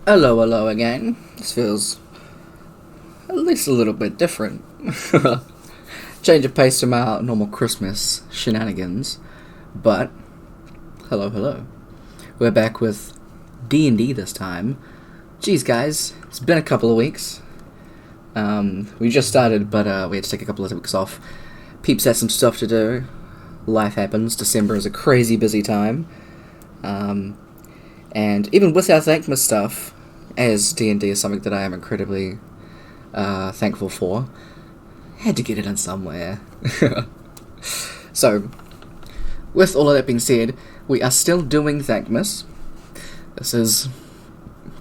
Hello again. This feels at least a little bit different. Change of pace from our normal Christmas shenanigans. But, hello. We're back with D&D this time. Jeez, guys, it's been a couple of weeks. We just started, but we had to take a couple of weeks off. Peeps had some stuff to do. Life happens. December is a crazy busy time. And even with our Thankmas stuff, as D&D is something that I am incredibly thankful for, had to get it in somewhere. So, with all of that being said, we are still doing Thankmas. This is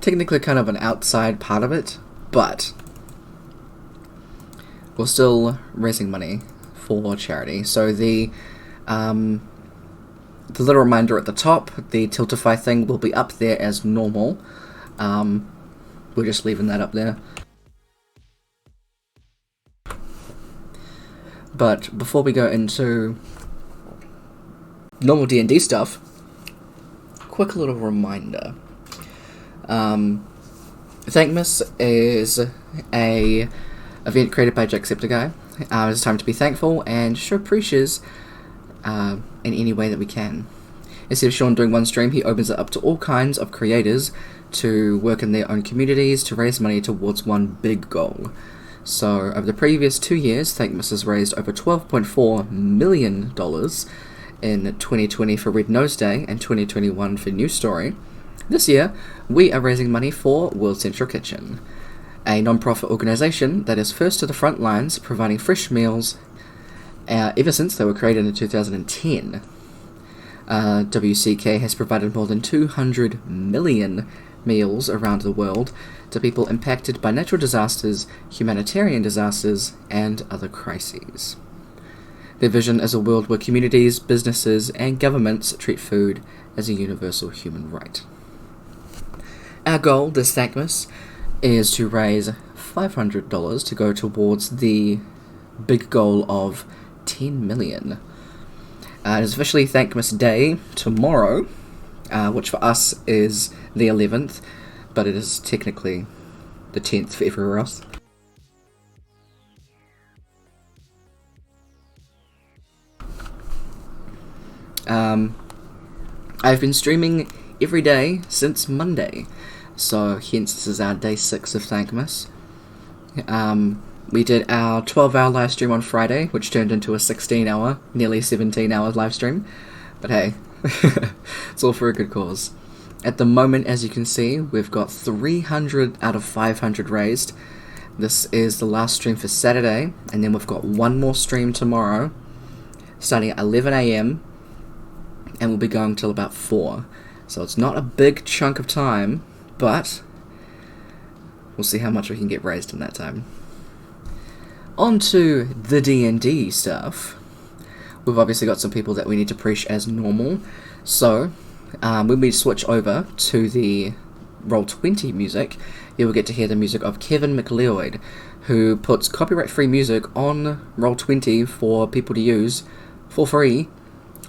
technically kind of an outside part of it, but we're still raising money for charity. So the little reminder at the top, the Tiltify thing will be up there as normal. We're just leaving that up there. But before we go into normal D&D stuff, quick little reminder. Thankmas is a event created by Jacksepticeye. It's time to be thankful and show appreciation in any way that we can. Instead of Sean doing one stream, he opens it up to all kinds of creators to work in their own communities to raise money towards one big goal. So, over the previous 2 years, Thankmas has raised over $12.4 million in 2020 for Red Nose Day and 2021 for New Story. This year, we are raising money for World Central Kitchen, a non-profit organisation that is first to the front lines providing fresh meals ever since they were created in 2010. WCK has provided more than 200 million meals around the world to people impacted by natural disasters, humanitarian disasters, and other crises. Their vision is a world where communities, businesses, and governments treat food as a universal human right. Our goal this Thankmas is to raise $500 to go towards the big goal of 10 million. It is officially Thankmas Day tomorrow, which for us is the 11th, but it is technically the 10th for everywhere else. I've been streaming every day since Monday, so hence this is our day 6 of Thankmas. We did our 12-hour live stream on Friday, which turned into a 16-hour, nearly 17-hour live stream. But hey, it's all for a good cause. At the moment, as you can see, we've got 300 out of 500 raised. This is the last stream for Saturday, and then we've got one more stream tomorrow, starting at 11 AM, and we'll be going till about 4. So it's not a big chunk of time, but we'll see how much we can get raised in that time. On to the D&D stuff. We've obviously got some people that we need to preach as normal. So, when we switch over to the Roll20 music, you will get to hear the music of Kevin McLeod, who puts copyright-free music on Roll20 for people to use for free.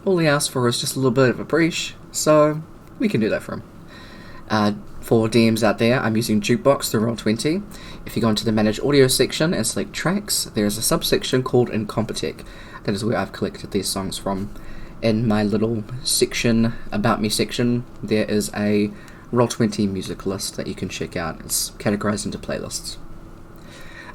All he asks for is just a little bit of a preach, so we can do that for him. For DMs out there, I'm using Jukebox through Roll20. If you go into the Manage Audio section and select Tracks, there is a subsection called Incompetech. That is where I've collected these songs from. In my little section, About Me section, there is a Roll20 music list that you can check out. It's categorized into playlists.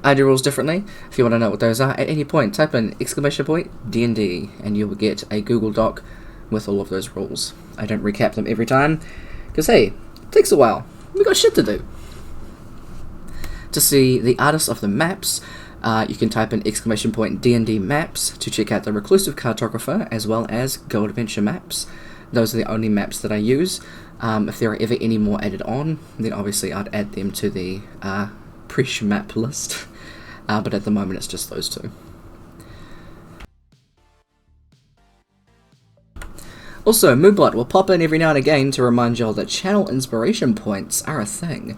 I do rules differently. If you want to know what those are, at any point, type in !D&D, and you will get a Google Doc with all of those rules. I don't recap them every time, because hey, it takes a while. We got shit to do. To see the artists of the maps, you can type in !D&D maps to check out the Reclusive Cartographer as well as Go Adventure maps. Those are the only maps that I use. If there are ever any more added on, then obviously I'd add them to the Presh map list. But at the moment it's just those two. Also, Moobot will pop in every now and again to remind y'all that channel inspiration points are a thing.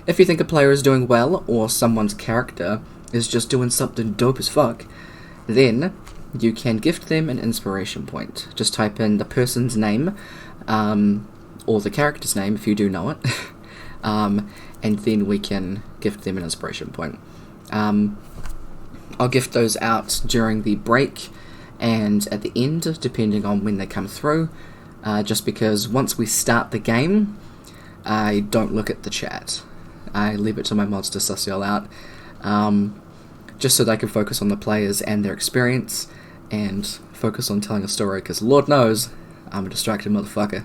If you think a player is doing well, or someone's character is just doing something dope as fuck, then you can gift them an inspiration point. Just type in the person's name, or the character's name if you do know it, and then we can gift them an inspiration point. I'll gift those out during the break and at the end, depending on when they come through, just because once we start the game, I don't look at the chat. I leave it to my mods to suss y'all out, just so they can focus on the players and their experience, and focus on telling a story, because Lord knows, I'm a distracted motherfucker.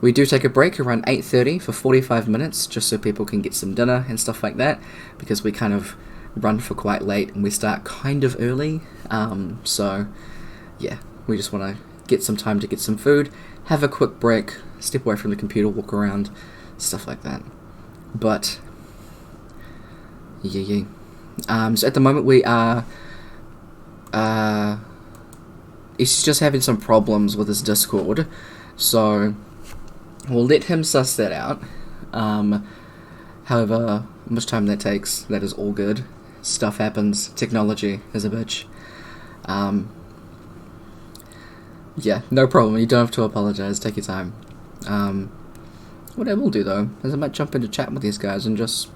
We do take a break around 8:30 for 45 minutes, just so people can get some dinner and stuff like that, because we kind of run for quite late and we start kind of early, so yeah, we just want to get some time to get some food, have a quick break, step away from the computer, walk around, stuff like that. But yeah. So at the moment we are he's just having some problems with his Discord, so we'll let him suss that out. However much time that takes, that is all good. Stuff happens. Technology is a bitch. Yeah, no problem. You don't have to apologize. Take your time. What I will do though is I might jump into chat with these guys and just,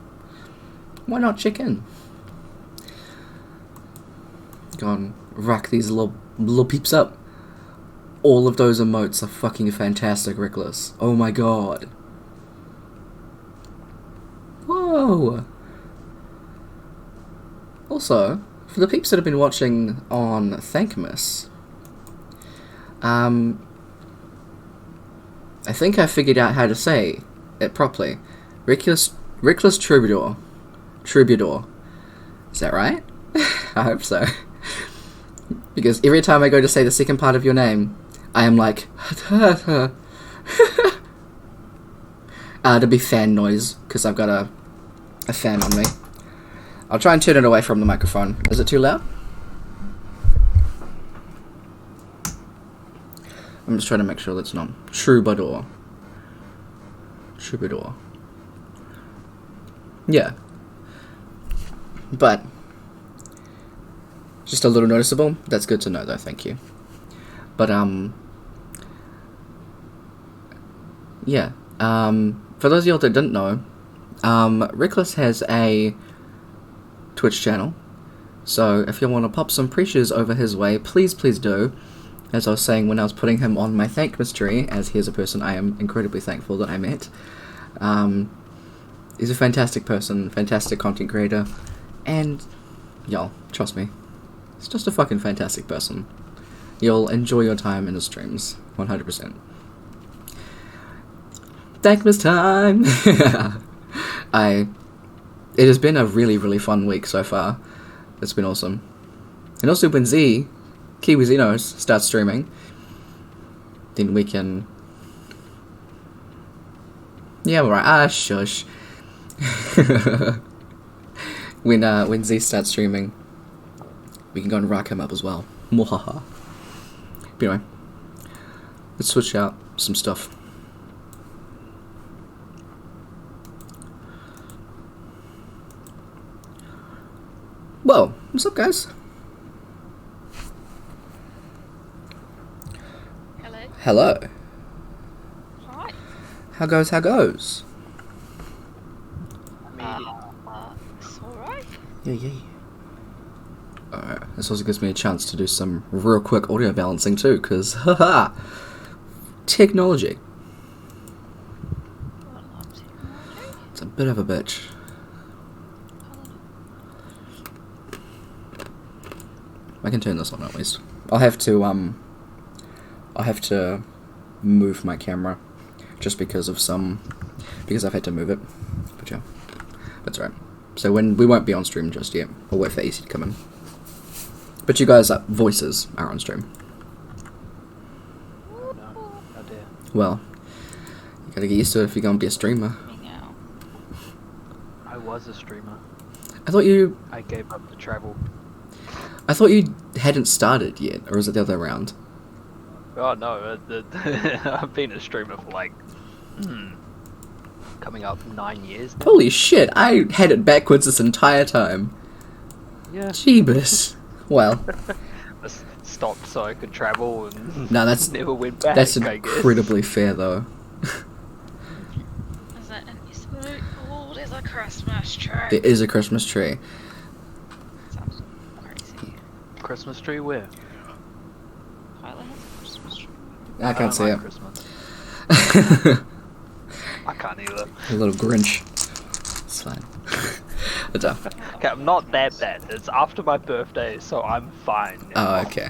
why not check in? Go and rack these little peeps up. All of those emotes are fucking fantastic, Reckless. Oh my god. Whoa. Also, for the peeps that have been watching on Thankmas, I think I figured out how to say it properly. Reckless Troubadour. Troubadour. Is that right? I hope so. Because every time I go to say the second part of your name, I am like, to be fan noise, because I've got a fan on me. I'll try and turn it away from the microphone. Is it too loud? I'm just trying to make sure that's not Troubadour. Troubadour. Yeah. But just a little noticeable. That's good to know though, thank you. But yeah. For those of y'all that didn't know, Reckless has a Twitch channel. So if you want to pop some pressures over his way, please do. As I was saying when I was putting him on my Thankmas tree, as he is a person I am incredibly thankful that I met. He's a fantastic person, fantastic content creator, and y'all, trust me, he's just a fucking fantastic person. You'll enjoy your time in his streams, 100%. Thankmas time! It has been a really fun week so far. It's been awesome. And also when Zee, Kiwi Xenos, starts streaming, then we can... Yeah, alright. Shush. When Zee starts streaming, we can go and rock him up as well. Mwahaha. But anyway, let's switch out some stuff. Whoa, what's up, guys? Hello. Hi. How goes? It's alright. Yeah. Alright, this also gives me a chance to do some real quick audio balancing too, because, haha, technology. I love technology. It's a bit of a bitch. I can turn this on at least. I'll have to move my camera just because I've had to move it. But yeah, that's right. So we won't be on stream just yet. We'll wait for AC to come in. But you guys' voices are on stream. Oh dear. Well, you gotta get used to it if you're gonna be a streamer. I was a streamer. I gave up the travel. I thought you hadn't started yet, or is it the other way around? Oh no, I've been a streamer for like, coming up 9 years now. Holy shit, I had it backwards this entire time. Yeah. Jeebus. Well. I stopped so I could travel and No, that's never went back. That's I guess. incredibly fair though. Christmas tree. There is a Christmas tree. Sounds crazy. Christmas tree where? Tyler has a Christmas tree. I can't see like it. Christmas. I can't either. A little Grinch. It's fine. It's up. Okay, I'm not that bad. It's after my birthday, so I'm fine. Oh, okay.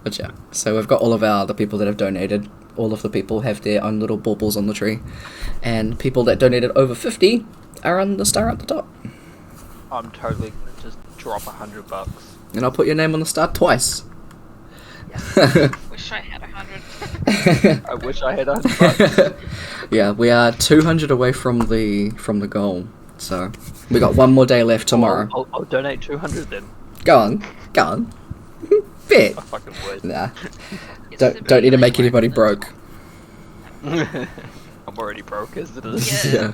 But yeah, so we've got all of the people that have donated. All of the people have their own little baubles on the tree, and people that donated over 50 are on the star at the top. I'm totally gonna just drop $100. And I'll put your name on the star twice. Wish I had 100. I wish I had $100. Yeah, we are 200 away from the goal. So we got one more day left tomorrow. I'll donate 200 then. Go on. Bet. I fucking would. Nah. It's Don't need to make really anybody worth it. broke. I'm already broke as it is. Yeah. Yeah.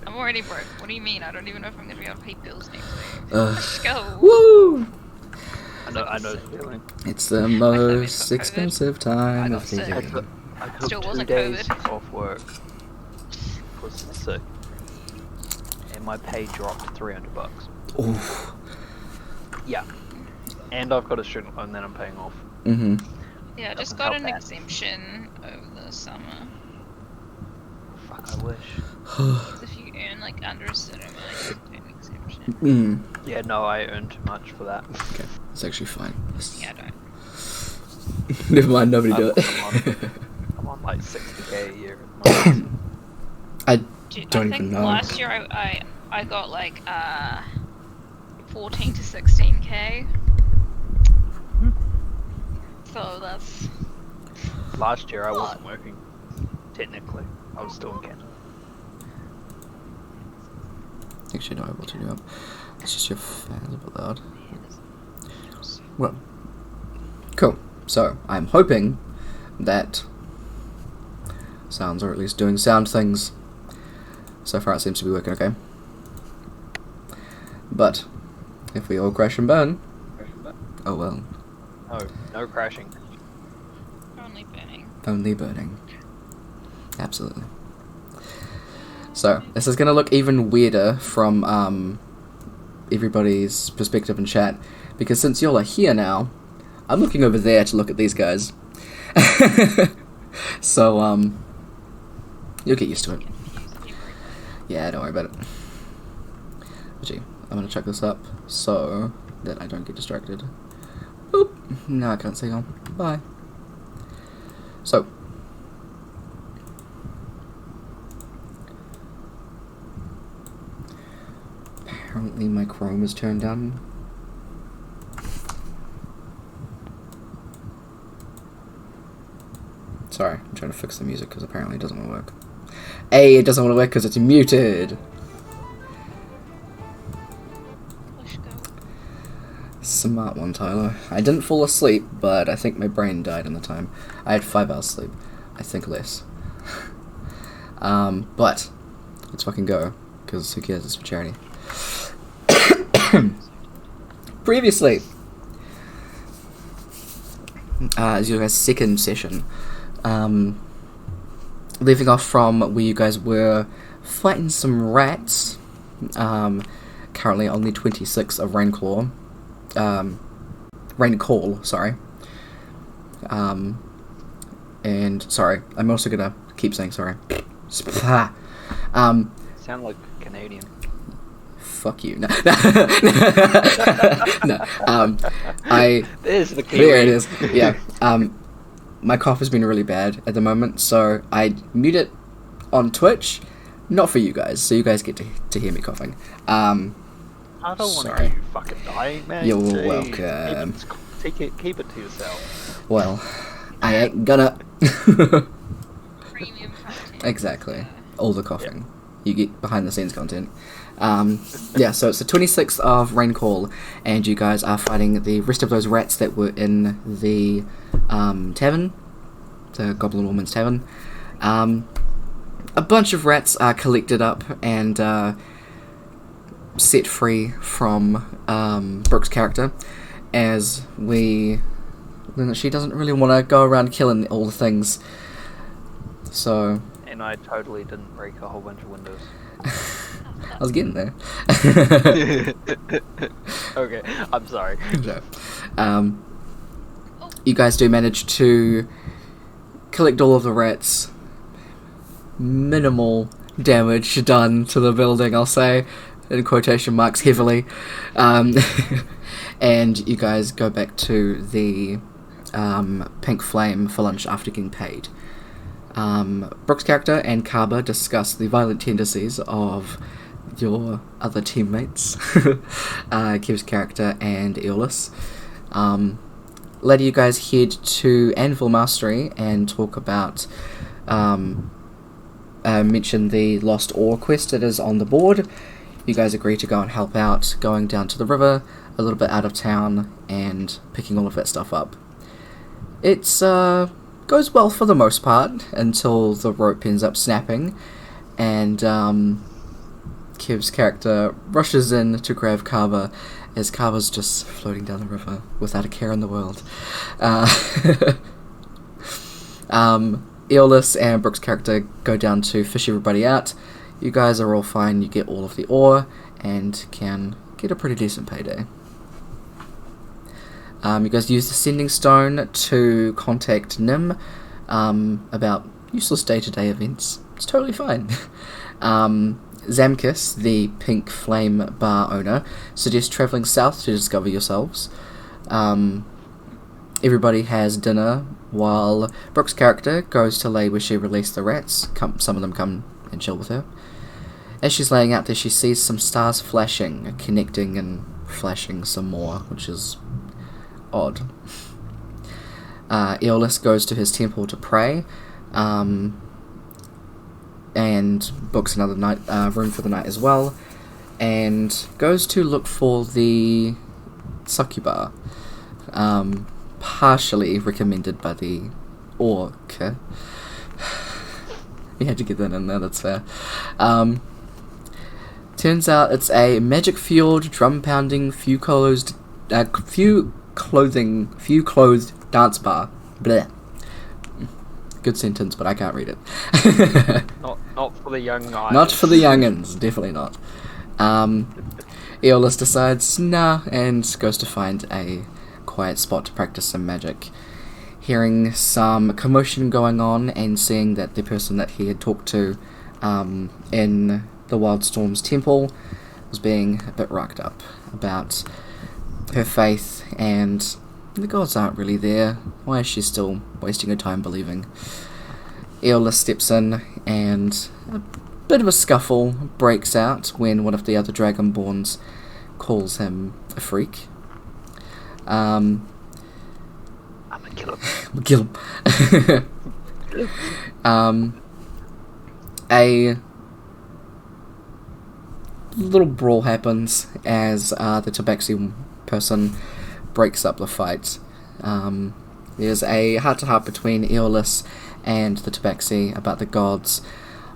I'm already broke. What do you mean? I don't even know if I'm gonna be able to pay bills next week. Ugh. Let's go. Woo! I know the feeling. It's the family's most got COVID. expensive time I of got the sick. year. I took Still 2 wasn't days COVID. off work. Was sick. And my pay dropped $300. Oof. Yeah. And I've got a student loan that I'm paying off. Mm-hmm. Yeah, I just Doesn't got help an that. exemption over the summer. Fuck, I wish. 'Cause if you earn like under a certain amount, you get an exemption. Mm. Yeah, no, I earn too much for that. Okay, it's actually fine. Yeah, I don't. Never mind, nobody do it. I'm on like 60k a year at the moment. I Dude, Don't I even think know. last year I got like 14 to 16k. So that's Last year I wasn't working. Technically, I was still in Canada. actually know what to do. It's just your fans a bit loud. Well, cool. So I'm hoping that sounds, or at least doing sound things. So far, it seems to be working okay. But if we all crash and burn, oh well. No crashing. only burning. Only burning. Absolutely. So, this is going to look even weirder from everybody's perspective in chat, because since y'all are here now, I'm looking over there to look at these guys. So, you'll get used to it. Yeah, don't worry about it. Gee, I'm going to check this up so that I don't get distracted. Boop. No, I can't see on. Bye. So, apparently my Chrome is turned on. Sorry, I'm trying to fix the music because apparently it doesn't want to work. It doesn't want to work because it's muted. Let's go. Smart one, Tyler. I didn't fall asleep, but I think my brain died in the time. I had 5 hours sleep. I think less. But let's fucking go, because who cares? It's for charity. Previously, as your guys' second session, leaving off from where you guys were fighting some rats. Currently only 26 of Rainclaw. Raincall, sorry. And sorry, I'm also gonna keep saying sorry. Sound like Canadian. Fuck you. No. No. There's the key. There it is. Yeah. My cough has been really bad at the moment, so I mute it on Twitch, not for you guys, so you guys get to hear me coughing. I don't want to sorry. hear you fucking dying, man. You're Jeez. welcome. Keep it to yourself. Well, I ain't gonna. Premium content. Exactly. All the coughing. You get behind the scenes content. Yeah, so it's the 26th of Raincall, and you guys are fighting the rest of those rats that were in the tavern, the Goblin Woman's Tavern. A bunch of rats are collected up and set free from Brooke's character, as she doesn't really want to go around killing all the things. So, And I totally didn't break a whole bunch of windows. I was getting there. Okay, I'm sorry. So, you guys do manage to collect all of the rats. Minimal damage done to the building, I'll say, in quotation marks heavily. And you guys go back to the Pink Flame for lunch after getting paid. Brooke's character and Kaba discuss the violent tendencies of your other teammates, Kev's character and Eolus. Later you guys head to Anvil Mastery and talk about, mention the Lost Ore quest that is on the board. You guys agree to go and help out, going down to the river, a little bit out of town, and picking all of that stuff up. It's, goes well for the most part, until the rope ends up snapping, and, Kev's character rushes in to grab Kaba, as Kaba's just floating down the river without a care in the world. Eolus and Brooke's character go down to fish everybody out. You guys are all fine, you get all of the ore, and can get a pretty decent payday. You guys use the sending stone to contact Nim about useless day-to-day events. It's totally fine. Zamkus, the Pink Flame bar owner, suggests travelling south to discover yourselves. Everybody has dinner while Brooke's character goes to lay where she released the rats. Some of them come and chill with her. As she's laying out there, she sees some stars flashing, connecting and flashing some more, which is odd. Eolus goes to his temple to pray, and books another night room for the night as well, and goes to look for the succuba, partially recommended by the orc. You had to get that in there, that's fair. Turns out it's a magic-fueled, drum-pounding, few-clothed dance bar. Blech. Good sentence, but I can't read it. Not for the young guys. Not for the young'uns, definitely not. Eolus decides, nah, and goes to find a quiet spot to practice some magic. Hearing some commotion going on and seeing that the person that he had talked to in the Wildstorm's temple was being a bit rocked up about her faith and the gods aren't really there. Why is she still wasting her time believing? Eolus steps in and a bit of a scuffle breaks out when one of the other Dragonborns calls him a freak. I'm gonna kill him. Kill him. A little brawl happens as the Tabaxi person breaks up the fight. There's a heart-to-heart between Eolus and the Tabaxi about the gods,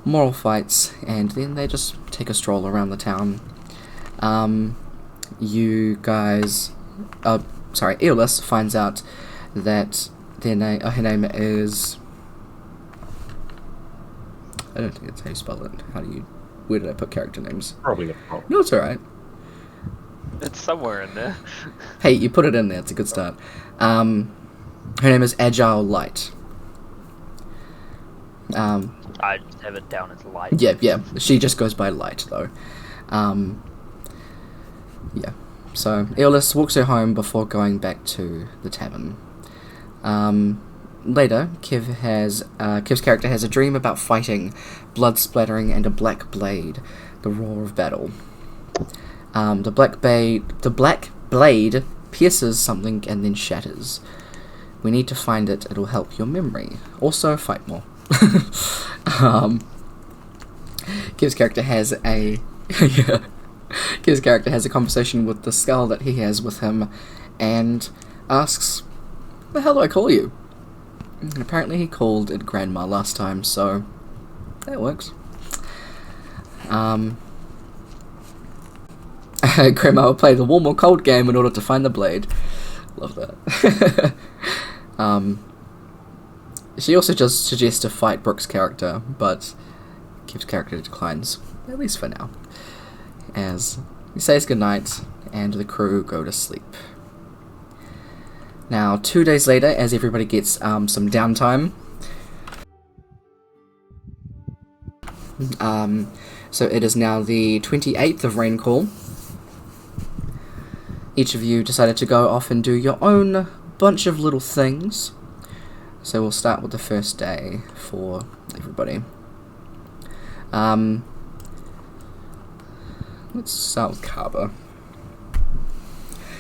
moral fights, and then they just take a stroll around the town. You guys... Eolus finds out that her name is... I don't think that's how you spell it. Where did I put character names? Probably the problem. No, it's alright. It's somewhere in there. Hey, you put it in there, it's a good start. Her name is Agile Light. I just have it down as light. Yeah, she just goes by Light, though. Yeah. So, Eolus walks her home before going back to the tavern. Later, Kev's character has a dream about fighting, blood splattering, and a black blade, the roar of battle. The black blade pierces something and then shatters. We need to find it, it'll help your memory. Also, fight more. Kev's character has a... Kev's character has a conversation with the skull that he has with him and asks, "What the hell do I call you?" And apparently he called it Grandma last time, so that works. Grandma will play the warm or cold game in order to find the blade. Love that. She also just suggests to fight Brooke's character, but Kev's character declines, at least for now. as he says goodnight and the crew go to sleep. Now, 2 days later, as everybody gets some downtime, so it is now the 28th of Raincall. Each of you decided to go off and do your own bunch of little things. So we'll start with the first day for everybody. Let's start with Kaba.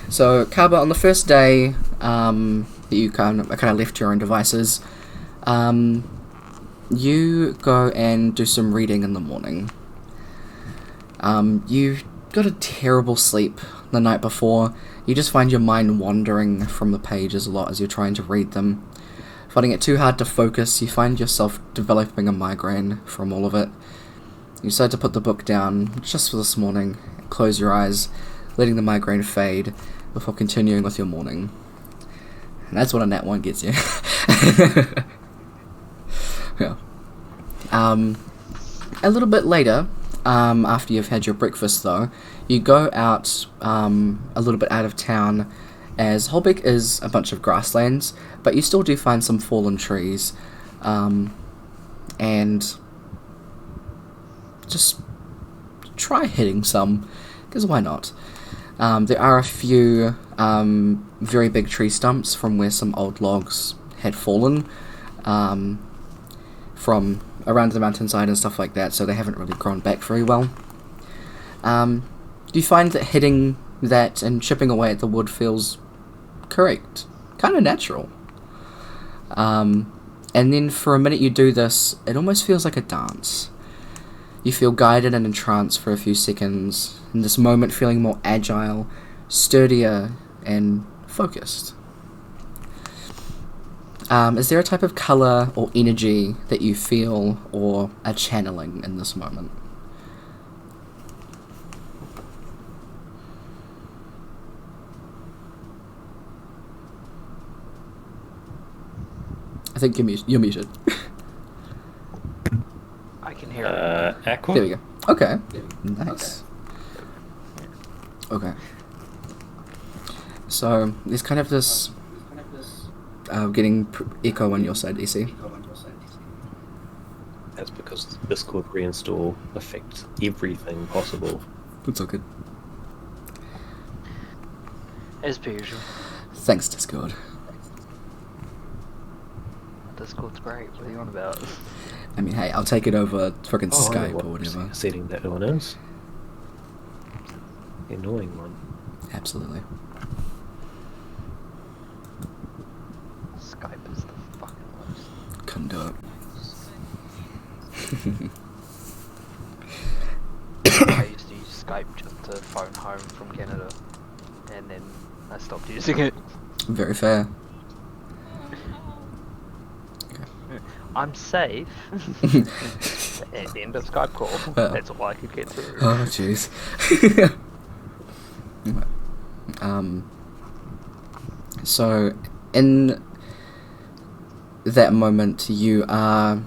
So Kaba, on the first day that you kind of left your own devices, you go and do some reading in the morning. You got a terrible sleep the night before. You just find your mind wandering from the pages a lot as you're trying to read them. Finding it too hard to focus, you find yourself developing a migraine from all of it. You decide to put the book down just for this morning, close your eyes, letting the migraine fade before continuing with your morning. And that's what a nat 1 gets you. Yeah. A little bit later, after you've had your breakfast though, you go out a little bit out of town, as Holbeck is a bunch of grasslands, but you still do find some fallen trees, and just try hitting some, because why not? There are a few very big tree stumps from where some old logs had fallen from around the mountainside and stuff like that, so they haven't really grown back very well. You find that hitting that and chipping away at the wood feels correct, kind of natural. And then for a minute you do this, it almost feels like a dance. You feel guided and entranced for a few seconds, in this moment feeling more agile, sturdier, and focused. Is there a type of colour or energy that you feel or are channeling in this moment? I think you're muted. I can hear it. Aqua? There we go. Okay. Nice. Okay. So, there's kind of this getting echo on your side, EC. That's because the Discord reinstall affects everything possible. It's all good. As per usual. Thanks, Discord. Discord's great. What are you on about? I mean, hey, I'll take it over fucking Skype or whatever. Setting that one is. The annoying one. Absolutely. Skype is the fucking worst. Couldn't do it. I used to use Skype just to phone home from Canada, and then I stopped using it. Very fair. I'm safe. End of Skype call. That's all I could get through. Oh, jeez. So, in that moment, you are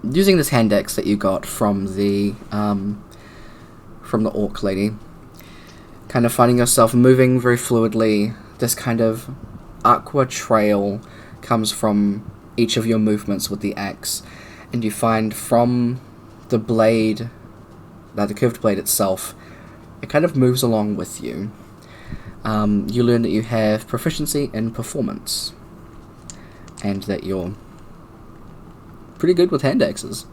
using this hand axe that you got from the orc lady, kind of finding yourself moving very fluidly. This kind of aqua trail comes from each of your movements with the axe, and you find from the blade, the curved blade itself, it kind of moves along with you. You learn that you have proficiency in performance, and that you're pretty good with hand axes.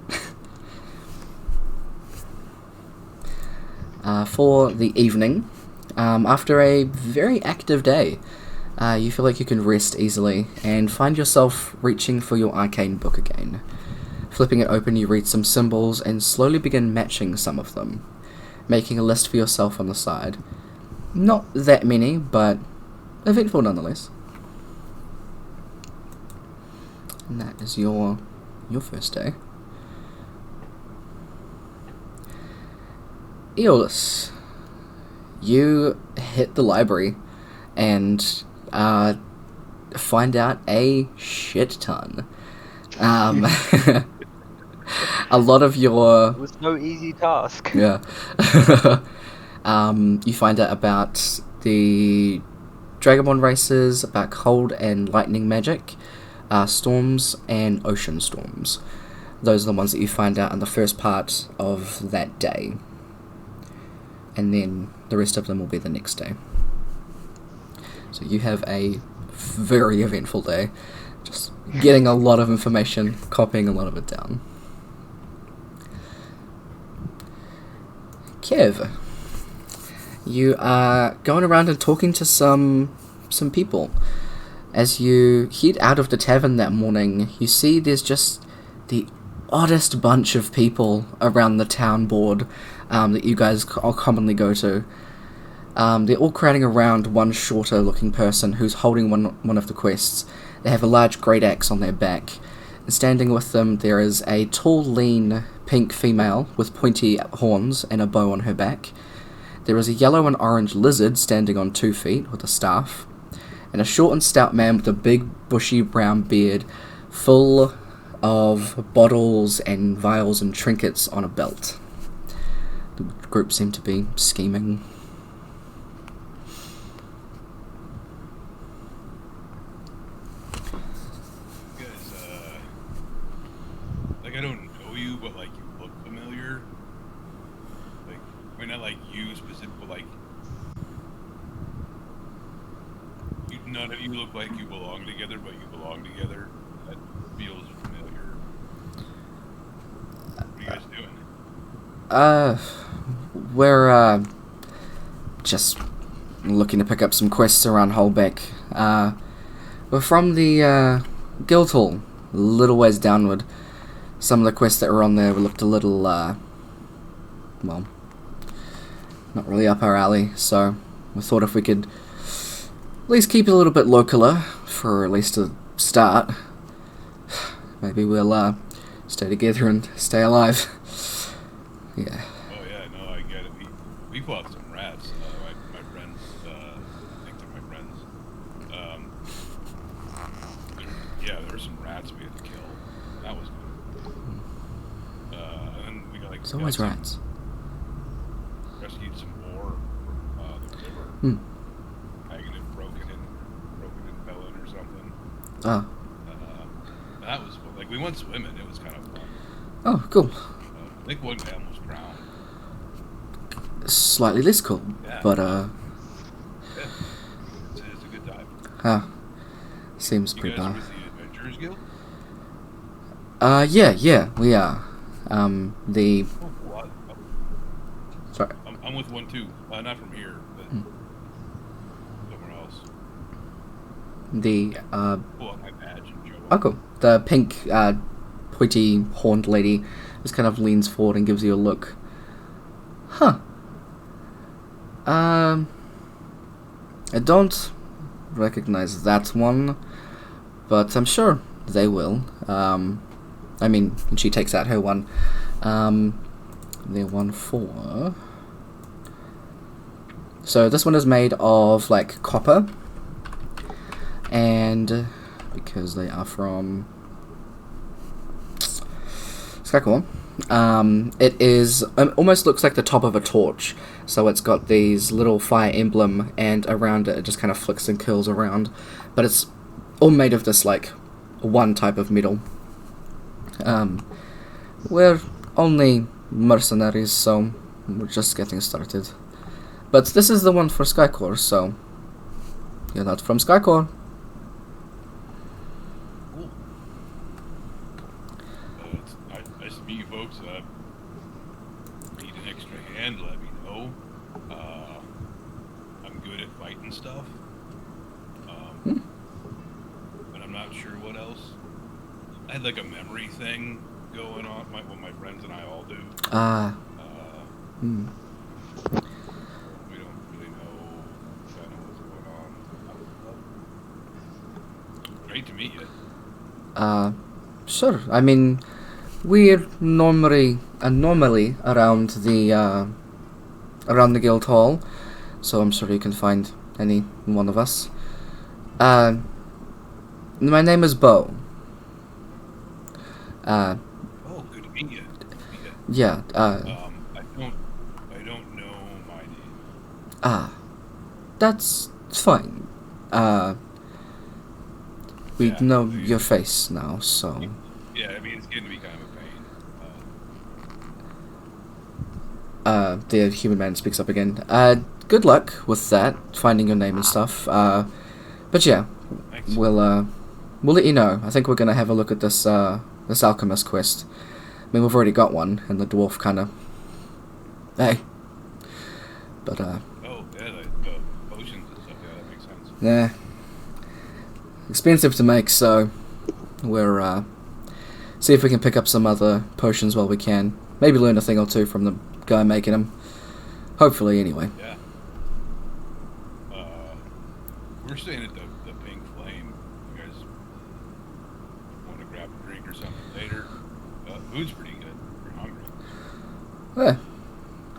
For the evening, after a very active day, you feel like you can rest easily, and find yourself reaching for your arcane book again. Flipping it open, you read some symbols, and slowly begin matching some of them, making a list for yourself on the side. Not that many, but eventful nonetheless. And that is your first day. Aeolus, you hit the library and find out a shit ton. A a lot of your It was no easy task. yeah. You find out about the Dragonborn races, about cold and lightning magic, storms, and ocean storms. Those are the ones that you find out in the first part of that day. And then the rest of them will be the next day. So you have a very eventful day. Just getting a lot of information, copying a lot of it down. Kev, you are going around and talking to some people. As you head out of the tavern that morning, you see there's just the oddest bunch of people around the town board that you guys all commonly go to. They're all crowding around one shorter looking person who's holding one of the quests. They have a large great axe on their back. And standing with them there is a tall, lean, pink female with pointy horns and a bow on her back. There is a yellow and orange lizard standing on 2 feet with a staff. And a short and stout man with a big bushy brown beard full of bottles and vials and trinkets on a belt. The group seem to be scheming. I don't know you, but like you look familiar. Like, I mean, not like you specifically, but like none of you look like you belong together, but you belong together. That feels familiar. What are you guys doing? We're just looking to pick up some quests around Holbeck. We're from the Guildhall, a little ways downward. Some of the quests that were on there looked a little, well, not really up our alley, so we thought if we could at least keep it a little bit localer, for at least a start, maybe we'll stay together and stay alive. Yeah. Oh yeah, no, I get it. We fought some rats. My friends, I think they're my friends. Yeah, there were some rats we had to kill. That was good. And then we got like. There's always rats. Rescued some ore from the river. Hanging it broken and fell in or something. Oh. That was like we went swimming. It was kind of fun. Oh, cool. I think one guy almost drowned. Slightly less cool, Yeah. but Yeah, it's a good dive. seems You pretty guys are bad. with the Adventurers Guild? Yeah, we are. The Oh, what? sorry. I'm with one too. Not from here, but somewhere else. The Pull out my badge and show oh, up. cool. The pink pointy horned lady just kind of leans forward and gives you a look. Huh. I don't recognize that one, but I'm sure they will. I mean, and she takes out her one. Their one for. So this one is made of like copper, and because they are from Skycore, it is almost looks like the top of a torch. So it's got these little fire emblem, and around it just kind of flicks and curls around. But it's all made of this like one type of metal. We're only mercenaries, so we're just getting started. But this is the one for Skycore, so you're not from Skycore. Cool. It's nice to meet you folks. Need an extra hand, let me know. I'm good at fighting stuff. But I'm not sure what else. I had like a memory thing going on, what my friends and I all do. We don't really know kind of what's going on. Great to meet you. Sure. I mean, we're normally around the guild hall, so I'm sure you can find any one of us. My name is Bo. Oh, good to meet you. Yeah. I don't know my name. That's fine. We Yeah, know I- your face now, so. Yeah, I mean, it's getting to be kind of a pain. The human man speaks up again. Good luck with that, finding your name and stuff. But yeah, Thanks. we'll let you know. I think we're gonna have a look at this alchemist quest. I mean, we've already got one, and the dwarf kind of. Hey. But Oh, yeah, the potions and stuff. Yeah, that makes sense. yeah, expensive to make, so we're see if we can pick up some other potions while we can. Maybe learn a thing or two from the guy making them. Hopefully, anyway. Yeah. We're staying at the Pink Flame. You guys want to grab a drink or something later? Food's pretty good. If you're hungry. Yeah,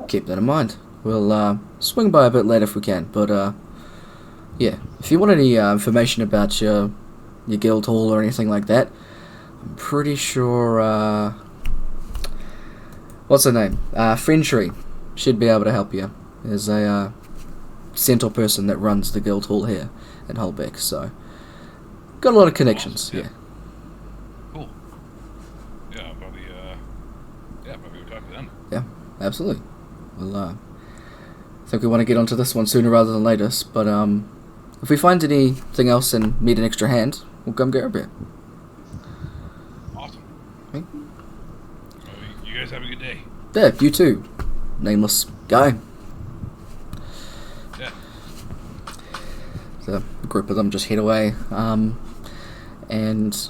keep that in mind. We'll swing by a bit later if we can. But yeah, if you want any information about your guild hall or anything like that, I'm pretty sure. What's her name? Frenchry should be able to help you. There's a centaur person that runs the guild hall here in Holbeck, so got a lot of connections. Awesome, Yeah. Cool. Yeah, probably go talk to them. Yeah, absolutely. Well, I think we want to get onto this one sooner rather than later. But if we find anything else and need an extra hand, we'll come grab it. Awesome. Okay. You guys have a good day. Yeah, you too. Nameless guy. Yeah. The group of them just head away, and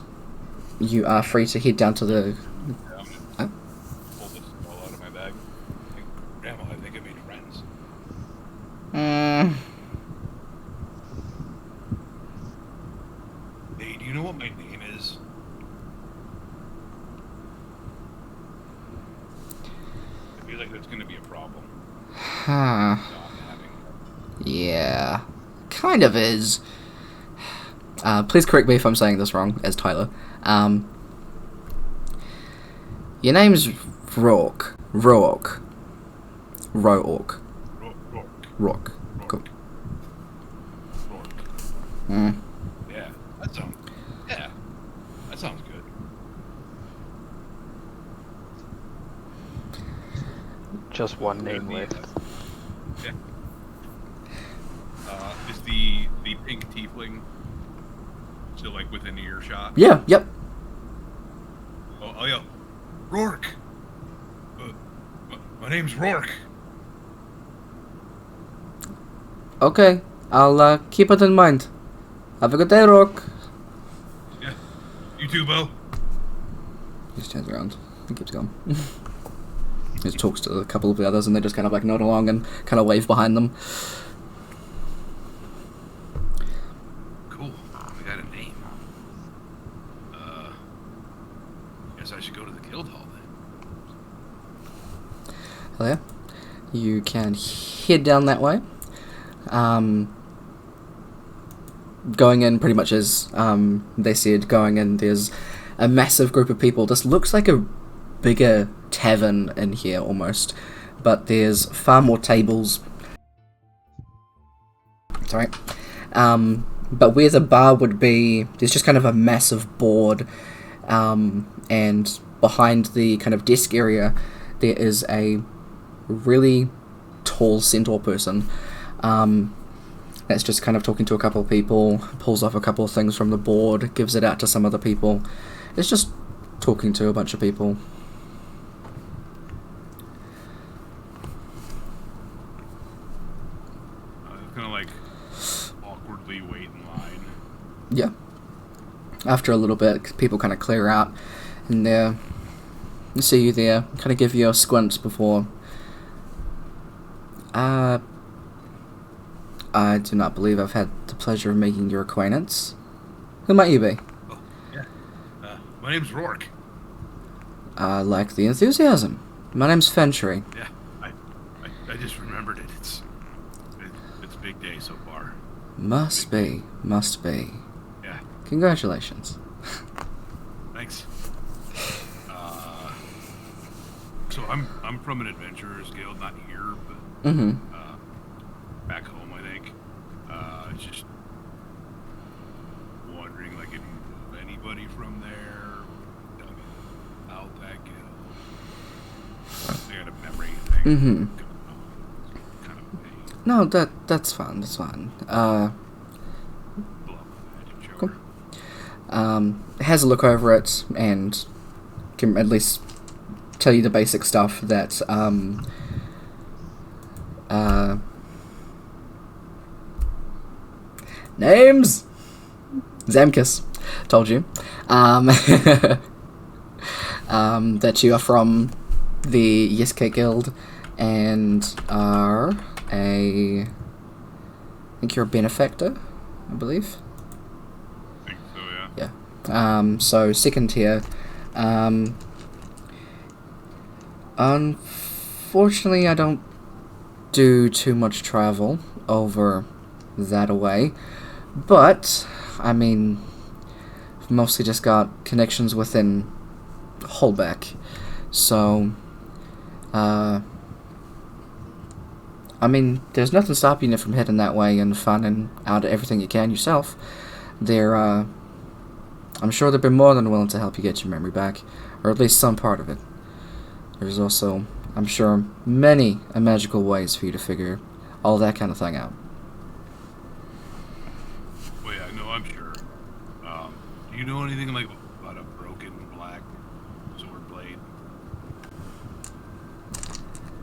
you are free to head down to the. Yeah, I'm gonna pull this all out of my bag. Grandma, I think I made friends. Hey, do you know what my name is? I feel like that's gonna be a problem. Huh. Not having. Yeah, kind of is. Please correct me if I'm saying this wrong, as Tyler. Your name's Rourke. Rourke. Rourke. Rourke. Cool. Mm. Yeah, that sounds good. Just one name Yeah. left. Yeah. Is the pink tiefling still like within earshot? Yeah, yep. Oh yeah, Rourke. My name's Rourke. Okay, I'll keep it in mind. Have a good day, Rourke. Yeah. You too, Bo. He just turns around and keeps going. He just talks to a couple of the others and they just kind of like nod along and kind of wave behind them. Cool. We got a name. Guess I should go to the guild hall then. Hell yeah. You can head down that way. Going in pretty much as they said, going in, there's a massive group of people. This looks like a bigger tavern in here almost, but there's far more tables. Sorry. But where the bar would be, there's just kind of a massive board, and behind the kind of desk area, there is a really tall centaur person. That's just kind of talking to a couple of people, pulls off a couple of things from the board, gives it out to some other people. It's just talking to a bunch of people. It's gonna like awkwardly wait in line. Yeah. After a little bit, people kind of clear out, and they see you there, kind of give you a squint before. I do not believe I've had the pleasure of making your acquaintance. Who might you be? Oh, yeah. My name's Rourke. I like the enthusiasm. My name's Fentry. Yeah, I just remembered it. It's a big day so far. Must be. Yeah, Congratulations. thanks. So I'm from an adventurers guild, not here, but Mm-hmm. back home, I think. Just wondering, like, if you know anybody from there, tell me about that guild. I got a memory thing. Mm-hmm. Kind of vague. No, that's fine. That's fine. Love magic show. Cool. Has a look over it and can at least tell you the basic stuff that names Zamkus told you that you are from the Yiske Guild and are I think you're a benefactor, I believe. I think so, yeah. So second tier. Unfortunately, I don't do too much travel over that away, but I mean, I've mostly just got connections within Holbeck, so I mean, there's nothing stopping you from heading that way and finding out everything you can yourself. I'm sure they've been more than willing to help you get your memory back, or at least some part of it. There's also, I'm sure, many magical ways for you to figure all that kind of thing out. Well, yeah, no, I'm sure. Do you know anything, like, about a broken black sword blade?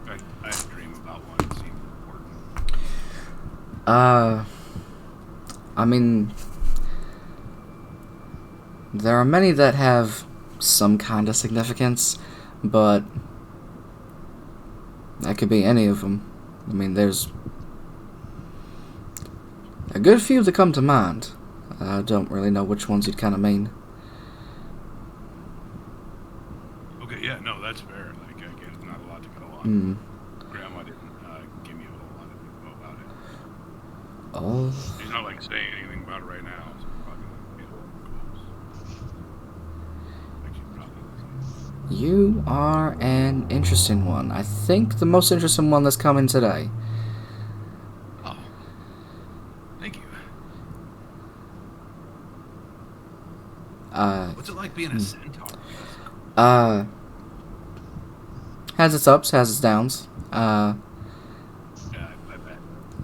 I had a dream about one. It seemed important. I mean, there are many that have some kind of significance, but that could be any of them. I mean, there's a good few that come to mind. I don't really know which ones you'd kind of mean. Okay, yeah, no, that's fair. Like, I guess not a lot to go on. Hmm. Grandma didn't give me a whole lot of info about it. Oh, She's not, like, saying anything about it right now, so probably not get close. Like, she probably doesn't. you are an interesting one. I think the most interesting one that's coming today. Oh, thank you. What's it like being a centaur? Has its ups, has its downs. Yeah, I bet.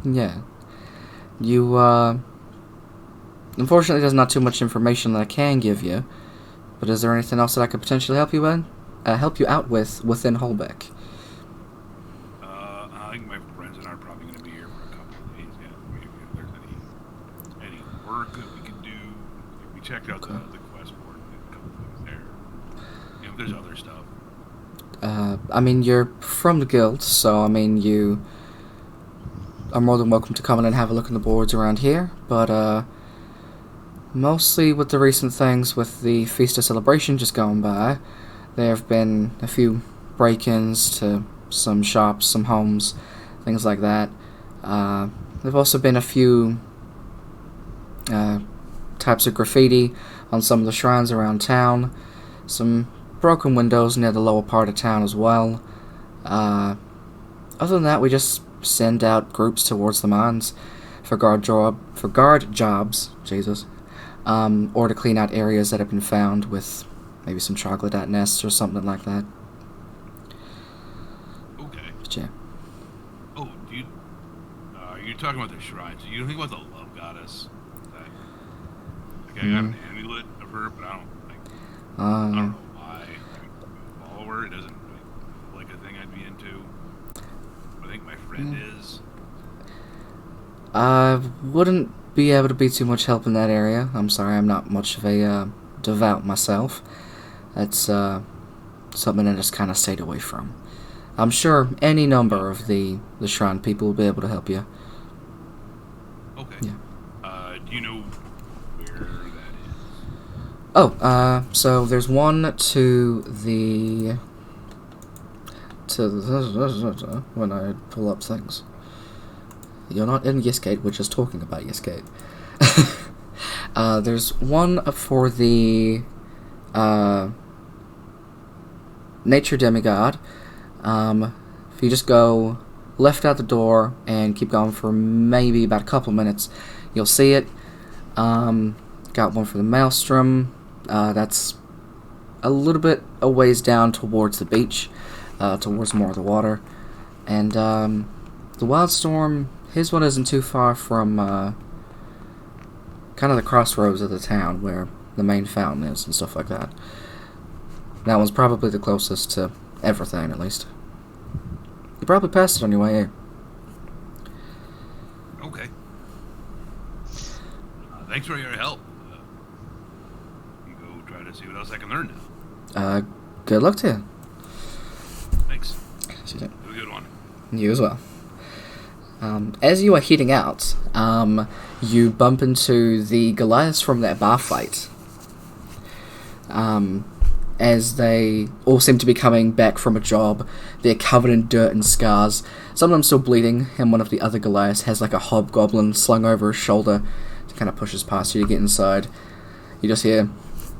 Yeah. You, unfortunately, there's not too much information that I can give you. But is there anything else that I could potentially help you with? Help you out with within Holbeck? I think my friends and I are probably going to be here for a couple of days. Yeah, maybe if there's any work that we can do. We checked out the quest board and did a couple things there. You know, if there's other stuff. I mean, you're from the guild, so I mean, you are more than welcome to come in and have a look in the boards around here. But mostly with the recent things with the Feast of Celebration just going by, there have been a few break-ins to some shops, some homes, things like that. There have also been a few types of graffiti on some of the shrines around town, some broken windows near the lower part of town as well. Other than that, we just send out groups towards the mines for guard jobs, Jesus, or to clean out areas that have been found with maybe some troglodyte nests or something like that. Okay. But yeah. Oh, you're talking about the shrines. You don't think about the love goddess? Like, I got an amulet of her, but I don't know why. I follow her. It doesn't feel like a thing I'd be into. I think my friend is. I wouldn't be able to be too much help in that area. I'm sorry, I'm not much of a devout myself. That's something I just kind of stayed away from. I'm sure any number of the shrine people will be able to help you. Okay. Yeah. Do you know where that is? Oh, so there's one to the when I pull up things. You're not in Yesgate, we're just talking about Yesgate. There's one for the nature demigod, If you just go left out the door and keep going for maybe about a couple minutes, you'll see it. Got one for the maelstrom. That's a little bit a ways down towards the beach, towards more of the water. And the wildstorm, his one isn't too far from kind of the crossroads of the town where the main fountain is and stuff like that. That one's probably the closest to everything, at least. You probably passed it on your way here. Okay. Thanks for your help. You go try to see what else I can learn now. Good luck to you. Thanks. See you. Have a good one. You as well. As you are heading out, you bump into the Goliaths from that bar fight. As they all seem to be coming back from a job. They're covered in dirt and scars. Some of them still bleeding, and one of the other Goliaths has like a hobgoblin slung over his shoulder to kind of pushes past you to get inside. You just hear,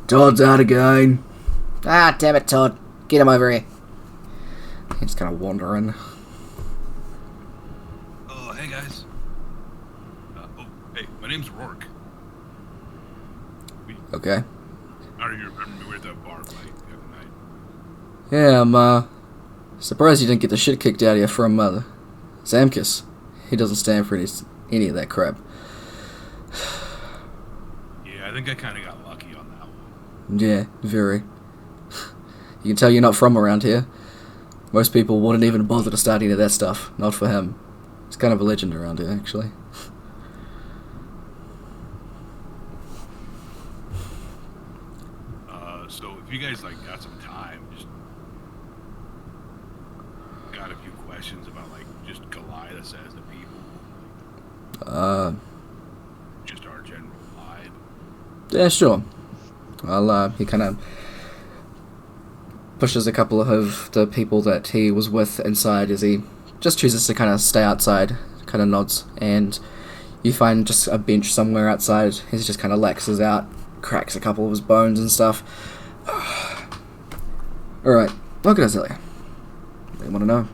"Todd's out again." "Ah, damn it, Todd. Get him over here." He's kind of wandering. Oh, hey guys. Hey, my name's Rourke. Okay. I don't remember we were at that bar fight the other night. Yeah, I'm surprised you didn't get the shit kicked out of you from Zamkus. He doesn't stand for any of that crap. Yeah, I think I kind of got lucky on that one. Yeah, very. You can tell you're not from around here. Most people wouldn't even bother to start any of that stuff. Not for him. It's kind of a legend around here, actually. So if you guys got some time, just got a few questions about just Goliath as the people, just our general vibe. Yeah, sure. Well, he kind of pushes a couple of the people that he was with inside as he just chooses to kind of stay outside, kind of nods, and you find just a bench somewhere outside. He just kind of laxes out, cracks a couple of his bones and stuff. Alright, what can I tell you? What do you want to know?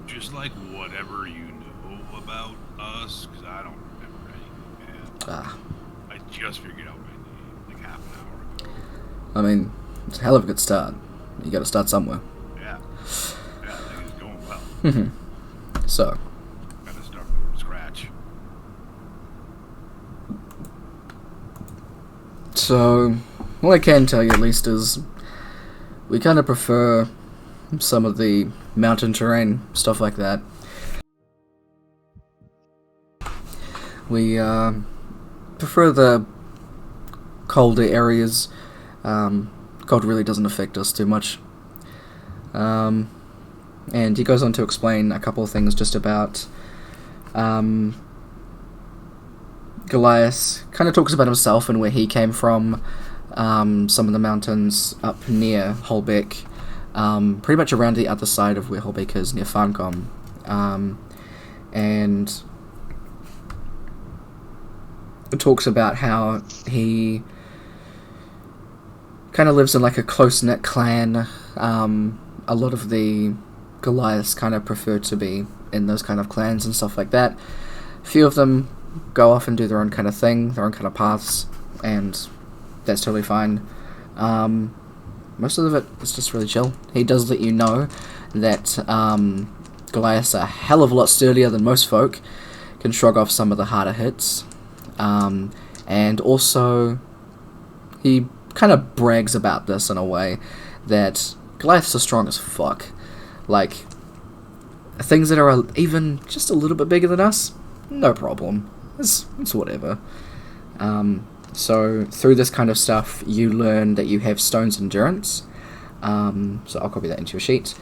Just whatever you know about us, because I don't remember anything, man. I just figured out my name half an hour ago. I mean, it's a hell of a good start. You gotta start somewhere. Yeah, things is going well. So, Gotta start from scratch. So, what I can tell you at least is we kind of prefer some of the mountain terrain, stuff like that. We prefer the colder areas. Cold really doesn't affect us too much. And he goes on to explain a couple of things just about Goliath. Kind of talks about himself and where he came from. Some of the mountains up near Holbeck, pretty much around the other side of where Holbeck is, near Farncombe. And it talks about how he kind of lives in a close-knit clan. A lot of the Goliaths kind of prefer to be in those kind of clans and stuff like that. A few of them go off and do their own kind of thing, their own kind of paths, and that's totally fine. Most of it is just really chill. He does let you know that Goliaths are a hell of a lot sturdier than most folk, can shrug off some of the harder hits, and also he kind of brags about this in a way that Goliaths are strong as fuck. Things that are even just a little bit bigger than us, no problem. It's whatever. So through this kind of stuff, you learn that you have Stone's Endurance. So I'll copy that into your sheet.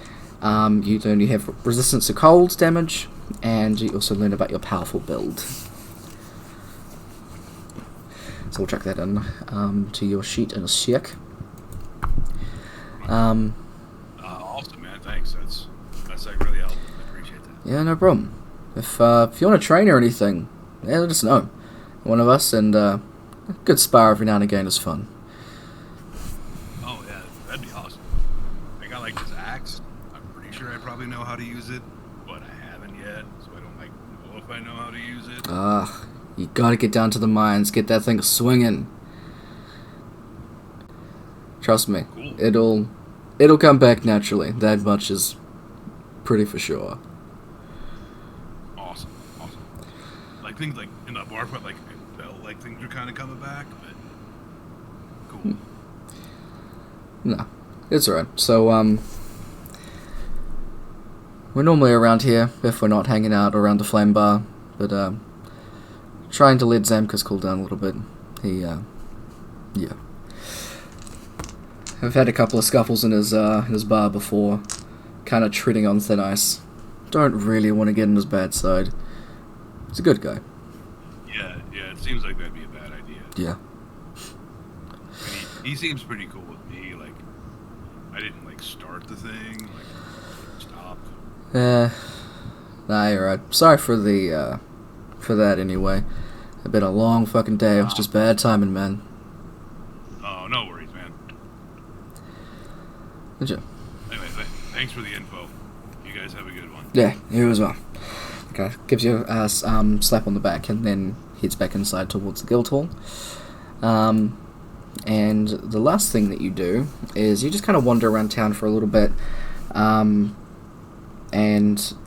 You learn you have resistance to cold damage, and you also learn about your powerful build. So we'll chuck that in to your sheet in a sec. Awesome, man. Thanks. That's really helpful. I appreciate that. Yeah, no problem. If you want to train or anything, yeah, let us know. One of us, and a good spar every now and again is fun. Oh yeah, that'd be awesome. I got like this axe. I'm pretty sure I probably know how to use it, but I haven't yet, so I don't like know if I know how to use it. You gotta get down to the mines, get that thing swinging. Trust me, Cool. it'll come back naturally. That much is pretty for sure. Awesome. Like things like in the bar fight, like it felt like things were kind of coming back, but cool. No, it's alright. So, we're normally around here if we're not hanging out around the flame bar, but, trying to let Zamkus cool down a little bit. Yeah. I've had a couple of scuffles in his bar before, kind of treading on thin ice. Don't really want to get in his bad side. He's a good guy. Yeah, it seems like that'd be a bad idea. Yeah. I mean, he seems pretty cool with me. Like, I didn't like start the thing. Like, stopped. Nah, you're right. Sorry for that anyway. It's been a long fucking day. It was just bad timing, man. Oh, no worries, man. Did you? Anyway, thanks for the info. You guys have a good one. Yeah, you as well. Okay, gives you a slap on the back and then heads back inside towards the guild hall. And the last thing that you do is you just kind of wander around town for a little bit, and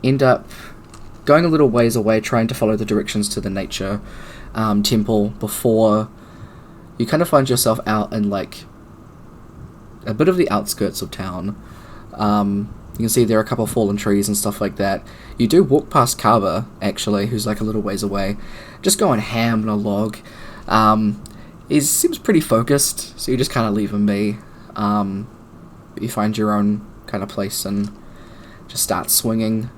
end up going a little ways away, trying to follow the directions to the nature temple before you kind of find yourself out in like a bit of the outskirts of town. You can see there are a couple of fallen trees and stuff like that. You do walk past Kava, actually, who's like a little ways away, just going ham on a log. He seems pretty focused, so you just kind of leave him be. You find your own kind of place and just start swinging.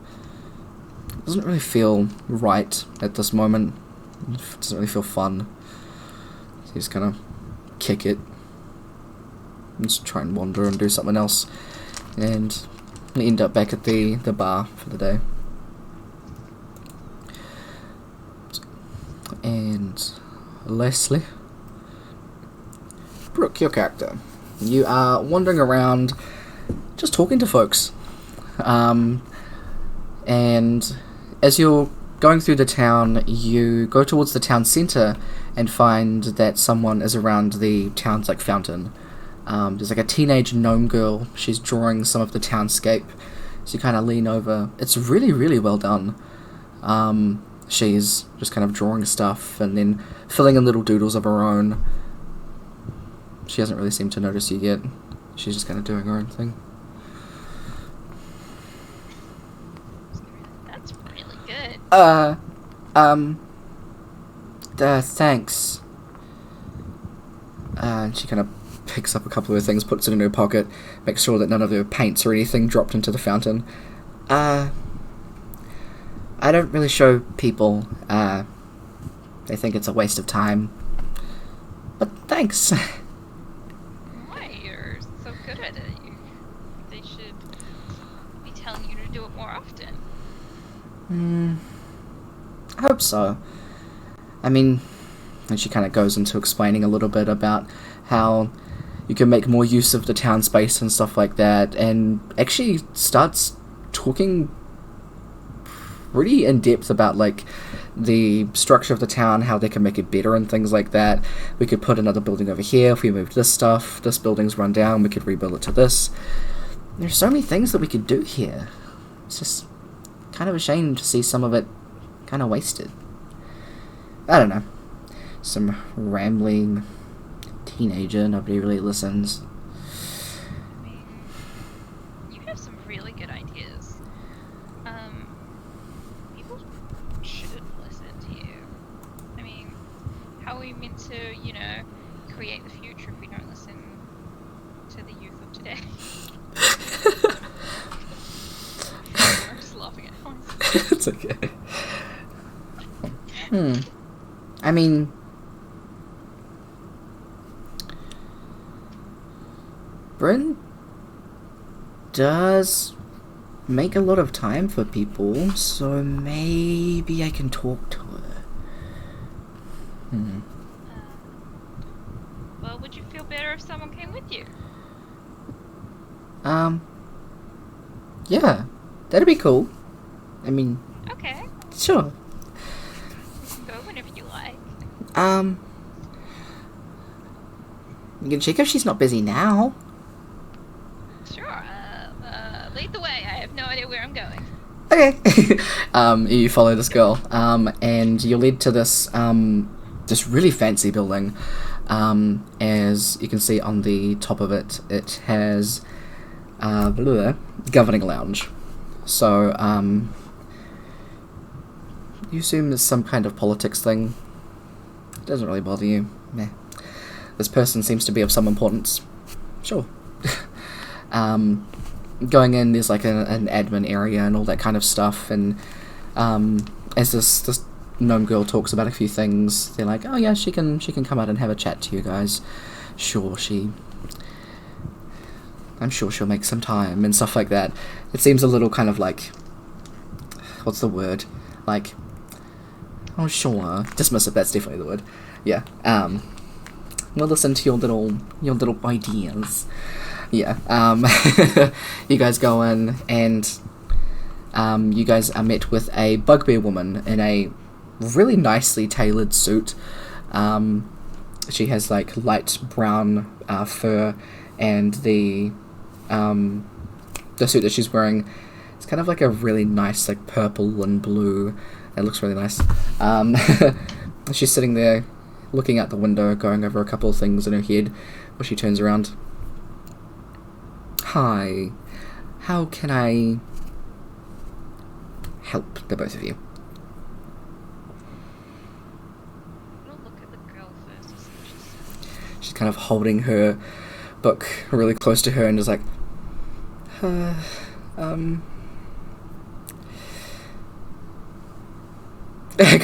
Doesn't really feel right at this moment. Doesn't really feel fun. So you just kind of kick it. And just try and wander and do something else. And you end up back at the bar for the day. And Leslie, Brooke, your character. You are wandering around just talking to folks. And as you're going through the town, you go towards the town centre and find that someone is around the town's like fountain. There's like a teenage gnome girl. She's drawing some of the townscape. So you kind of lean over. It's really, really well done. She's just kind of drawing stuff and then filling in little doodles of her own. She hasn't really seemed to notice you yet. She's just kind of doing her own thing. That's really good. Thanks. And she kind of picks up a couple of things, puts it in her pocket, makes sure that none of her paints or anything dropped into the fountain. I don't really show people. They think it's a waste of time. But thanks. Why? You're so good at it. They should be telling you to do it more often. I hope so. I mean, and she kind of goes into explaining a little bit about how you can make more use of the town space and stuff like that, and actually starts talking pretty in depth about like the structure of the town, how they can make it better and things like that. We could put another building over here if we moved this stuff. This building's run down, we could rebuild it to this. There's so many things that we could do here. It's just kind of a shame to see some of it kind of wasted. I don't know. Some rambling teenager, nobody really listens. I mean, you have some really good ideas. People should listen to you. I mean, how are we meant to, create the future if we don't listen to the youth of today? I'm just laughing at myself. It's okay. I mean, Bryn does make a lot of time for people, so maybe I can talk to her. Well, would you feel better if someone came with you? Yeah, that'd be cool. I mean, Okay. sure. You can go whenever you like. You can check if she's not busy now. Sure. Lead the way. I have no idea where I'm going. Okay. You follow this girl, and you're led to this really fancy building. As you can see on the top of it, it has governing lounge. So, you assume it's some kind of politics thing. It doesn't really bother you. Meh. This person seems to be of some importance. Sure. Going in, there's like an admin area and all that kind of stuff, and as this gnome girl talks about a few things, they're like, oh yeah, she can come out and have a chat to you guys. Sure, I'm sure she'll make some time and stuff like that. It seems a little kind of like, what's the word? Like, oh sure, dismissive, that's definitely the word. Yeah, we'll listen to your little ideas. Yeah, you guys go in, and you guys are met with a bugbear woman in a really nicely tailored suit. She has like light brown fur, and the suit that she's wearing, it's kind of like a really nice like purple and blue. It looks really nice. She's sitting there looking out the window, going over a couple of things in her head, where she turns around. Hi, how can I help the both of you? I'll look at the girl first to see what she says. She's kind of holding her book really close to her and is like, kind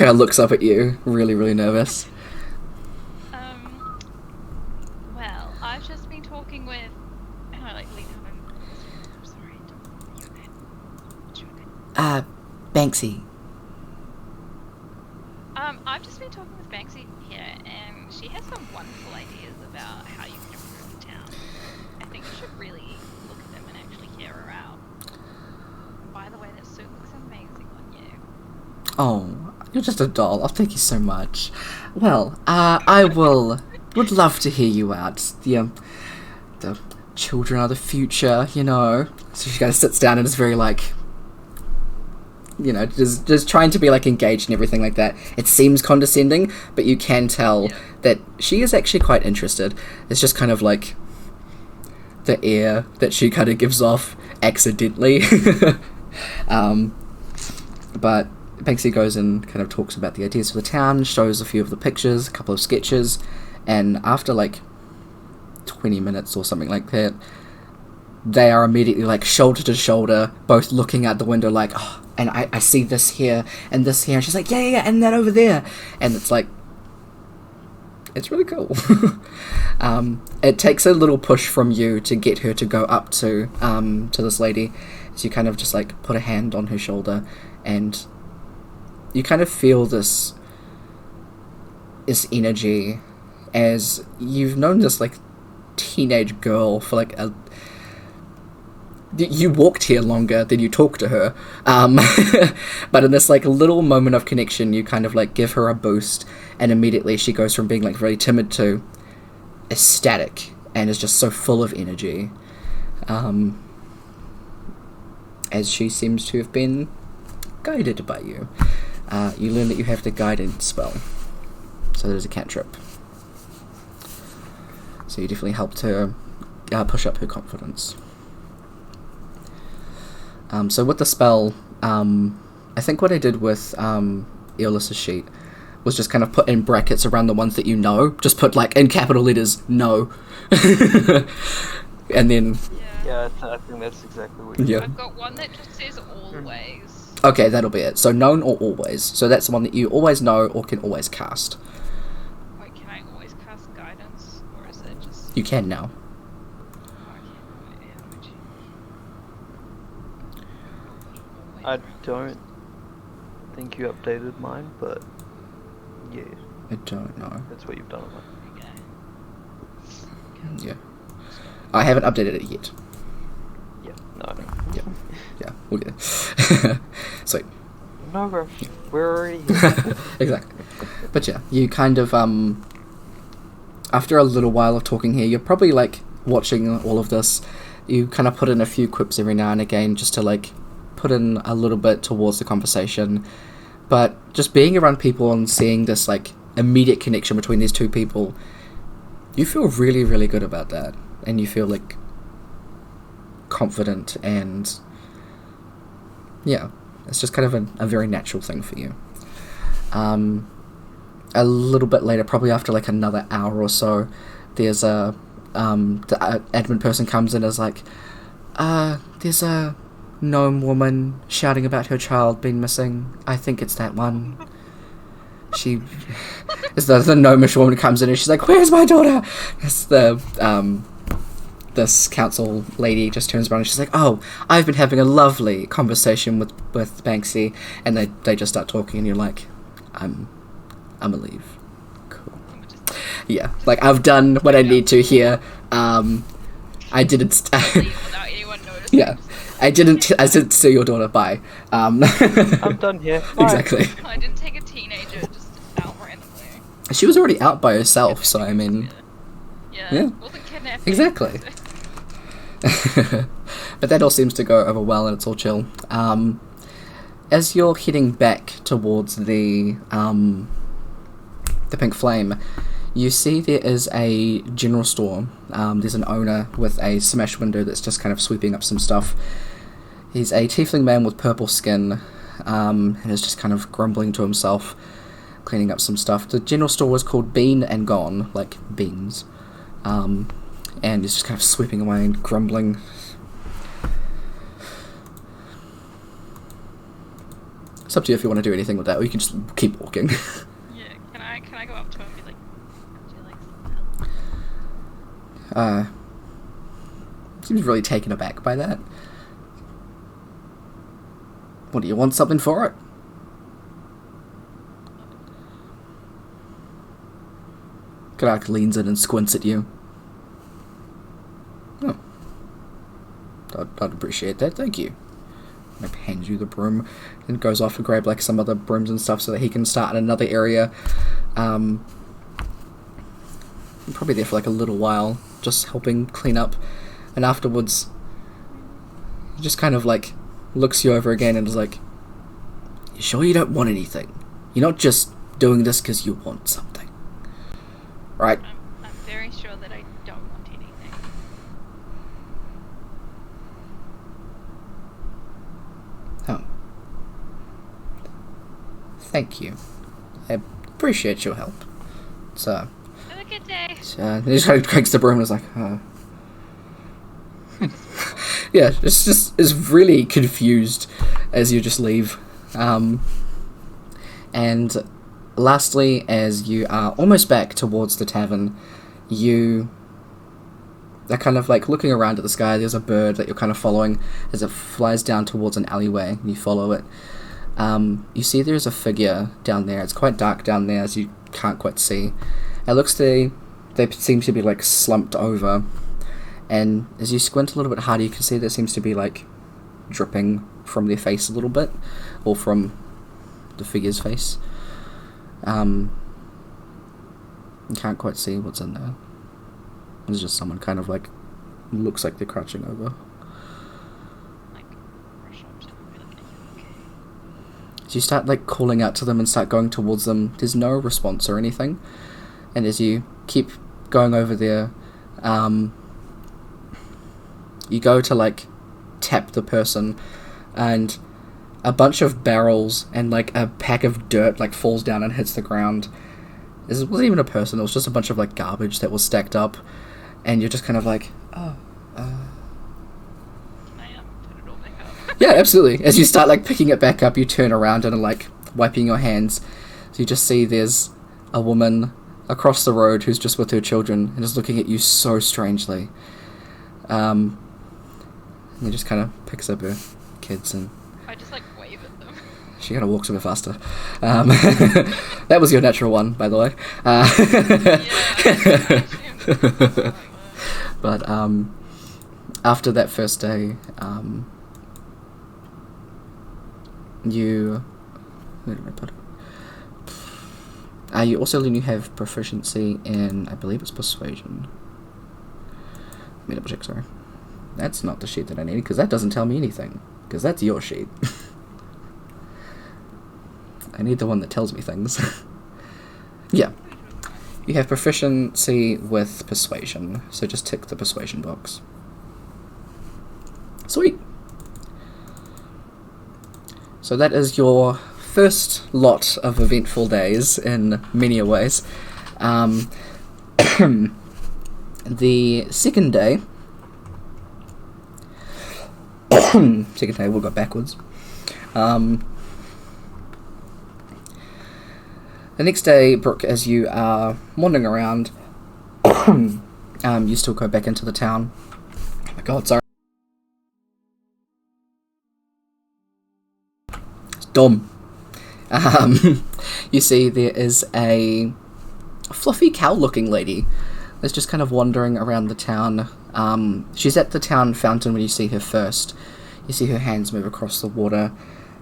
of looks up at you, really, really nervous. Well, I've just been talking with... And I like lean over and... I'm sorry, I don't know your name. What's your name? Banksy. I've just been talking with Banksy here, and she has some wonderful ideas about how you can improve the town. I think you should really look at them and actually hear her out. By the way, that suit looks amazing on you. Oh, you're just a doll. Oh, thank you so much. Well, I would love to hear you out. The children are the future, you know. So she kind of sits down and is very like, you know, just trying to be like engaged and everything like that. It seems condescending, but you can tell that she is actually quite interested. It's just kind of like the air that she kind of gives off accidentally. But Banksy goes and kind of talks about the ideas for the town, shows a few of the pictures, a couple of sketches, and after like 20 minutes or something like that, they are immediately like shoulder to shoulder, both looking out the window like, oh, and I see this here and this here, and she's like, yeah, and that over there, and it's like, it's really cool. It takes a little push from you to get her to go up to this lady, so you kind of just like put a hand on her shoulder, and you kind of feel this energy, as you've known this like teenage girl for like you walked here longer than you talked to her, but in this like little moment of connection, you kind of like give her a boost, and immediately she goes from being like very timid to ecstatic, and is just so full of energy, as she seems to have been guided by you. You learn that you have the guided spell, so there's a cantrip. So you definitely helped her push up her confidence. So with the spell, I think what I did with Eolis's sheet was just kind of put in brackets around the ones that you know. Just put like in capital letters, no. And then... Yeah, I think that's exactly what you Yeah. I've got one that just says always. Okay, that'll be it. So known or always. So that's the one that you always know or can always cast. Wait, can I always cast guidance? Or is it just... You can now. I don't think you updated mine, but yeah, I don't know. that's what you've done on mine. Yeah. I haven't updated it yet. Yeah, no. Yeah. We'll get there. Sweet. No rush. We're already here. Exactly. But yeah, you kind of, after a little while of talking here, you're probably, like, watching all of this. You kind of put in a few quips every now and again just to, like, put in a little bit towards the conversation. But just being around people and seeing this, like, immediate connection between these two people, you feel really, really good about that. And you feel, like, confident and, yeah, it's just kind of a very natural thing for you. A little bit later, probably after, like, another hour or so, there's the admin person comes in and is like, there's a gnome woman shouting about her child being missing. I think it's that one. The gnomish woman comes in and she's like, where's my daughter? It's this council lady just turns around and she's like, oh, I've been having a lovely conversation with Banksy, and they just start talking and you're like, I'm a leave. Cool. Yeah, like, I've done what I need to here. I didn't without anyone noticing. Yeah. I didn't see your daughter, bye. I'm done here. Bye. Exactly. I didn't take a teenager just out randomly. She was already out by herself, so I mean, Yeah. Yeah. Wasn't kidnapping. exactly. But that all seems to go over well and it's all chill. As you're heading back towards the Pink Flame, you see there is a general store. There's an owner with a smashed window that's just kind of sweeping up some stuff. He's a tiefling man with purple skin, and is just kind of grumbling to himself, cleaning up some stuff. The general store was called Bean and Gone, like beans. And he's just kind of sweeping away and grumbling. It's up to you if you want to do anything with that, or you can just keep walking. Yeah. Can I go up to him and be like, would you like some help? Seems really taken aback by that. What, do you want something for it? Grak leans in and squints at you. Oh. I'd appreciate that, thank you. And hands you the broom and goes off to grab like some other brooms and stuff so that he can start in another area. Probably there for like a little while, just helping clean up, and afterwards he just kind of like looks you over again and is like, you sure you don't want anything? You're not just doing this because you want something, right? I'm very sure that I don't want anything. Oh. Thank you. I appreciate your help. So, Have a good day. he just kind of cranks the broom and is like, yeah, it's just is really confused as you just leave. And lastly, as you are almost back towards the tavern, you are kind of like looking around at the sky. There's a bird that you're kind of following as it flies down towards an alleyway, and you follow it. You see there's a figure down there. It's quite dark down there, as you can't quite see. It looks they seem to be like slumped over, and as you squint a little bit harder, you can see there seems to be like dripping from their face a little bit, or from the figure's face. You can't quite see what's in there. There's just someone kind of like looks like they're crouching over. Like, rush up to them and be like, are you okay? As you start like calling out to them and start going towards them, there's no response or anything. And as you keep going over there, you go to like tap the person, and a bunch of barrels and like a pack of dirt like falls down and hits the ground. This wasn't even a person, it was just a bunch of like garbage that was stacked up, and you're just kind of like, Can I put it all back up? yeah, absolutely. As you start like picking it back up, you turn around and are like wiping your hands. So you just see there's a woman across the road who's just with her children and is looking at you so strangely. And he just kind of picks up her kids, and I just like wave at them. she kind of walks a bit faster. That was your natural one, by the way. Yeah. But after that first day, you... Where did I put it? You also learn you have proficiency in, I believe it's persuasion. Let me double check, sorry. That's not the sheet that I need, because that doesn't tell me anything. Because that's your sheet. I need the one that tells me things. Yeah. You have proficiency with persuasion, so just tick the persuasion box. Sweet. So that is your first lot of eventful days in many ways. The second day... second day, we'll go backwards. The next day, Brooke, as you are wandering around, you still go back into the town. Oh my god, sorry. It's dumb. You see there is a fluffy cow-looking lady that's just kind of wandering around the town. She's at the town fountain when you see her first. You see her hands move across the water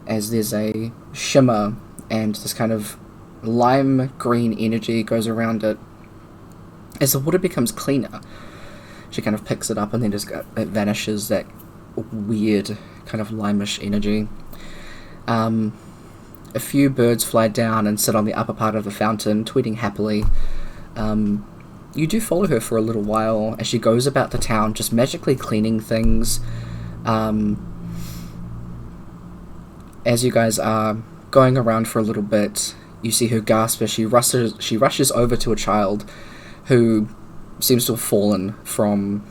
as there's a shimmer and this kind of lime green energy goes around it. As the water becomes cleaner, she kind of picks it up and then just it vanishes, that weird kind of limeish energy. A few birds fly down and sit on the upper part of the fountain, tweeting happily. You do follow her for a little while as she goes about the town, just magically cleaning things. As you guys are going around for a little bit, you see her gasp as she rushes over to a child who seems to have fallen from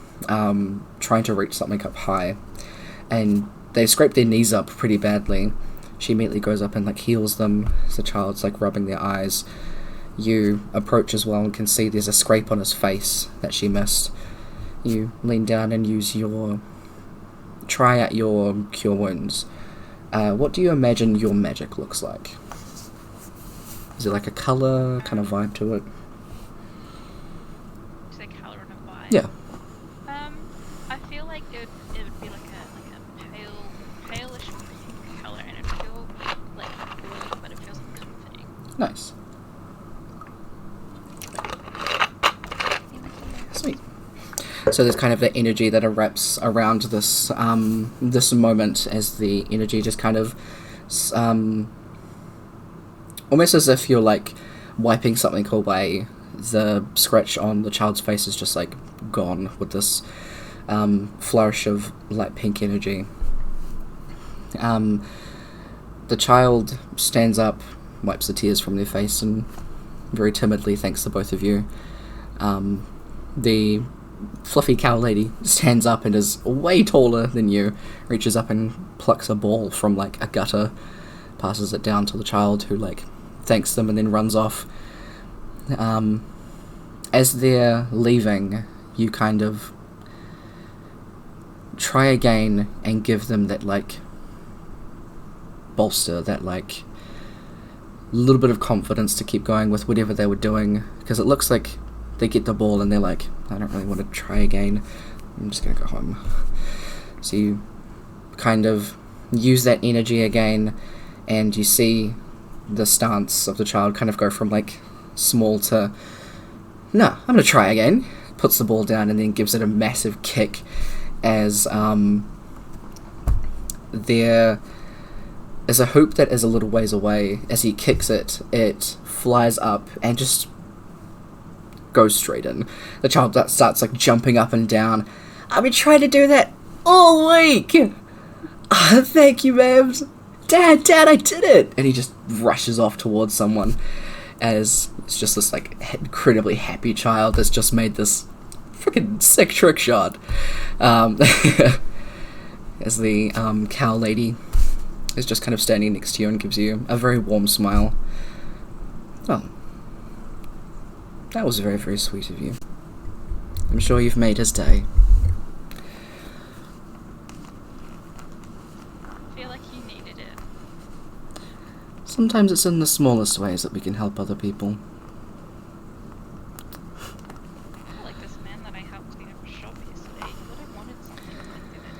trying to reach something up high, and they've scraped their knees up pretty badly. She immediately goes up and heals them as the child's rubbing their eyes. You approach as well and can see there's a scrape on his face that she missed. You lean down and try out your cure wounds. What do you imagine your magic looks like? Is it a colour kind of vibe to it? You say colour and a vibe? Yeah. I feel like it would be like a palish pink colour, and it feels like blue, but it feels comforting. Nice. Sweet. So there's kind of the energy that erupts around this this moment, as the energy just kind of almost as if you're wiping something away. The scratch on the child's face is just gone with this flourish of light pink energy. The child stands up, wipes the tears from their face, and very timidly thanks the both of you. The fluffy cow lady stands up and is way taller than you, reaches up and plucks a ball from a gutter, passes it down to the child, who thanks them and then runs off. As they're leaving, you kind of try again and give them that bolster, that little bit of confidence to keep going with whatever they were doing, because it looks like they get the ball and they're I don't really want to try again, I'm just gonna go home. So you kind of use that energy again, and you see the stance of the child kind of go from small to, no, I'm gonna try again. Puts the ball down and then gives it a massive kick as there is a hoop that is a little ways away. As he kicks it, it flies up and just goes straight in. The child starts jumping up and down. I've been trying to do that all week! Oh, thank you, ma'am. Dad, I did it! And he just rushes off towards someone, as it's just this incredibly happy child that's just made this freaking sick trick shot. As the cow lady is just kind of standing next to you and gives you a very warm smile. Oh, that was very, very sweet of you. I'm sure you've made his day. I feel like he needed it. Sometimes it's in the smallest ways that we can help other people. Like this man that I helped clean up a shop yesterday. He thought I wanted something, but I didn't.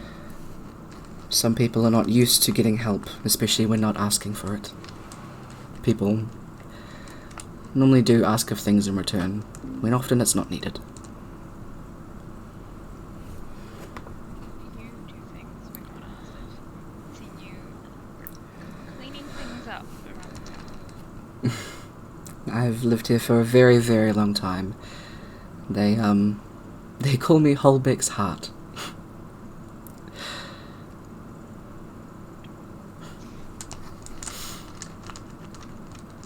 some people are not used to getting help, especially when not asking for it. People normally do ask of things in return, when often it's not needed. You do things when not asked. I've seen you cleaning things up around the town. I've lived here for a very, very long time. They call me Holbeck's Heart.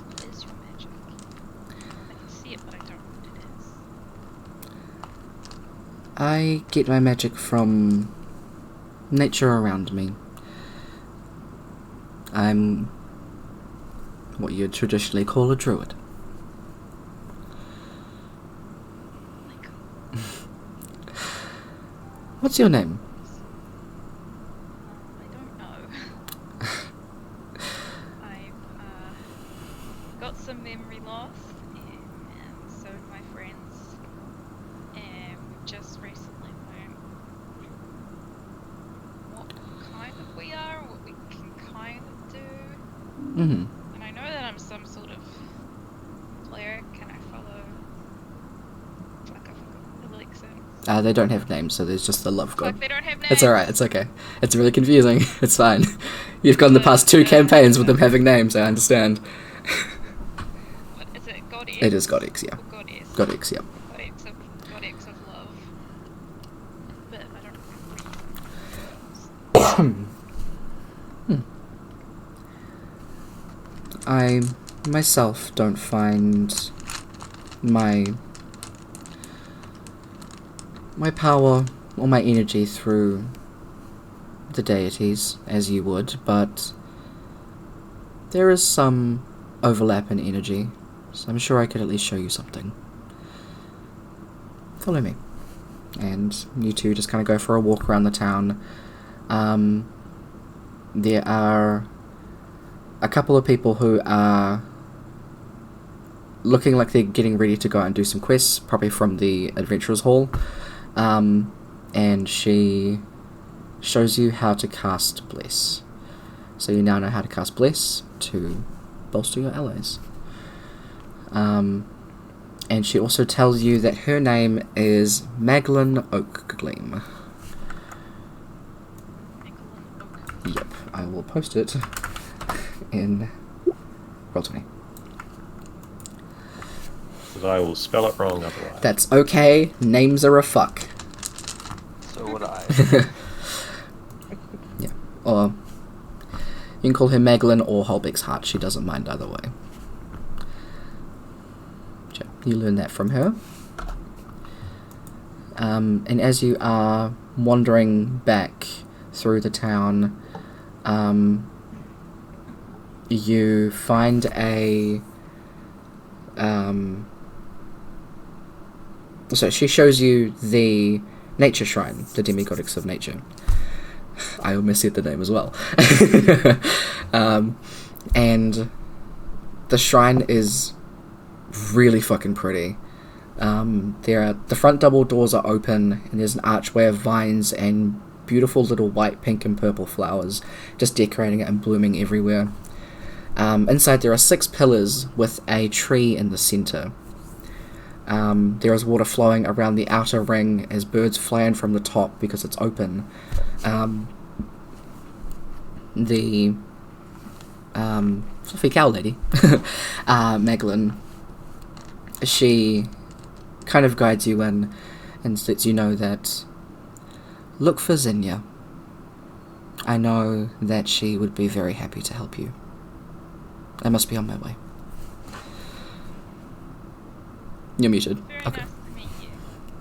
What is your magic? I can see it, but I don't know what it is. I get my magic from nature around me. I'm what you'd traditionally call a druid. Like, What's your name? I don't know. I've got some memory loss, and so do my friends. And we've just recently learned what kind of we are, what we can kind of do. Mm-hmm. And I know that I'm some sort of cleric, and I follow. Fuck, I forgot the lyrics. They don't have names, so there's just the love god. Fuck, they don't have names. It's alright, it's okay. It's really confusing. It's fine. You've gone the past 2 campaigns with them having names, I understand. What is it? God X? It is God X, yeah. Or God S? God X, yeah. God X of love. But I don't I myself don't find my power or my energy through the deities as you would, but there is some overlap in energy, so I'm sure I could at least show you something. Follow me. And you two just kind of go for a walk around the town. There are a couple of people who are looking like they're getting ready to go out and do some quests, probably from the Adventurers Hall. And she shows you how to cast Bless. So you now know how to cast Bless to bolster your allies. And she also tells you that her name is Maglin Oakgleam. Yep, I will post it in Roll20. Because I will spell it wrong otherwise. That's okay, names are a fuck. So would I. Yeah, or you can call her Maglin or Holbeck's Heart, she doesn't mind either way. So, you learn that from her. And as you are wandering back through the town, you find a so she shows you the nature shrine, the demigoddess of nature. I almost said the name as well. And the shrine is really fucking pretty. The front double doors are open, and there's an archway of vines and beautiful little white, pink, and purple flowers just decorating it and blooming everywhere. Inside there are 6 pillars with a tree in the center. There is water flowing around the outer ring as birds fly in from the top because it's open. The fluffy cow lady, Maglin, she kind of guides you in and lets you know that look for Xenia. I know that she would be very happy to help you. I must be on my way. You're muted. Very Okay. nice to meet you.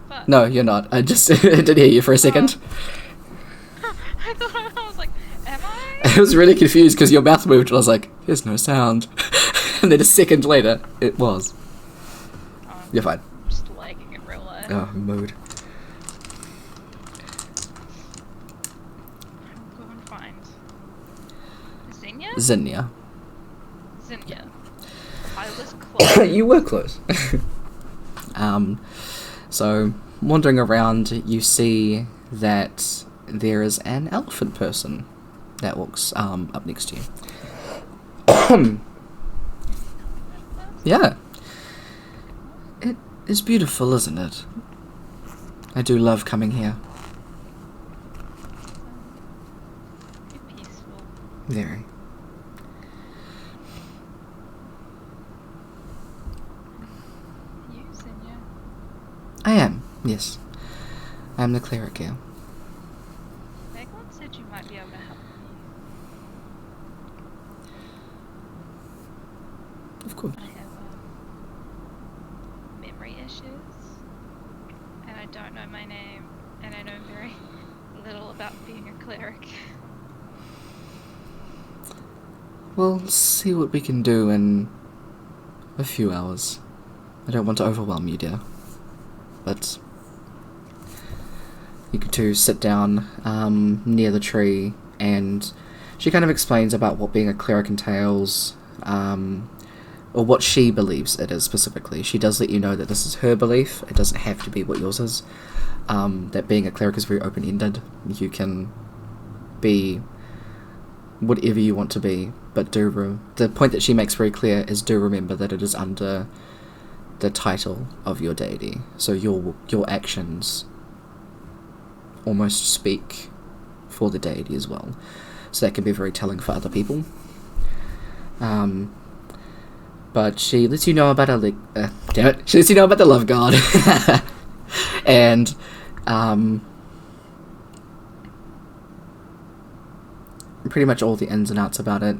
But No, you're not. I just didn't hear you for a second. I thought I was like, am I? I was really confused because your mouth moved and I was like, there's no sound. And then a second later, it was. Oh, You're fine. I'm just lagging in real life. Oh, mood. I'll go and find Xenia? Xenia. Xenia. I was close. You were close. So, wandering around, you see that there is an elephant person that walks up next to you. Yeah. It is beautiful, isn't it? I do love coming here. You're peaceful. Very. You, Senor? I am, yes. I am the cleric here. Meglin said you might be able to help me. Of course. I have memory issues, and I don't know my name, and I know very little about being a cleric. We'll see what we can do in a few hours. I don't want to overwhelm you, dear. But you could two sit down near the tree, and she kind of explains about what being a cleric entails, or what she believes it is specifically. She does let you know that this is her belief. It doesn't have to be what yours is. That being a cleric is very open-ended. You can be whatever you want to be, but the point that she makes very clear is do remember that it is under the title of your deity. So your actions almost speak for the deity as well. So that can be very telling for other people. But she lets you know about her she lets you know about the love god. And pretty much all the ins and outs about it.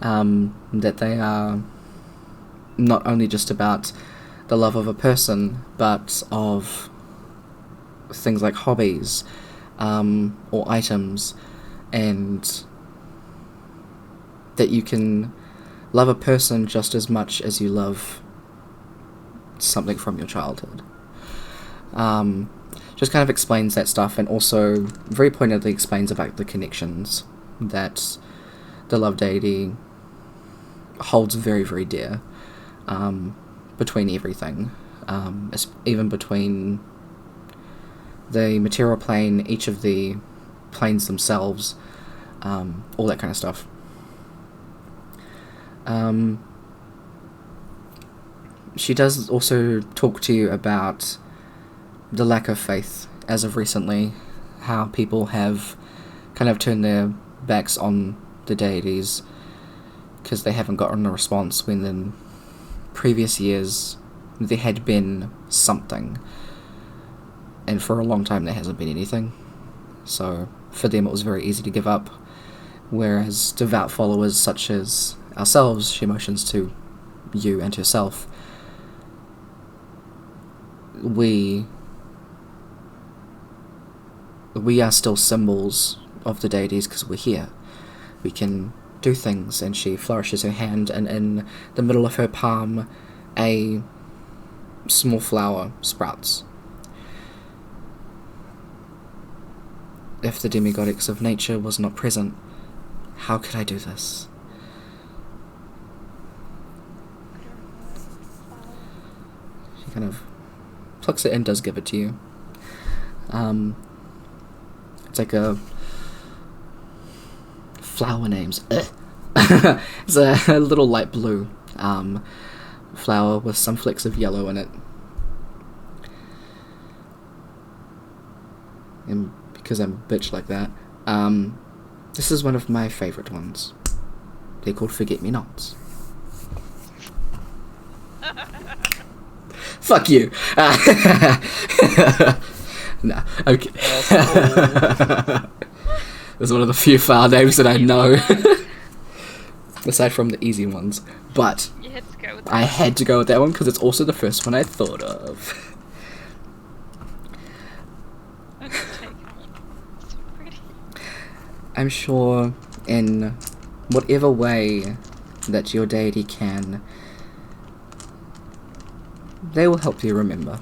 That they are not only just about the love of a person, but of things like hobbies, or items, and that you can love a person just as much as you love something from your childhood. Just kind of explains that stuff, and also very pointedly explains about the connections that the love deity holds very, very dear, between everything, even between the material plane, each of the planes themselves, all that kind of stuff. She does also talk to you about the lack of faith as of recently, how people have kind of turned their backs on the deities because they haven't gotten a response, when in previous years there had been something, and for a long time there hasn't been anything. So for them it was very easy to give up, whereas devout followers such as ourselves, she motions to you and herself, we are still symbols of the deities because we're here. We can do things. And she flourishes her hand, and in the middle of her palm a small flower sprouts. If the demigoddess of nature was not present, how could I do this? She kind of plucks it and does give it to you. It's like a flower names. It's a little light blue flower with some flecks of yellow in it. And because I'm a bitch like that, this is one of my favourite ones. They're called Forget-Me-Nots. Fuck you. No, okay. It's one of the few file names that I know. Aside from the easy ones. But You had to go with that. I had to go with that one because it's also the first one I thought of. I'm gonna take it. It's so pretty. I'm sure in whatever way that your deity can, they will help you remember.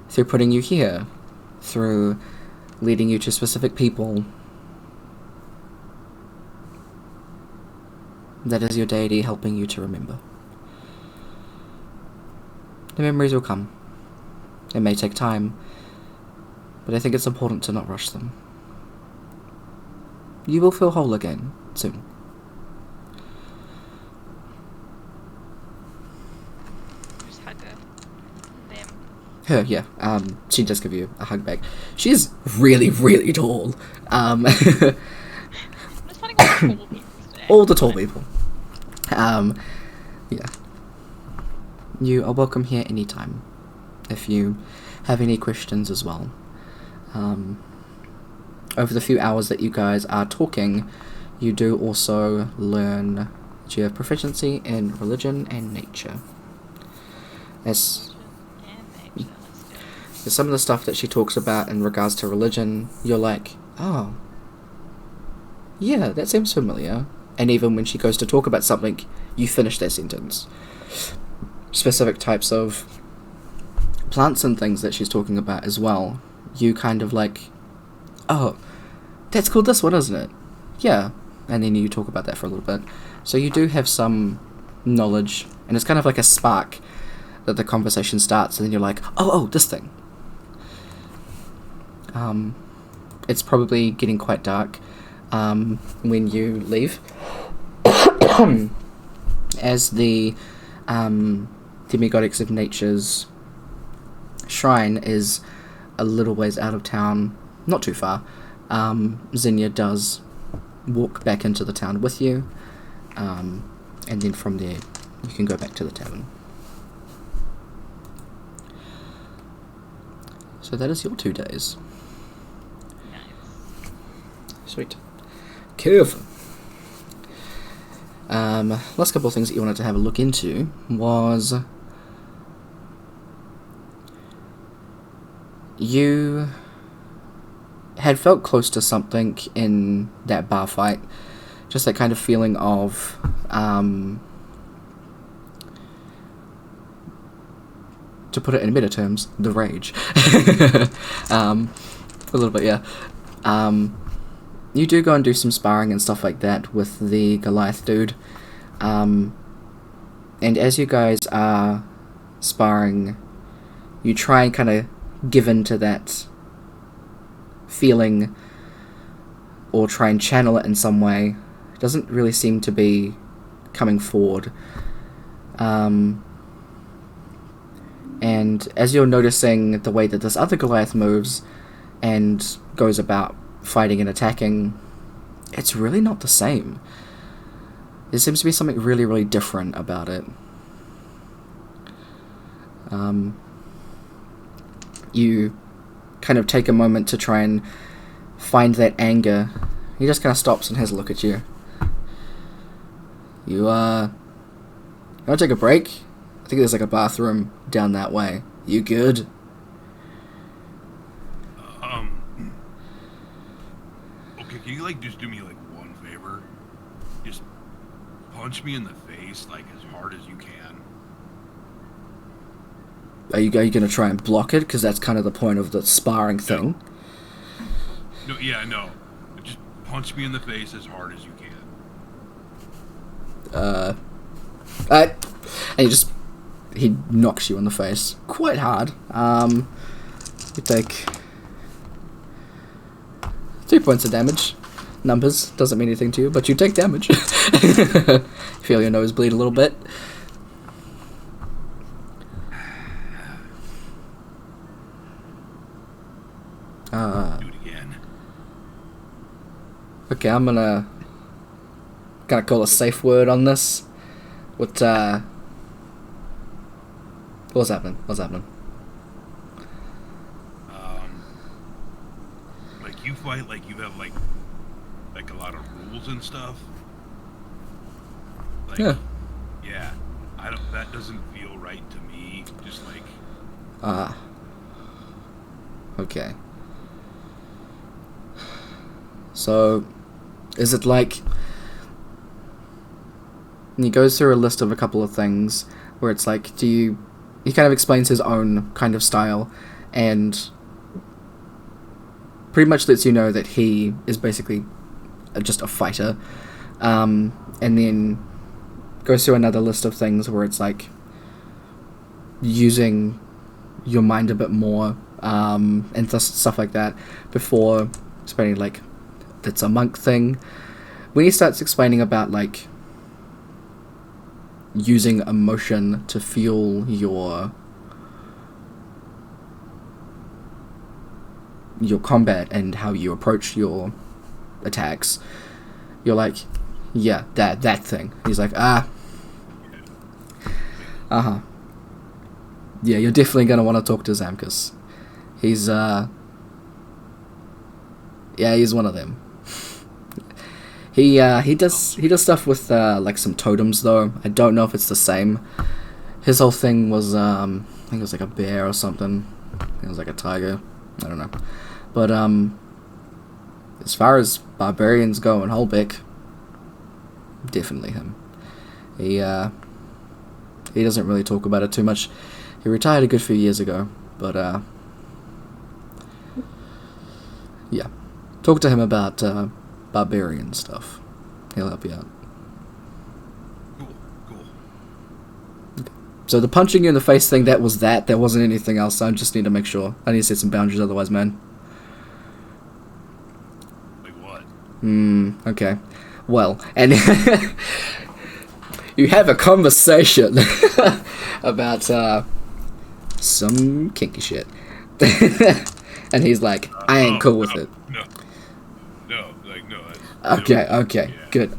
Through putting you here, through leading you to specific people. That is your deity helping you to remember. The memories will come. It may take time, but I think it's important to not rush them. you will feel whole again soon. Just hug her. Them. Her, yeah. She does give you a hug back. She's really, really tall. I'm just finding all the tall people today. All the tall people. Yeah. You are welcome here anytime, if you have any questions as well. Over the few hours that you guys are talking, you do also learn that you have proficiency in religion and nature. As some of the stuff that she talks about in regards to religion, you're like, oh, yeah, that seems familiar. And even when she goes to talk about something, you finish that sentence. Specific types of plants and things that she's talking about as well, you kind of like, oh, that's called this one, isn't it? Yeah. And then you talk about that for a little bit. So you do have some knowledge, and it's kind of like a spark that the conversation starts, and then you're like, oh, this thing. It's probably getting quite dark when you leave. As the Demigoddess of Nature's shrine is a little ways out of town, not too far, Zinnia does walk back into the town with you, and then from there you can go back to the tavern. So that is your 2 days. Nice. Sweet. Kev. Last couple of things that you wanted to have a look into was you had felt close to something in that bar fight. Just that kind of feeling of to put it in meta terms, the rage. A little bit, yeah. You do go and do some sparring and stuff like that with the Goliath dude. And as you guys are sparring, you try and kind of give in to that feeling or try and channel it in some way. It doesn't really seem to be coming forward. And as you're noticing the way that this other Goliath moves and goes about fighting and attacking, it's really not the same. There seems to be something really, really different about it. You kind of take a moment to try and find that anger. He just kind of stops and has a look at you. You want to take a break? I think there's like a bathroom down that way. You good? Okay, can you just do me one favor? Just punch me in the face as hard as you can. Are you going to try and block it? Because that's kind of the point of the sparring thing. No, yeah, no. Just punch me in the face as hard as you can. And he knocks you in the face quite hard. You take 3 points of damage. Numbers doesn't mean anything to you, but you take damage. Feel your nose bleed a little bit. Do it again. Okay, I'm gonna call a safe word on this. What's happening? What's happening? You fight you have a lot of rules and stuff. Yeah. Yeah. That doesn't feel right to me. Just okay. So, is it and he goes through a list of a couple of things where it's he kind of explains his own kind of style and pretty much lets you know that he is basically just a fighter, and then goes through another list of things where it's using your mind a bit more, and stuff like that before spending that's a monk thing. When he starts explaining about, like, using emotion to fuel your combat and how you approach your attacks, you're like, yeah, that thing. He's like, yeah, you're definitely gonna want to talk to Zamkus. He's he's one of them. He does stuff with like some totems though. I don't know if it's the same. His whole thing was I think it was like a bear or something. I think it was like a tiger. I don't know. But as far as barbarians go in Holbeck, definitely him. He doesn't really talk about it too much. He retired a good few years ago, but yeah. Talk to him about barbarian stuff. He'll help you out. Cool. So the punching you in the face thing, that was that. There wasn't anything else. I just need to make sure. I need to set some boundaries otherwise, man. Like what? Okay. Well, and you have a conversation about some kinky shit. And he's like, I ain't cool with it. No. Okay, yeah. good.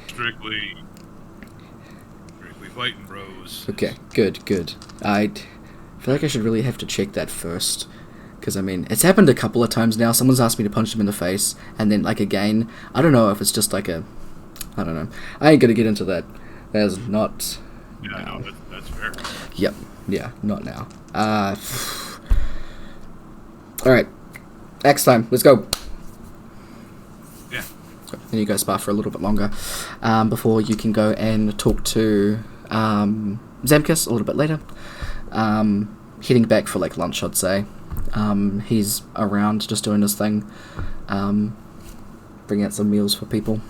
Strictly fighting bros. Okay, good. I feel like I should really have to check that first. Because, I mean, it's happened a couple of times now. Someone's asked me to punch them in the face. And then, like, again, I don't know if it's just like I don't know. I ain't gonna get into that. There's not... Yeah, now. no, that's fair. Yep. Yeah, not now. Alright. Next time. Let's go. Yeah. Then you go spar for a little bit longer. Before you can go and talk to Zamkus a little bit later. Heading back for, like, lunch, I'd say. He's around just doing his thing. Bring out some meals for people.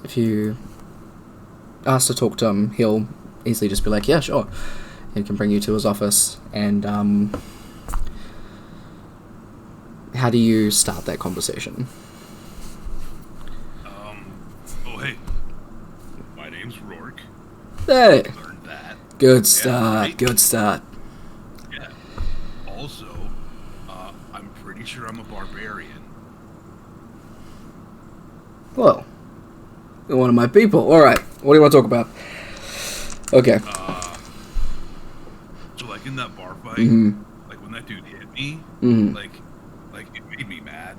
If you ask to talk to him, he'll easily just be like, yeah, sure. He can bring you to his office. And how do you start that conversation? Oh, hey. My name's Rourke. Hey! Learned that. Good start, right? good start. Yeah. Also, I'm pretty sure I'm a barbarian. Well, you're one of my people. Alright, what do you want to talk about? Okay. So, like, in that bar fight, like, when that dude hit me, like, it made me mad.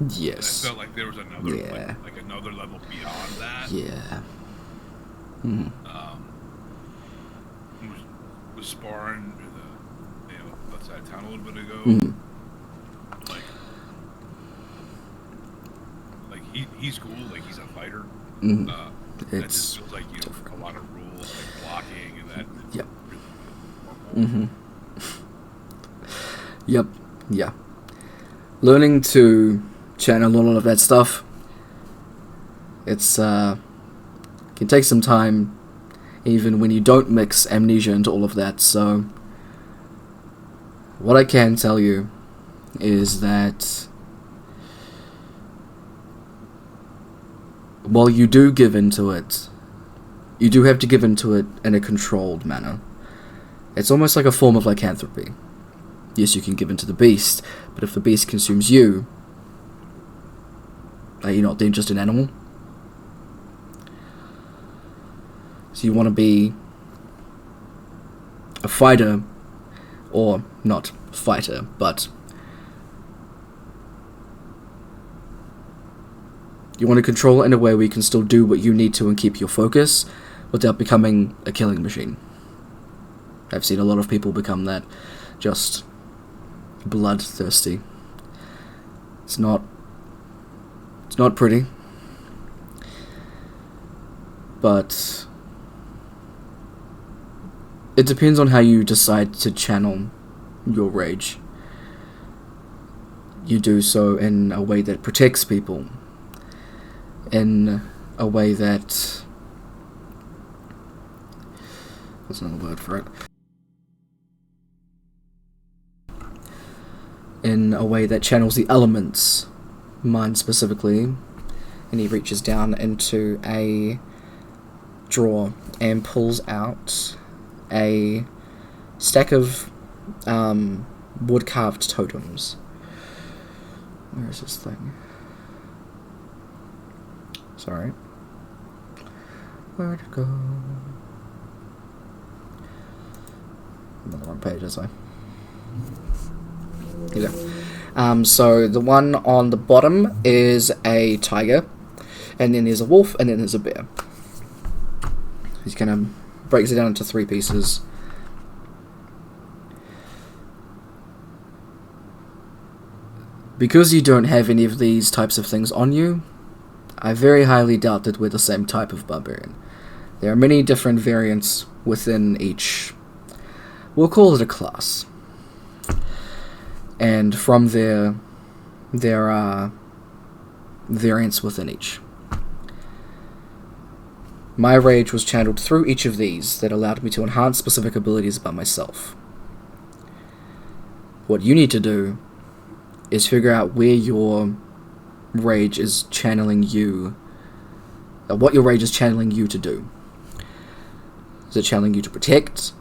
Yes. And I felt like there was another, Yeah. like another level beyond that. Yeah. Was sparring outside of town a little bit ago. Like he's cool. Like he's a fighter. That just feels like a lot of rules, like blocking and that. Yep. Really Yep. Yeah. Learning to channel all of that stuff. It's can take some time, even when you don't mix amnesia into all of that. So, what I can tell you is that while you do give into it, you do have to give into it in a controlled manner. It's almost like a form of lycanthropy. Yes, you can give into the beast, but if the beast consumes you, are you not then just an animal? So you want to be a fighter, or not fighter, but you want to control it in a way where you can still do what you need to and keep your focus without becoming a killing machine. I've seen a lot of people become that, just bloodthirsty. It's not pretty, but it depends on how you decide to channel your rage. You do so in a way that protects people, in a way that... what's another word for it? in a way that channels the elements, mine specifically, and he reaches down into a drawer and pulls out a stack of wood-carved totems. Where is this thing? Sorry. Where'd it go? I'm on the wrong page, as I. Here we go. So the one on the bottom is a tiger, and then there's a wolf, and then there's a bear. He's gonna breaks it down into 3 pieces. Because you don't have any of these types of things on you, I very highly doubt that we're the same type of barbarian. There are many different variants within each. We'll call it a class. And from there are variants within each. My rage was channeled through each of these that allowed me to enhance specific abilities about myself. What you need to do is figure out where your rage is channeling you, what your rage is channeling you to do. Is it channeling you to protect?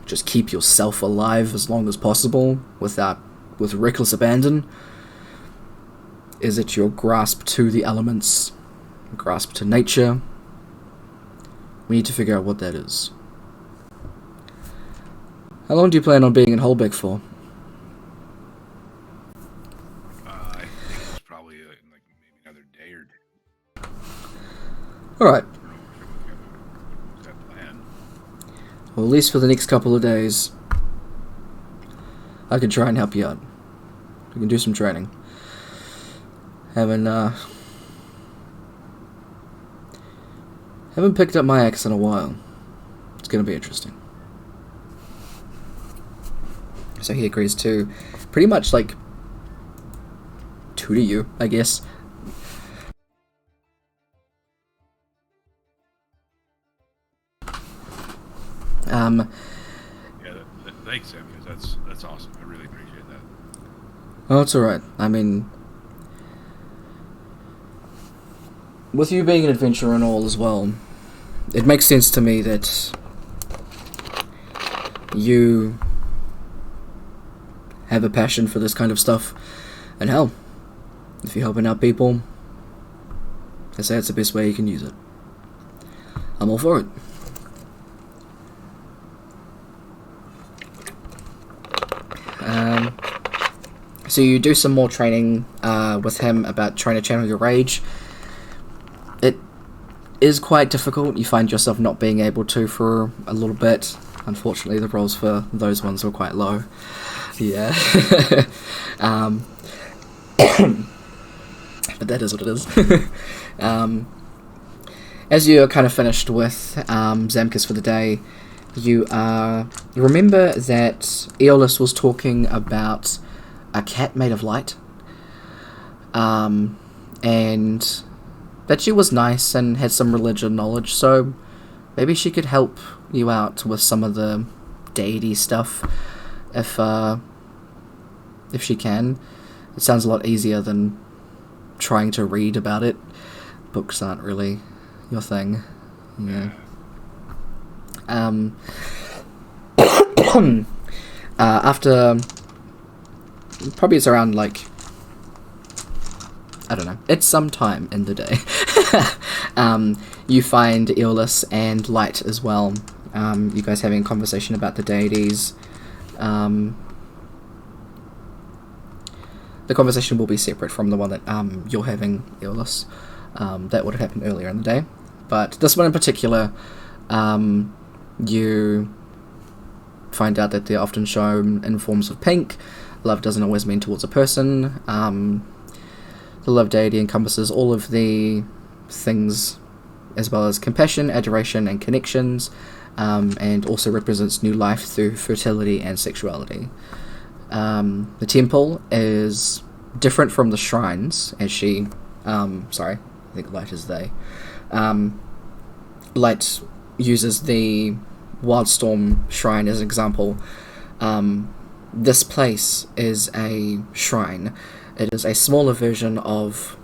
Just keep yourself alive as long as possible with reckless abandon? Is it your grasp to the elements, grasp to nature? We need to figure out what that is. How long do you plan on being in Holbeck for? I think it's probably like maybe another day or two. Alright. What's that plan? Well, at least for the next couple of days, I can try and help you out. We can do some training. Haven't picked up my axe in a while. It's gonna be interesting. So he agrees to pretty much like tutor you, I guess. Yeah, thanks, Sam. That's awesome. I really appreciate that. Oh, it's alright. I mean, with you being an adventurer and all as well, it makes sense to me that you have a passion for this kind of stuff. And hell, if you're helping out people, I say it's the best way you can use it. I'm all for it. So you do some more training with him about trying to channel your rage. It is quite difficult. You find yourself not being able to for a little bit. Unfortunately, the rolls for those ones were quite low. Yeah. But that is what it is. As you're kind of finished with Zamkus for the day, you remember that Aeolus was talking about a cat made of light, and that she was nice and had some religion knowledge, so maybe she could help you out with some of the deity stuff if she can. It sounds a lot easier than trying to read about it. Books aren't really your thing. Yeah. After probably it's around like, I don't know, it's some time in the day. You find Aeolus and Light as well. You guys having a conversation about the deities. The conversation will be separate from the one that you're having, Aeolus. That would have happened earlier in the day. But this one in particular, you find out that they're often shown in forms of pink. Love doesn't always mean towards a person. The love deity encompasses all of the things, as well as compassion, adoration, and connections, and also represents new life through fertility and sexuality. The temple is different from the shrines, as she... sorry, I think Light is they. Light uses the Wildstorm Shrine as an example. this place is a shrine. It is a smaller version of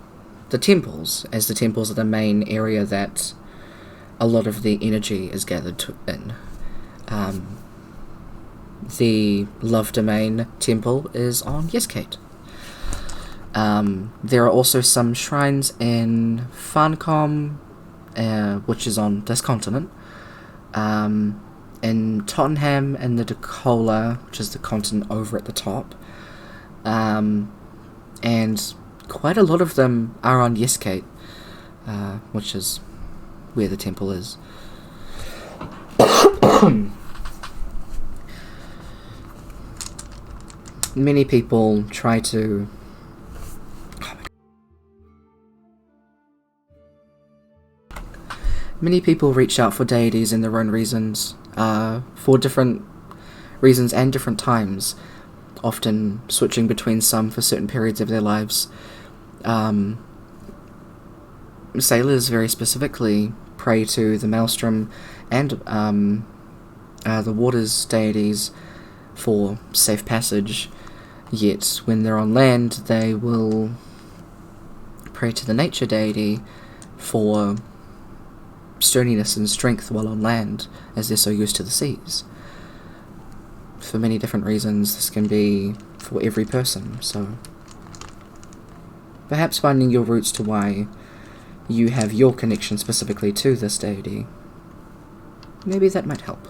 the temples, as the temples are the main area that a lot of the energy is gathered in. The Love Domain temple is on Yeskate. There are also some shrines in Farncombe, which is on this continent, in Tottenham and the Decola, which is the continent over at the top, and quite a lot of them are on Yeskate, which is where the temple is. Many people try to... Many people reach out for deities in their own reasons, for different reasons and different times, often switching between some for certain periods of their lives. Sailors very specifically pray to the Maelstrom and the Waters deities for safe passage, yet when they're on land they will pray to the nature deity for sturdiness and strength while on land, as they're so used to the seas. For many different reasons, this can be for every person, so perhaps finding your roots to why you have your connection specifically to this deity, maybe that might help.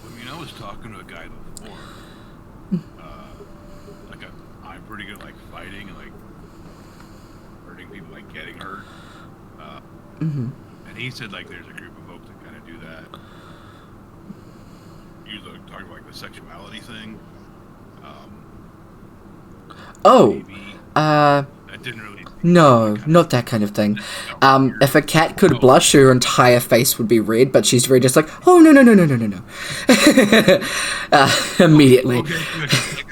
I mean, I was talking to a guy before, I'm pretty good at, like, fighting and, like, hurting people, like, getting hurt. And he said, like, there's a group of folks that kind of do that. Usually talking about, like, the sexuality thing. Maybe that didn't really... No, not that kind of thing. If a cat could blush, her entire face would be red, but she's very just like, oh, no. Immediately. Okay. Like,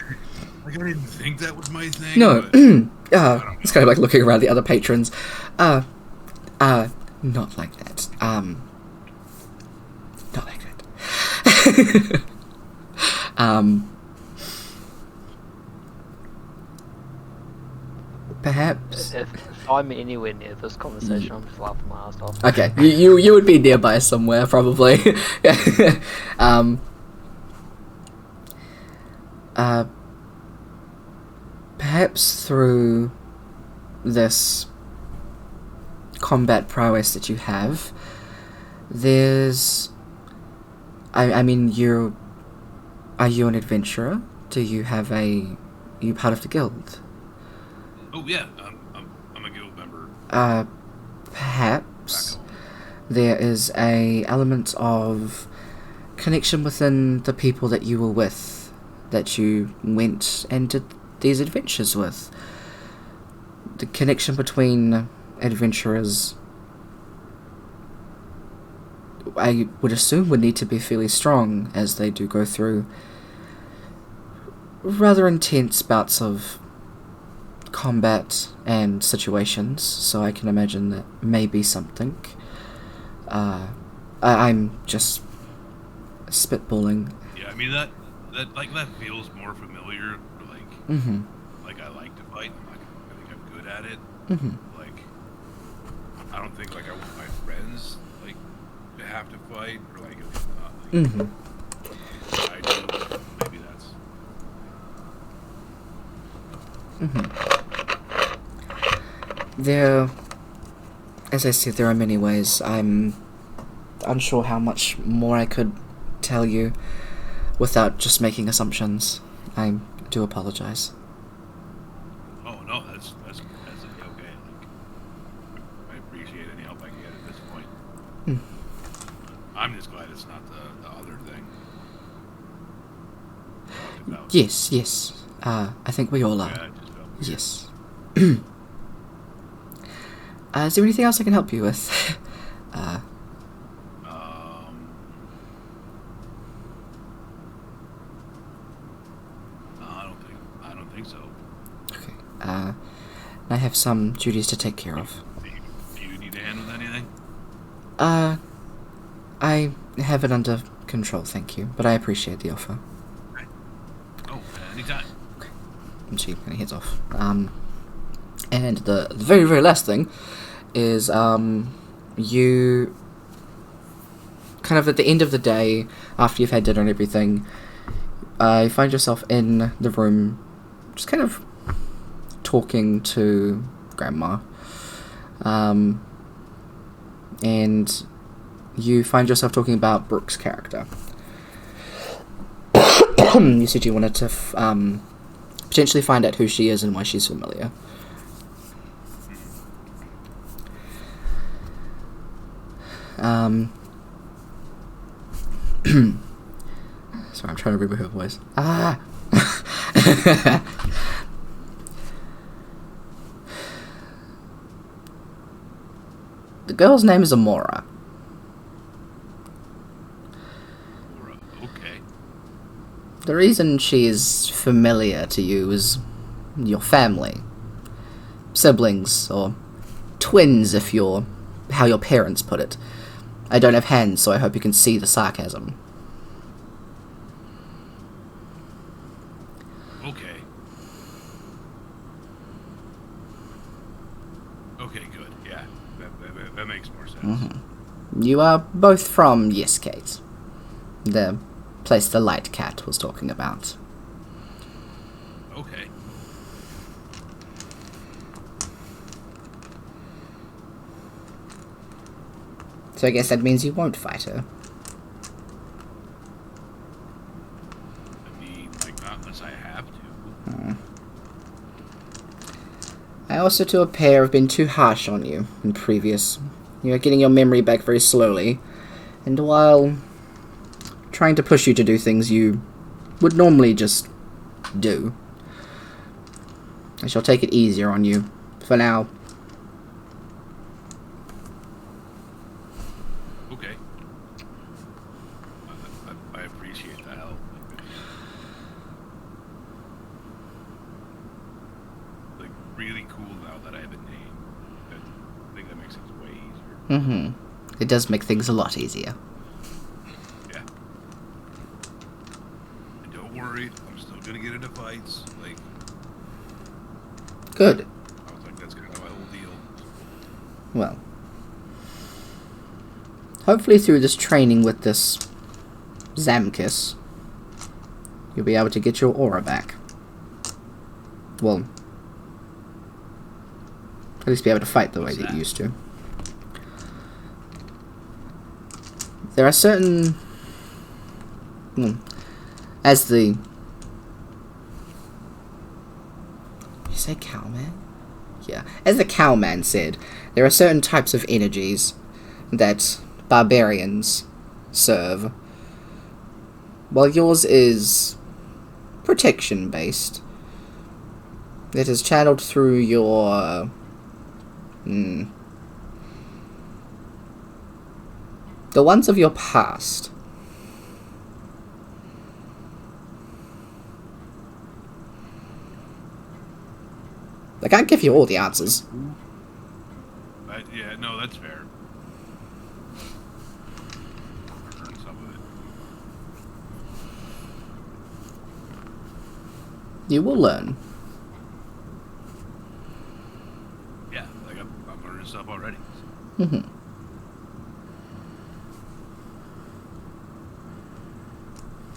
I didn't think that was my thing. No, but, it's kind of like looking around the other patrons. Not like that. Not like that. Perhaps. If I'm anywhere near this conversation, I'm just laughing my ass off. Okay, you would be nearby somewhere, probably. Perhaps through this combat prowess that you have, there's... I mean, are you an adventurer? Do you have are you part of the guild? Oh, yeah, I'm a guild member. Perhaps there is a element of connection within the people that you were with, that you went and did these adventures with. The connection between adventurers, I would assume, would need to be fairly strong, as they do go through rather intense bouts of combat and situations, so I can imagine that may be something. I'm just spitballing. Yeah, I mean, that feels more familiar, like, like, I like to fight, I think I'm good at it. Like, I don't think, like, I want my friends, like, to have to fight, or, like, at least not, like, I do, maybe that's... There, as I said, there are many ways. I'm unsure how much more I could tell you without just making assumptions. I do apologize. Oh, no, that's okay. Like, I appreciate any help I can get at this point. I'm just glad it's not the other thing. Yes. I think we all are. Yeah, it just felt weird. Yes. Is there anything else I can help you with? I don't think so. Okay. I have some duties to take care of. Do you need a hand with anything? I have it under control, thank you. But I appreciate the offer. Okay. Oh, anytime. And she kind of heads off. And the very, very last thing is you kind of at the end of the day, after you've had dinner and everything, you find yourself in the room just kind of talking to Grandma. And you find yourself talking about Brooke's character. You said you wanted to potentially find out who she is and why she's familiar. Sorry, I'm trying to remember her voice. The girl's name is Amora. Okay. The reason she is familiar to you is your family. Siblings, or twins if you're how your parents put it. I don't have hands, so I hope you can see the sarcasm. Okay. Okay, good. Yeah, that makes more sense. Mm-hmm. You are both from Kate, the place the Light Cat was talking about. Okay. So I guess that means you won't fight her. I mean, like, not unless I have to. I also to appear have been too harsh on you in previous. You are getting your memory back very slowly, and while trying to push you to do things you would normally just do, I shall take it easier on you for now. Okay. I appreciate the help. Like, really cool now that I have a name. I think that makes things way easier. Mm-hmm. It does make things a lot easier. Yeah. And don't worry, I'm still gonna get into fights. Like, Good. I was like, that's kind of my whole deal. Well, hopefully through this training with this Zamkus, you'll be able to get your aura back. Well, at least be able to fight the way that you used to. There are certain... as the... You say cowman? Yeah. As the cowman said, there are certain types of energies that barbarians serve. While yours is protection-based, it is channeled through your... the ones of your past. I can't give you all the answers. Yeah, no, that's fair. I'll learn some of it. You will learn. Yeah, like I'm learning stuff already. Mm-hmm.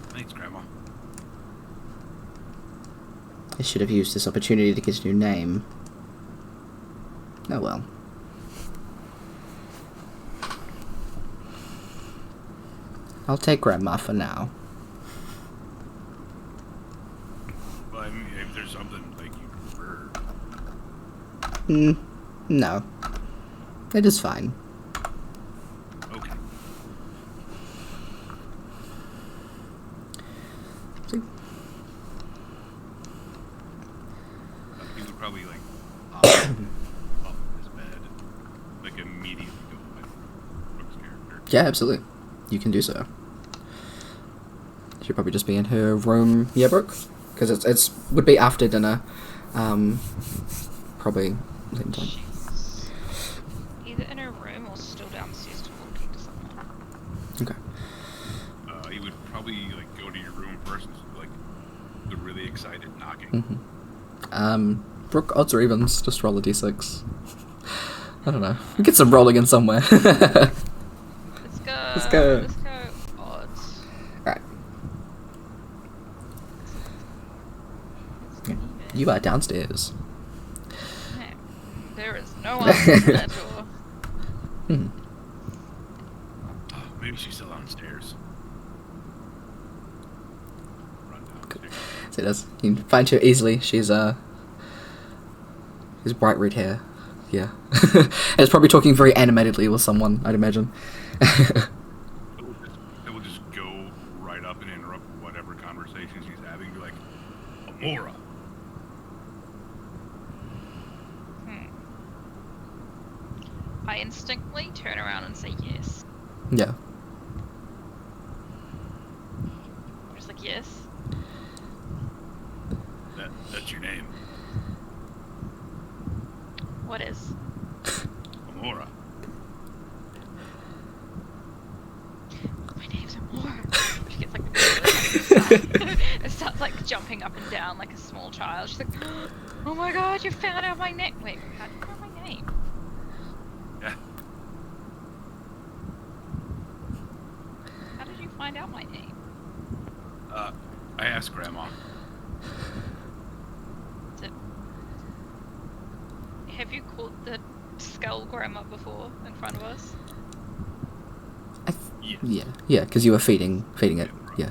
Thanks, Grandma. I should have used this opportunity to get a new name. Oh well. I'll take Grandma for now. Well, I mean, if there's something like you prefer. No. It is fine. Okay. He would probably like hop up his bed, like immediately go with Brooke's character. Yeah, absolutely. You can do so. She'll probably just be in her room. Yeah, Brooke? Because it's would be after dinner. Probably. She's either in her room or still downstairs talking to someone. Okay. probably like go to your room first and like the really excited knocking. Brooke, odds or evens? Just roll a d6. I don't know. Get some rolling in somewhere. Let's go. Let's go. Let's go. Odds. Alright. You are downstairs. No, there is no one at that door. Oh, maybe she's still downstairs. Run downstairs. So it does. You can find her easily. She's bright red hair. Yeah. And it's probably talking very animatedly with someone, I'd imagine. It will just go right up and interrupt whatever conversation she's having. Be like, Amora. I instinctively turn around and say yes. Yeah. I'm just like, yes. That's your name. What is? Amora. My name's Amora. She gets like really it starts like jumping up and down like a small child. She's like, oh my god, you found out my name. Wait, how did you know my name? Yeah. How did you find out my name? I asked Grandma. Have you called the skull grandma before in front of us? Yes. Yeah, because you were feeding it. Yeah.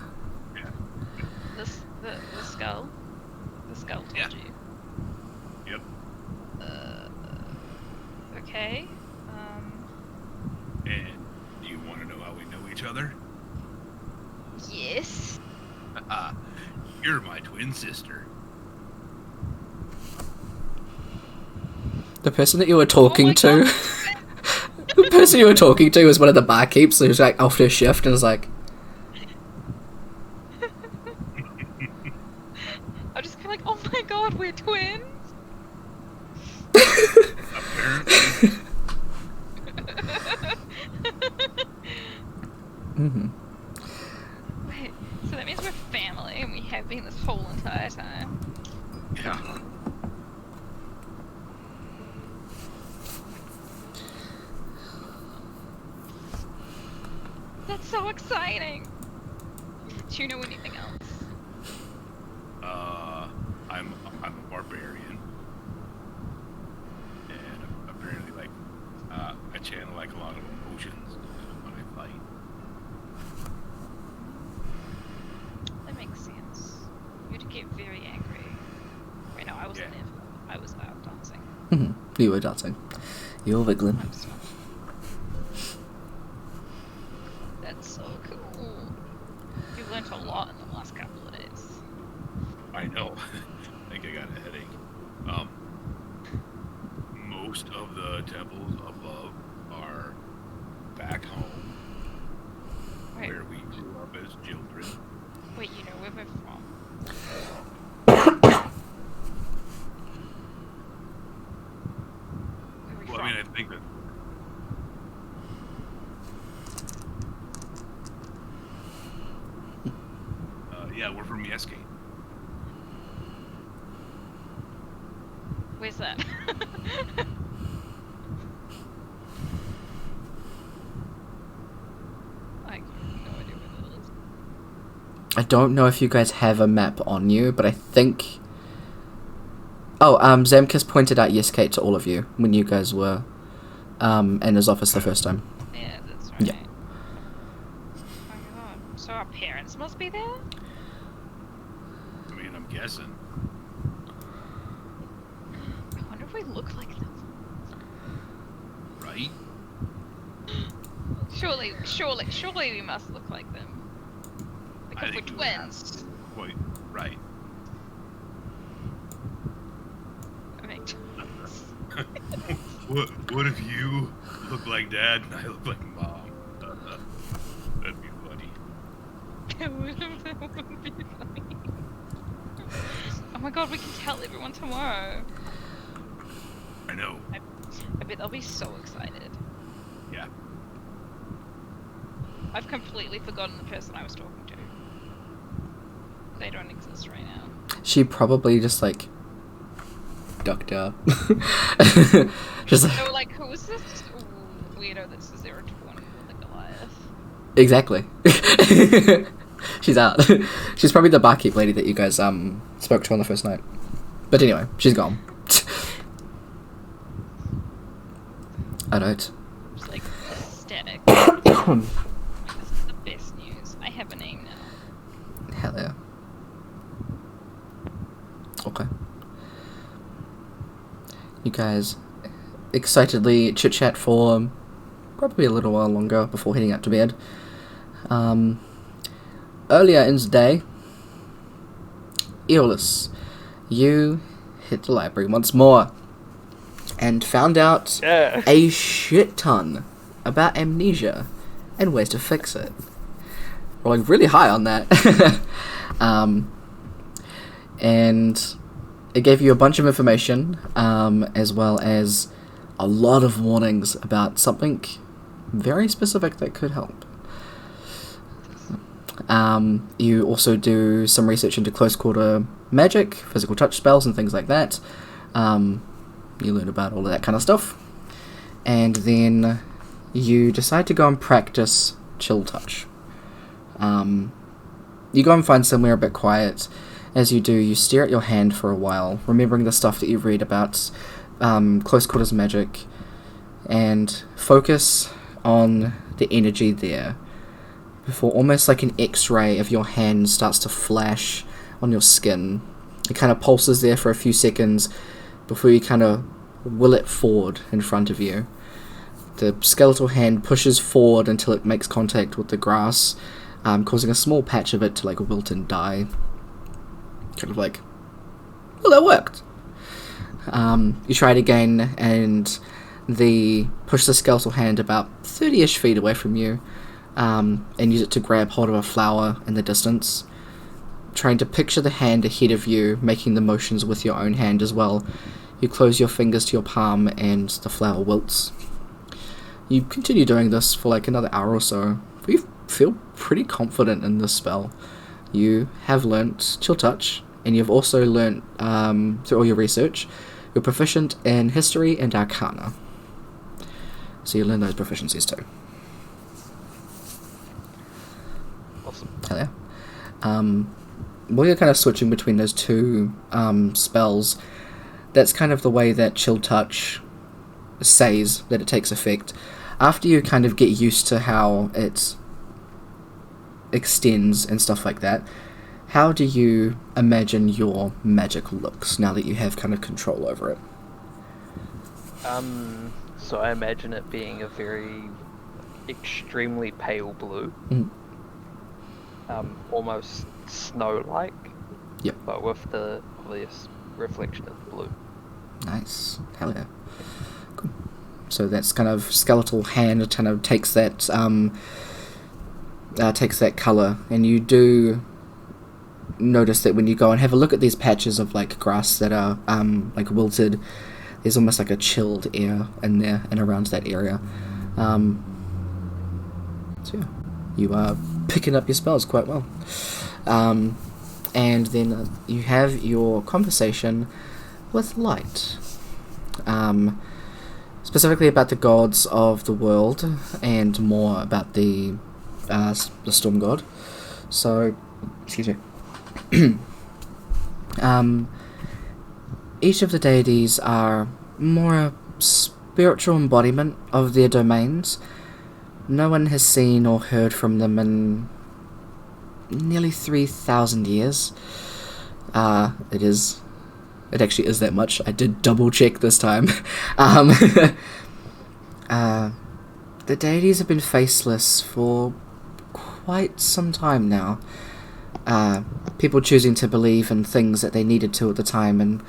Yeah. The skull? The skull told Yeah. you? Yep. Okay. And do you want to know how we know each other? Yes. You're my twin sister. The person that you were talking my to... God. The person you were talking to was one of the barkeeps who was like off their shift and was like... I'm just kind of like, oh my god, we're twins? Apparently. Wait, so that means we're family and we have been this whole entire time. Yeah. That's so exciting! Do you know anything else? I'm a barbarian, and apparently, like, I channel like a lot of emotions when I fight. That makes sense. You'd get very angry. Wait, no, I wasn't Yeah. there. I was out dancing. You were dancing. You were wiggling. That's so cool. You learned a lot in the last couple of days. I know. I think I got a headache. Most of the temples above are back home, Wait, where we grew up as children. wait, you know where we're from? Where are we Well, from? I mean, I think that. Yeah, we're from Yesgate. Where's that? I have no idea where that is. I don't know if you guys have a map on you, but I think... Oh, Zamkus pointed out Yeskate to all of you when you guys were in his office the first time. Yeah, that's right. Yeah. Oh my god. So our parents must be there? I mean, I'm guessing. I wonder if we look like them. Right? Surely we must look like them. Because we're you would have twins. to. Quite right. I mean, What if you look like Dad and I look like Mom? That'd be funny. that would be funny. Oh my god, we can tell everyone tomorrow. I know. I bet they'll be so excited. Yeah. I've completely forgotten the person I was talking to. They don't exist right now. She probably just like ducked out. Just like, So, like, who is this weirdo that says they're a twin with a Goliath? exactly. She's out. She's probably the barkeep lady that you guys spoke to on the first night. But anyway, she's gone. I don't. Just like ecstatic. This is the best news. I have a name now. Hell yeah. Okay. You guys excitedly chit chat for probably a little while longer before heading out to bed. Earlier in the day, Eolus, you hit the library once more and found out a shit ton about amnesia and ways to fix it. Rolling really high on that. And it gave you a bunch of information, as well as a lot of warnings about something very specific that could help. You also do some research into close quarter magic, physical touch spells and things like that. You learn about all of that kind of stuff. And then you decide to go and practice chill touch. You go and find somewhere a bit quiet. As you do, you stare at your hand for a while, remembering the stuff that you've read about close quarters magic, and focus on the energy there, before almost like an X-ray of your hand starts to flash on your skin. It kind of pulses there for a few seconds before you kind of will it forward in front of you. The skeletal hand pushes forward until it makes contact with the grass, causing a small patch of it to like wilt and die. Kind of like, well, that worked. You try it again, and push the skeletal hand about 30-ish feet away from you, and use it to grab hold of a flower in the distance. Trying to picture the hand ahead of you, making the motions with your own hand as well. You close your fingers to your palm, and the flower wilts. You continue doing this for like another hour or so. You feel pretty confident in this spell. You have learnt Chill Touch, and you've also learnt, through all your research, you're proficient in History and Arcana. So you learn those proficiencies too. Awesome. Hell yeah. While you're kind of switching between those two spells, that's kind of the way that Chill Touch says that it takes effect. After you kind of get used to how it extends and stuff like that, how do you imagine your magic looks now that you have kind of control over it? So I imagine it being a very extremely pale blue. Mm. Almost snow-like. Yep. But with the obvious reflection of the blue. Nice. Hell yeah. Cool. So that's kind of skeletal hand kind of takes that colour, and you do notice that when you go and have a look at these patches of like grass that are like wilted, there's almost like a chilled air in there and around that area. So yeah, you are picking up your spells quite well. And then you have your conversation with Light, specifically about the gods of the world and more about the storm god. So, excuse me. Each of the deities are more a spiritual embodiment of their domains. No one has seen or heard from them in nearly 3,000 years. It actually is that much. I did double check this time. The deities have been faceless for quite some time now. People choosing to believe in things that they needed to at the time and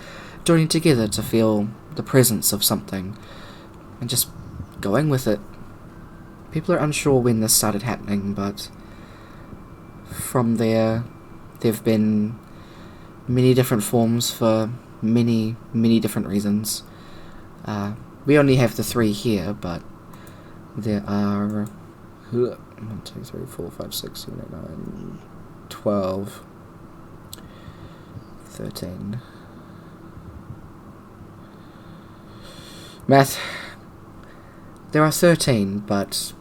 joining together to feel the presence of something and just going with it. People are unsure when this started happening, but from there have been many different forms for many, many different reasons. We only have the 3 here, but there are 1, 2, 3, 4, 5, 6, 7, 8, 9, 12 13. Math. There are 13, but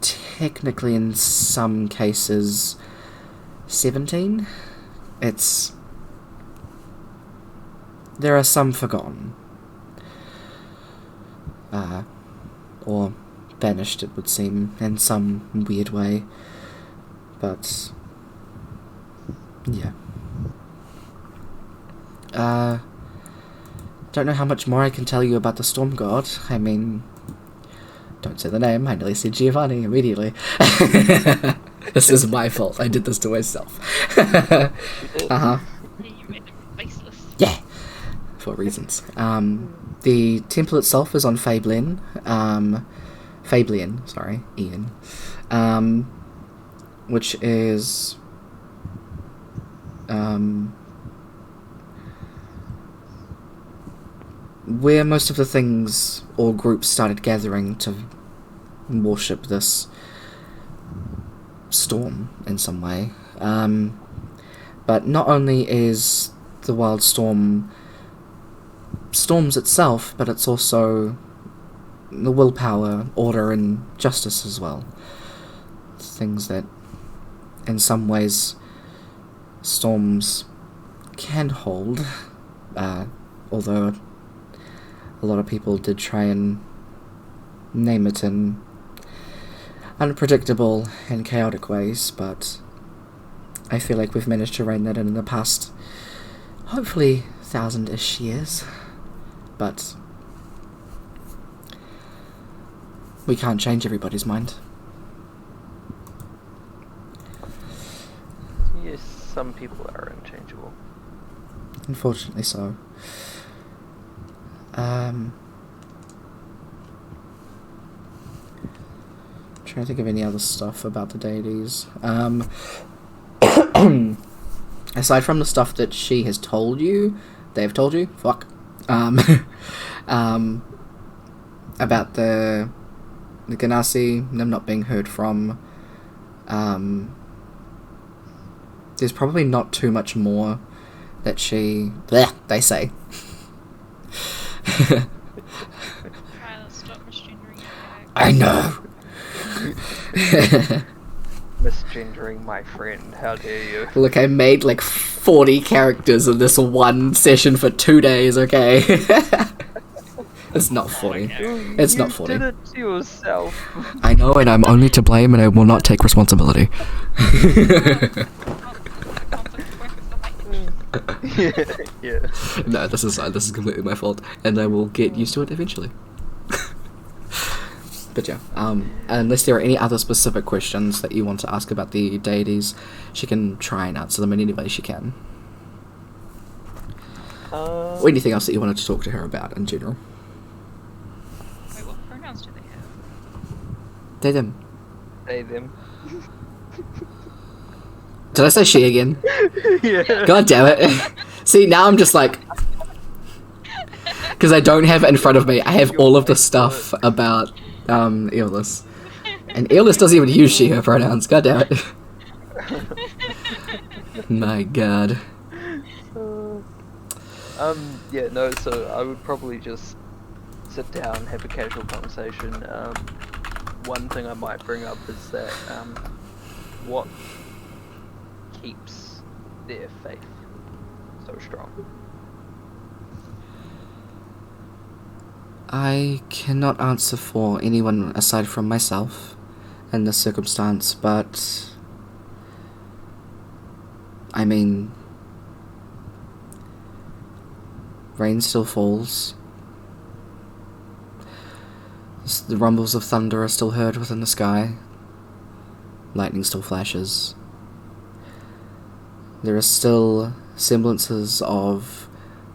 technically in some cases 17. There are some forgotten. Or banished, it would seem, in some weird way. But yeah. Don't know how much more I can tell you about the Storm God. I mean, don't say the name. I nearly said Giovanni immediately. This is my fault. I did this to myself. You made him faceless. Yeah, for reasons. The temple itself is on Fablin. Fablian, sorry, Ian. Which is where most of the things or groups started gathering to worship this storm in some way. But not only is the wild storms itself, but it's also the willpower, order, and justice as well. Things that, in some ways, storms can hold, although a lot of people did try and name it in unpredictable and chaotic ways, but I feel like we've managed to rein that in the past, hopefully, 1,000-ish years. But we can't change everybody's mind. Yes, some people are unchangeable. Unfortunately so. Trying to think of any other stuff about the deities. Aside from the stuff that she has told you, they've told you, about the Ganassi, them not being heard from, there's probably not too much more that they say. Try to stop misgendering your character. I know! Misgendering my friend, how dare you? Look, I made like 40 characters in this one session for 2 days, okay? It's not 40. It's not 40. You did it to yourself. I know, and I'm only to blame, and I will not take responsibility. Yeah. No, this is completely my fault, and I will get used to it eventually. But yeah, unless there are any other specific questions that you want to ask about the deities, she can try and answer them in any way she can. Or anything else that you wanted to talk to her about in general. Wait, what pronouns do they have? They, them. They, them. Did I say she again? Yeah. God damn it. See, now I'm just like... Because I don't have it in front of me. I have all of the stuff about Eolus. And Eolus doesn't even use she, her pronouns. God damn it. My god. Yeah, no, so I would probably just sit down, have a casual conversation. One thing I might bring up is that, what keeps their faith so strong? I cannot answer for anyone aside from myself in this circumstance, but I mean, rain still falls. The rumbles of thunder are still heard within the sky. Lightning still flashes. There are still semblances of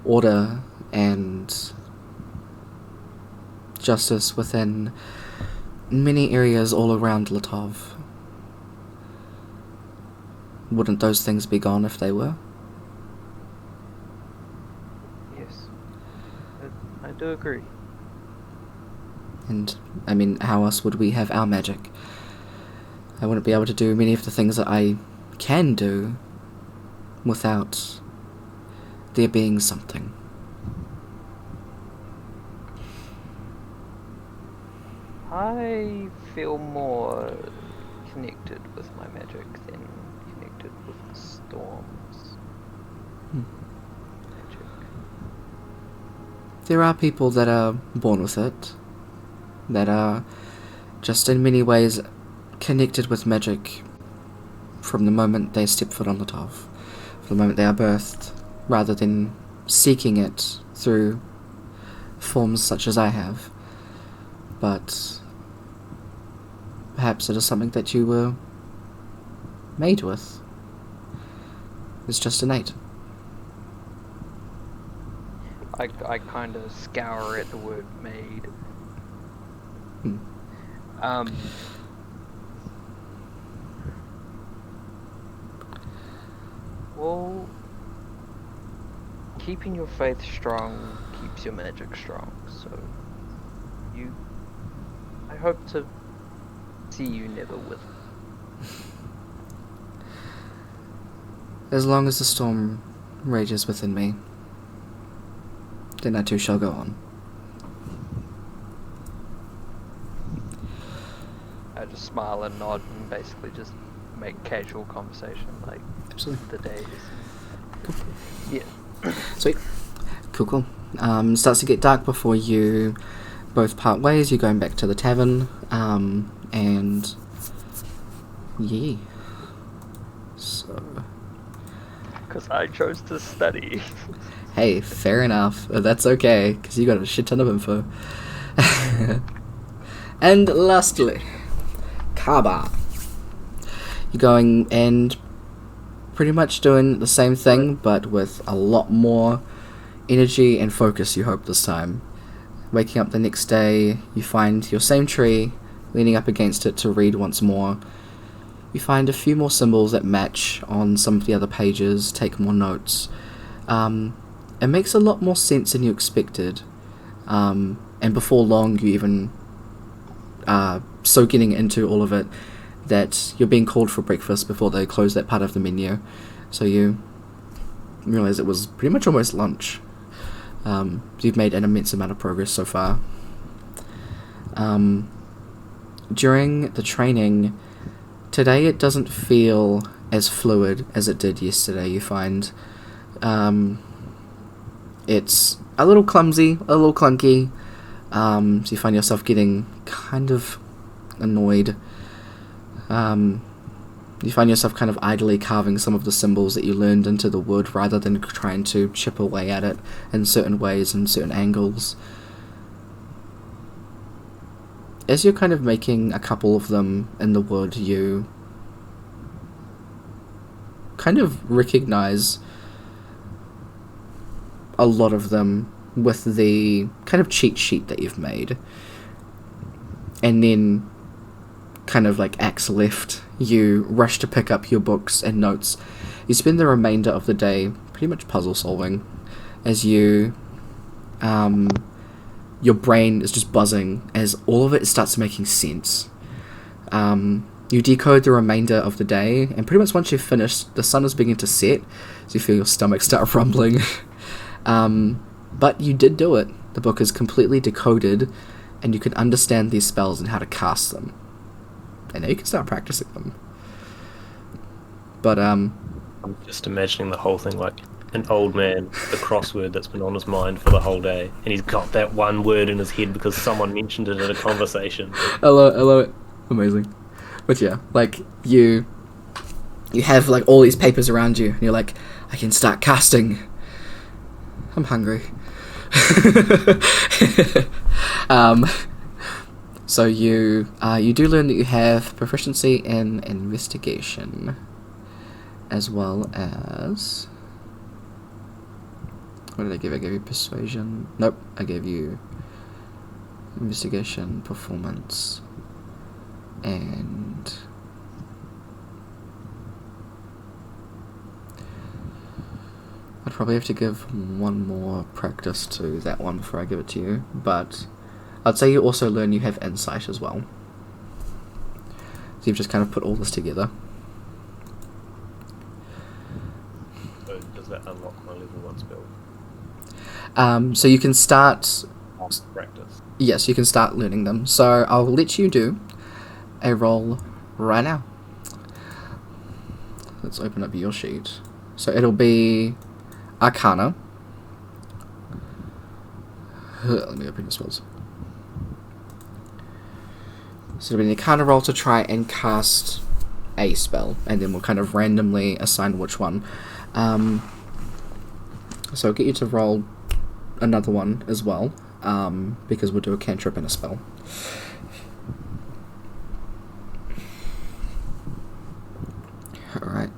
order and justice within many areas all around Latov. Wouldn't those things be gone if they were? Yes, I do agree. And, I mean, how else would we have our magic? I wouldn't be able to do many of the things that I can do without there being something. I feel more connected with my magic than connected with the storm's magic. There are people that are born with it, that are just in many ways connected with magic from the moment they step foot on Latov, from the moment they are birthed, rather than seeking it through forms such as I have. But perhaps it is something that you were made with. It's just innate. I kind of scour at the word made. Hmm. Well, keeping your faith strong keeps your magic strong, so I hope to see you never wither. As long as the storm rages within me, then I too shall go on. I just smile and nod and basically just make casual conversation like Absolutely. the days. Cool. Yeah. Sweet. Cool. Starts to get dark before you both part ways. You're going back to the tavern, and yeah. So, Because I chose to study. hey, fair enough. That's okay, because you got a shit ton of info. And lastly, Kaba. You're going and pretty much doing the same thing, but with a lot more energy and focus, you hope, this time. Waking up the next day, you find your same tree, leaning up against it to read once more. You find a few more symbols that match on some of the other pages, take more notes. It makes a lot more sense than you expected. And before long, you even so getting into all of it that you're being called for breakfast before they close that part of the menu. So you realize it was pretty much almost lunch. You've made an immense amount of progress so far. During the training, today it doesn't feel as fluid as it did yesterday, you find. It's a little clumsy, a little clunky, so you find yourself getting kind of annoyed. You find yourself kind of idly carving some of the symbols that you learned into the wood rather than trying to chip away at it in certain ways and certain angles. As you're kind of making a couple of them in the wood, you kind of recognize a lot of them with the kind of cheat sheet that you've made. And then, kind of like axe left, you rush to pick up your books and notes. You spend the remainder of the day pretty much puzzle solving as you your brain is just buzzing as all of it starts making sense. You decode the remainder of the day, and pretty much once you've finished, the sun is beginning to set, so you feel your stomach start rumbling. But you did do it. The book is completely decoded, and you can understand these spells and how to cast them. And now you can start practicing them. But, I'm just imagining the whole thing like an old man, the crossword that's been on his mind for the whole day, and he's got that one word in his head because someone mentioned it in a conversation. I love it. Amazing. But yeah, like, you have, like, all these papers around you, and you're like, I can start casting. I'm hungry. So you do learn that you have proficiency in investigation, as well as... What did I give? I gave you persuasion. Nope, I gave you investigation, performance, and... I'd probably have to give one more practice to that one before I give it to you, but I'd say you also learn you have insight as well. So you've just kind of put all this together. So does that unlock my level 1 spell? So you can start... Practice. Yes, you can start learning them. So I'll let you do a roll right now. Let's open up your sheet. So it'll be Arcana. Let me open your spells. So it'll be an Arcana roll to try and cast a spell, and then we'll kind of randomly assign which one. So I'll get you to roll another one as well, because we'll do a cantrip and a spell. Alright.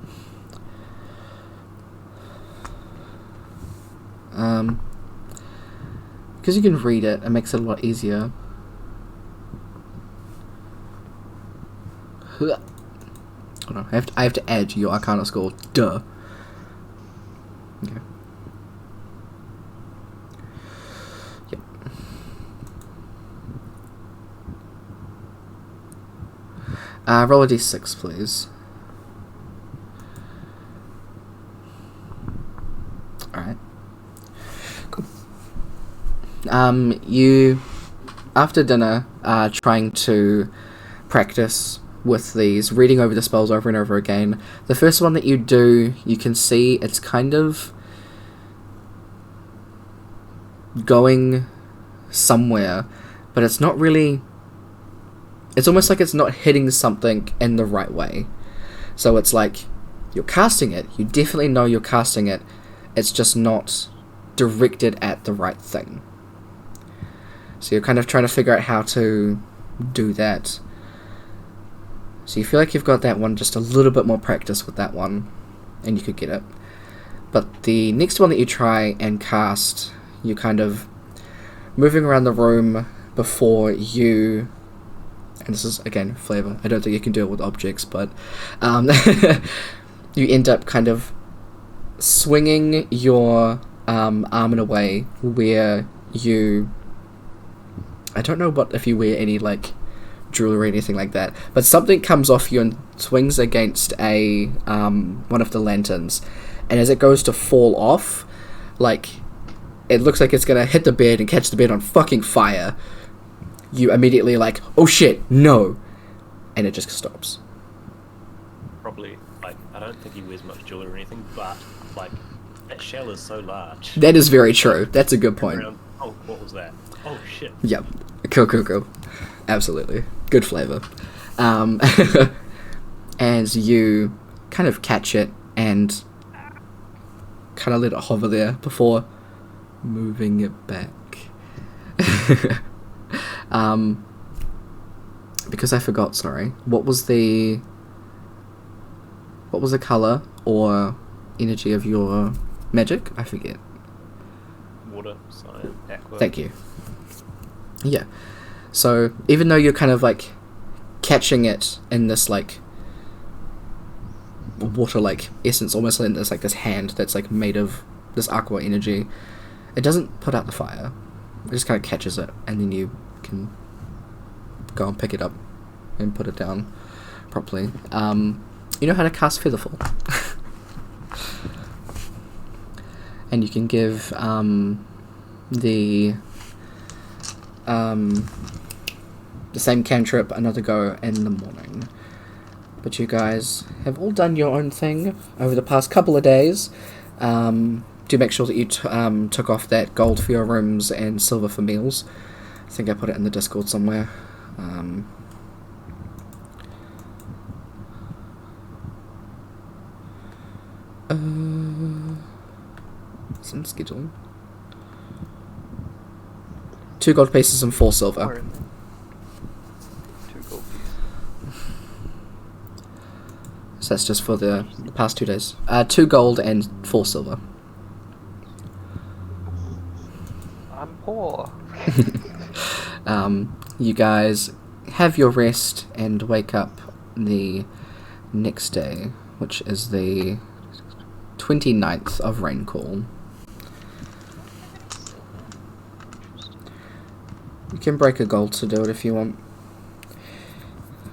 Because you can read it, it makes it a lot easier. Hold on, I have to add your Arcana score. Duh. Okay. Yep. Roll a d6, please. Alright. Cool. You, after dinner, are trying to practice with these, reading over the spells over and over again. The first one that you do, you can see it's kind of going somewhere, but it's not really... It's almost like it's not hitting something in the right way. So it's like, you're casting it, you definitely know you're casting it, it's just not directed at the right thing. So you're kind of trying to figure out how to do that. So you feel like you've got that one, just a little bit more practice with that one, and you could get it. But the next one that you try and cast, you're kind of moving around the room before you... And this is, again, flavor. I don't think you can do it with objects, but... you end up kind of swinging your arm in a way where you... I don't know what if you wear any, like, jewelry or anything like that, but something comes off you and swings against a one of the lanterns, and as it goes to fall off, like, it looks like it's gonna hit the bed and catch the bed on fucking fire. You immediately like, oh shit, no, and it just stops. Probably, like, I don't think he wears much jewelry or anything, but, like, that shell is so large. That is very true. That's a good point. Oh, what was that? Oh shit. Yep. Cool. Absolutely. Good flavor. As you kind of catch it and kind of let it hover there before moving it back. Because I forgot, sorry. What was the color or energy of your magic? I forget. Water, cyan, aqua. Thank you. Yeah. So, even though you're kind of, like, catching it in this, like, water-like essence, almost in this, like, this hand that's, like, made of this aqua energy, it doesn't put out the fire. It just kind of catches it, and then you can go and pick it up and put it down properly. You know how to cast Featherfall. And you can give, the same cantrip another go in the morning. But you guys have all done your own thing over the past couple of days. Do make sure that you took off that gold for your rooms and silver for meals. I think I put it in the Discord somewhere. Some scheduling. 2 gold pieces and 4 silver. 2 gold pieces. So that's just for the past 2 days. 2 gold and 4 silver. I'm poor. You guys have your rest and wake up the next day, which is the 29th of Raincall. You can break a gold to do it if you want.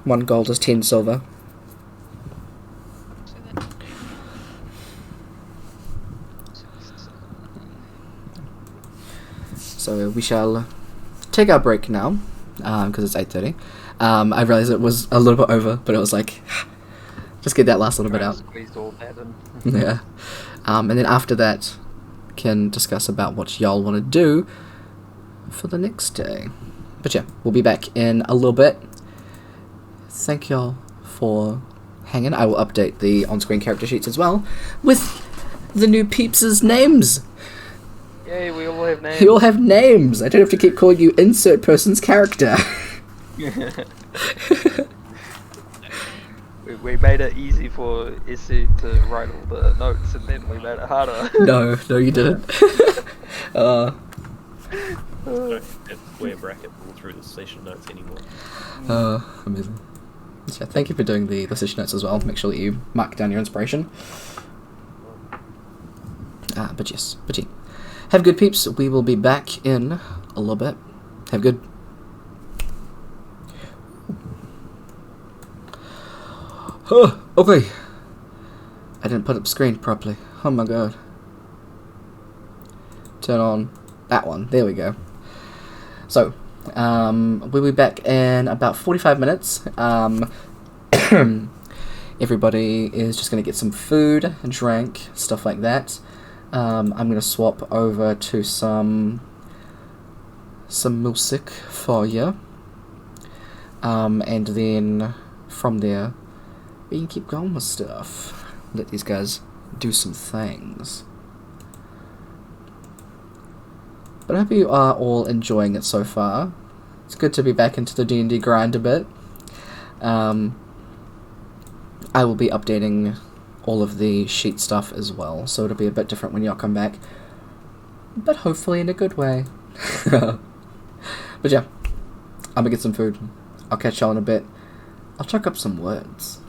1 gold is 10 silver. So then So we shall take our break now, because it's 8:30. I realized it was a little bit over, but it was like, just get that last little bit out. Squeezed all that in. Yeah. And then after that, can discuss about what y'all want to do for the next day. But yeah, we'll be back in a little bit. Thank y'all for hanging. I will update the on-screen character sheets as well with the new peeps' names. Yay, we all have names. You all have names. I don't have to keep calling you insert person's character. We made it easy for Issy to write all the notes, and then we made it harder. No, you didn't. Don't have square bracket all through the session notes anymore. Amazing. So thank you for doing the session notes as well. Make sure that you mark down your inspiration. But yeah. Have good, peeps. We will be back in a little bit. Have good. Okay. I didn't put up screen properly. Oh my god. Turn on that one. There we go. So, we'll be back in about 45 minutes. Everybody is just going to get some food, drink, stuff like that. I'm going to swap over to some music for you. And then from there, we can keep going with stuff. Let these guys do some things. But I hope you are all enjoying it so far. It's good to be back into the D&D grind a bit. I will be updating all of the sheet stuff as well, so it'll be a bit different when y'all come back. But hopefully in a good way. But yeah, I'm gonna get some food. I'll catch y'all in a bit. I'll chuck up some words.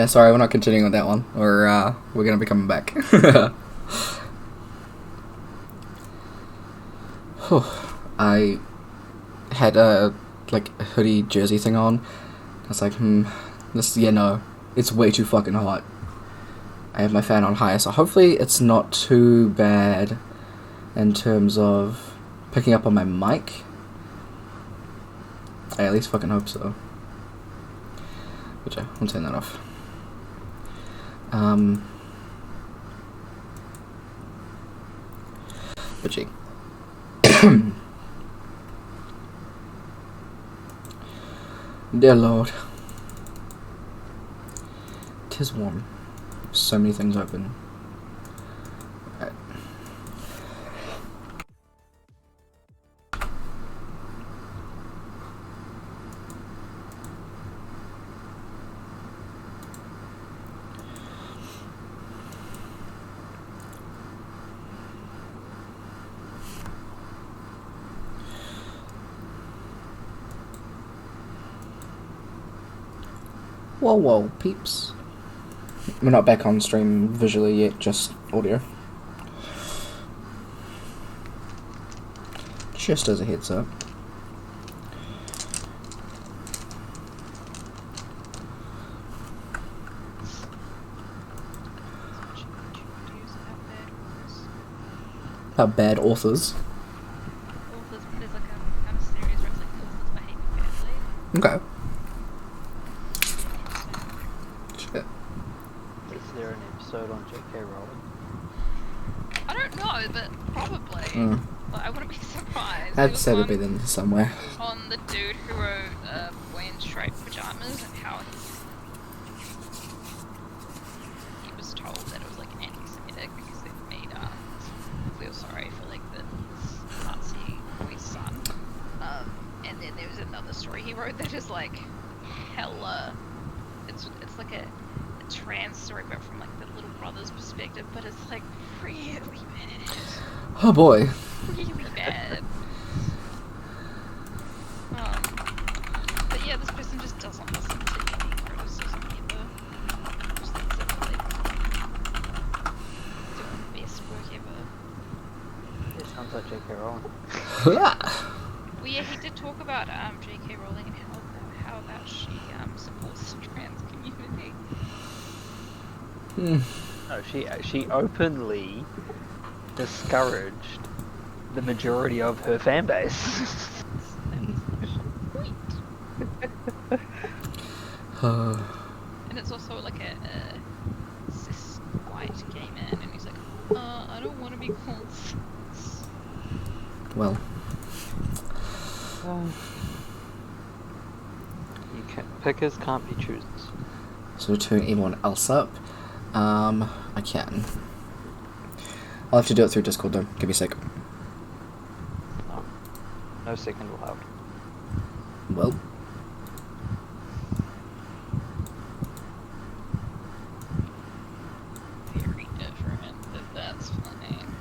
Yeah, sorry, we're not continuing with that one. We're gonna be coming back. I had a hoodie jersey thing on. I was like, it's way too fucking hot. I have my fan on high, so hopefully it's not too bad in terms of picking up on my mic. I at least fucking hope so. But yeah, I'll turn that off. But gee. Dear Lord. 'Tis warm. So many things open. Right. Whoa, peeps. We're not back on stream visually yet, just audio. Just as a heads up. About bad authors. There's like a kind of series where it's like authors behaving badly. Okay. Shit. Is there an episode on J.K. Rowling? I don't know, but probably. Like, I wouldn't be surprised. I'd say it'd be in somewhere. On the dude who wrote Boy in Striped Pajamas and how he was told that it was like anti-Semitic because it made feel sorry for like the Nazi boy's son. And then there was another story he wrote that is like hella. It's like a trans story, but from like the little brother's perspective. But it's like really bad. Oh boy. Really bad. But yeah, this person just doesn't listen to any criticism either. Just thinks that they're like doing the best work ever. It sounds like J.K. Rowling. Well, yeah, he did talk about J.K. Rowling and how that she supports the trans community. No, she openly discouraged the majority of her fan base. And it's also like a cis white gay man, and he's like, I don't want to be called cis. Well. Pickers can't be choosers. So to turn anyone else up, I can. I'll have to do it through Discord though. Give me a sec. No second allowed. Well. Very different, but that's fine.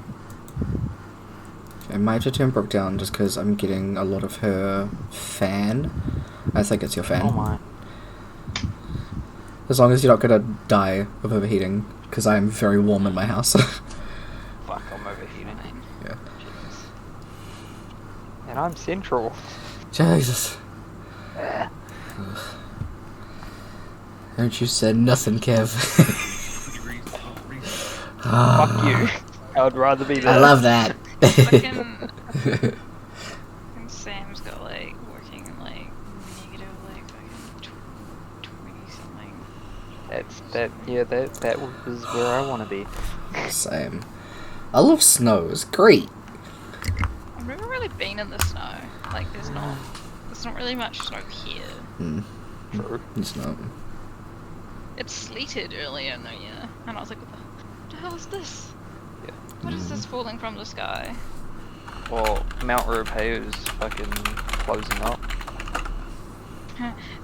I might have to turn Brooke down just because I'm getting a lot of her fan. I think it's your fan. Oh my. As long as you're not gonna die of overheating, because I am very warm in my house. Fuck, I'm overheating. Yeah. Jesus. And I'm central. Jesus. Don't you say nothing, Kev. Fuck you. I would rather be there. I love that. Fucking Sam's got like working in like negative like fucking 20 something. That was where I want to be. Same. I love snow. It's great. I've never really been in the snow. Like there's not really much snow here. True. It's not. It sleeted earlier in the year, and I was like, what the hell is this? Yeah. What is this falling from the sky? Well, Mount Rupay is fucking closing up.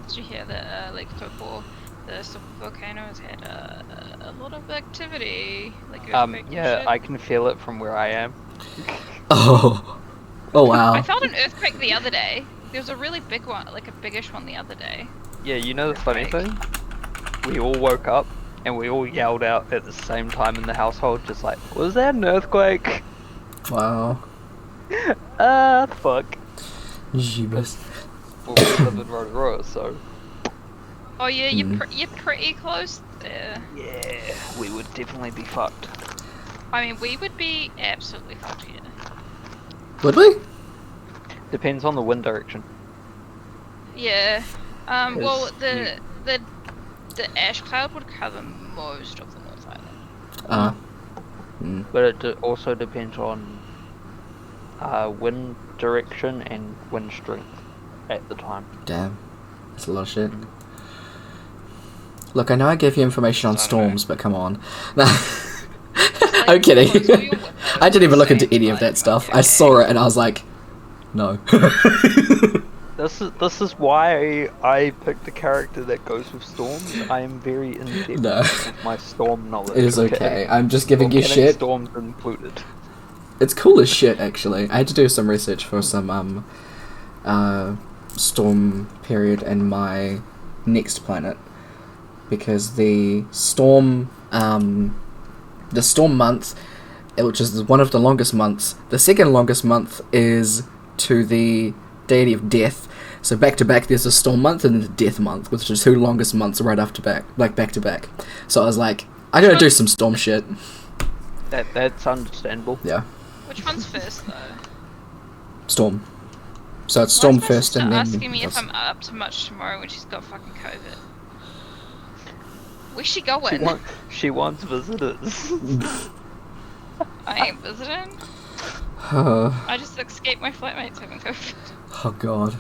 Did you hear that Lake Taupo, the super volcano, has had a lot of activity? Like earthquake and Yeah, shit? I can feel it from where I am. Oh. Oh wow. I felt an earthquake the other day. There was a really big one, like a biggish one the other day. Yeah, you know the funny Earthquake. thing? we all woke up and we all yelled out at the same time in the household, just like, was that an earthquake? Wow. Fuck. Jeebus. Well, we live in Rotorua, so Oh yeah, you're pretty close there. yeah, we would definitely be fucked. I mean, we would be absolutely fucked here. Would we? Depends on the wind direction. Yeah. Well, Yes, the ash cloud would cover most of the North Island. But it also depends on wind direction and wind strength at the time. Damn. That's a lot of shit. Look, I know I gave you information on storms, but come on. I'm kidding. I didn't even look into any of that stuff. I saw it and I was like, no. This is why I picked the character that goes with storms. I am very in depth with my storm knowledge. It is okay. I'm just giving you Volcanic shit. Storms included. It's cool as shit, actually. I had to do some research for some storm period in my next planet, because the storm month, which is one of the longest months, the second longest month is to the deity of death. So back to back, there's a storm month and the death month, which is 2 longest months right after back, like back to back. So I was like, I gotta do some storm shit. That's understandable. Yeah, Which one's first though? storm. So it's storm Why is my first sister and then. asking me if I'm up to much tomorrow when she's got fucking COVID. Where's she going? She wants visitors. I ain't visiting. I just escaped my flatmates having COVID. Oh god,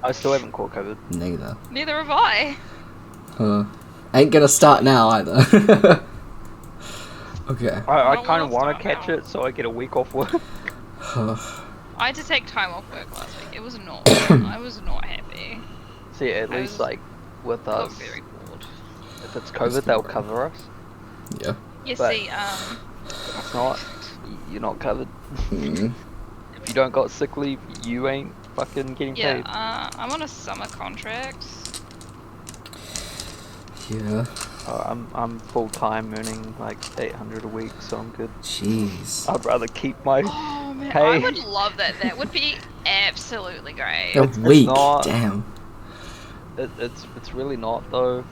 I still haven't caught COVID. neither. Neither have I. Ain't gonna start now either. Okay. I don't kind of wanna want to start catch now. it so I get a week off work. I had to take time off work last week. It was not fun. I was not happy. See, at I least was- like with I us, got very bored. if it's COVID, they'll cover us. Yeah. You But- see, If it's not, you're not covered. Mm. If you don't got sick leave, you ain't fucking getting yeah, paid. I'm on a summer contract. Yeah. I'm full time, earning like 800 a week, so I'm good. Jeez. I'd rather keep my Oh man, Hey. I would love that. That would be absolutely great. A week. not- Damn. It's really not though.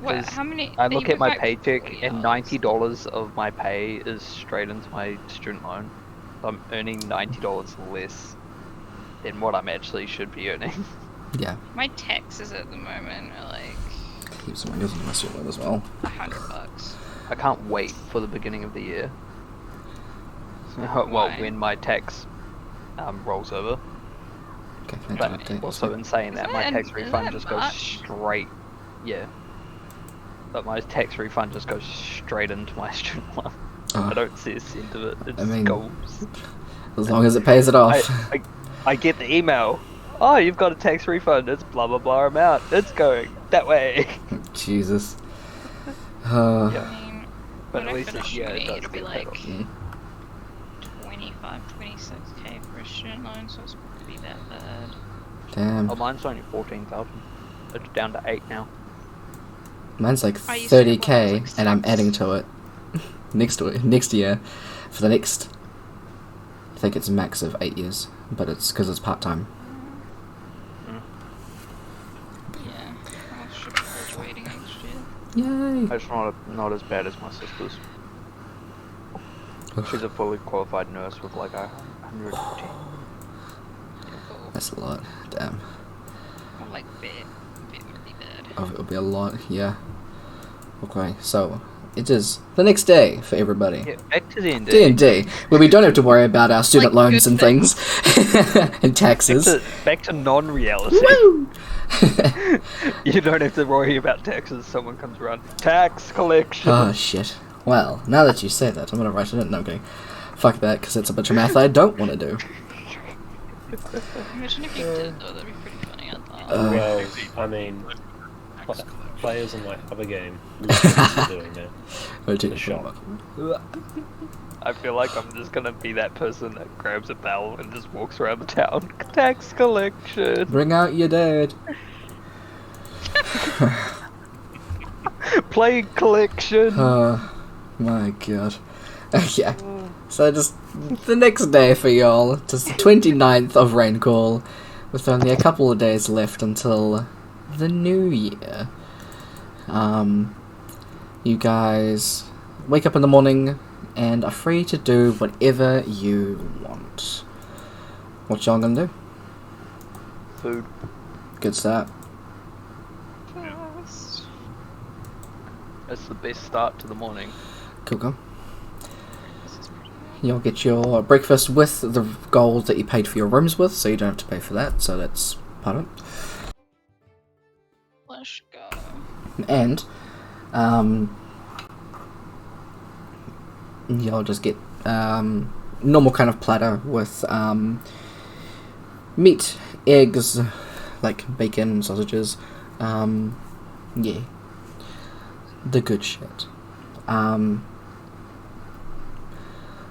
What? 'cause How many? I you look work at my like paycheck 40 and hours. $90 of my pay is straight into my student loan. I'm earning $90 less than what I'm actually should be earning. Yeah. My taxes at the moment are like Keep some windows in my student as well. $100. I can't wait for the beginning of the year. Well, Why? when my tax rolls over. Okay, thank But you. Update. also in saying that, my Isn't tax that refund just goes much? straight. Yeah. But my tax refund just goes straight into my student loan. I don't see a cent of it. It just mean, goes. As long as it pays it off. I get the email. Oh, you've got a tax refund. It's blah blah blah amount. It's going that way. Jesus. Yeah. I mean, But when at I least finish it uni, does it'll be get paid like off. 26k for a student loan, so it's not gonna be that bad. Damn. Oh, mine's only 14,000. It's down to 8 now. Mine's like I used to have one that 30k, was like and I'm 6. adding to it next year for the next. I think it's max of 8 years, but it's because it's part time. Yeah, I should be graduating next year. Yay! It's not as bad as my sister's. She's a fully qualified nurse with like 110. That's a lot. Damn. I'm like bit really bad. Oh, it'll be a lot. Yeah. Okay, so it is the next day for everybody. Yeah, back to the end. D&D, where we don't have to worry about our student Like, loans good and things and taxes. Back to non-reality. Woo! You don't have to worry about taxes. Someone comes around. Tax collection. Oh shit. Well, now that you say that, I'm gonna write it in. No, I'm kidding. Fuck that, because it's a bunch of math I don't want to do. Imagine if you did though, that'd be pretty funny, I thought. Well, I mean, players in my other game are doing that. Oh, dude, The shock. I feel like I'm just gonna be that person that grabs a bell and just walks around the town. Tax collection. Bring out your dad. plague collection. Oh my god. Yeah. So just the next day for y'all, just the 29th of Rainfall, with only a couple of days left until the new year. You guys wake up in the morning and are free to do whatever you want. What y'all gonna do? Food. Good start. First. That's the best start to the morning. Cool. This is pretty good. You'll get your breakfast with the gold that you paid for your rooms with, so you don't have to pay for that, so that's part of it. Let's go. And you'll just get normal kind of platter with meat, eggs, like bacon, sausages, yeah, the good shit. And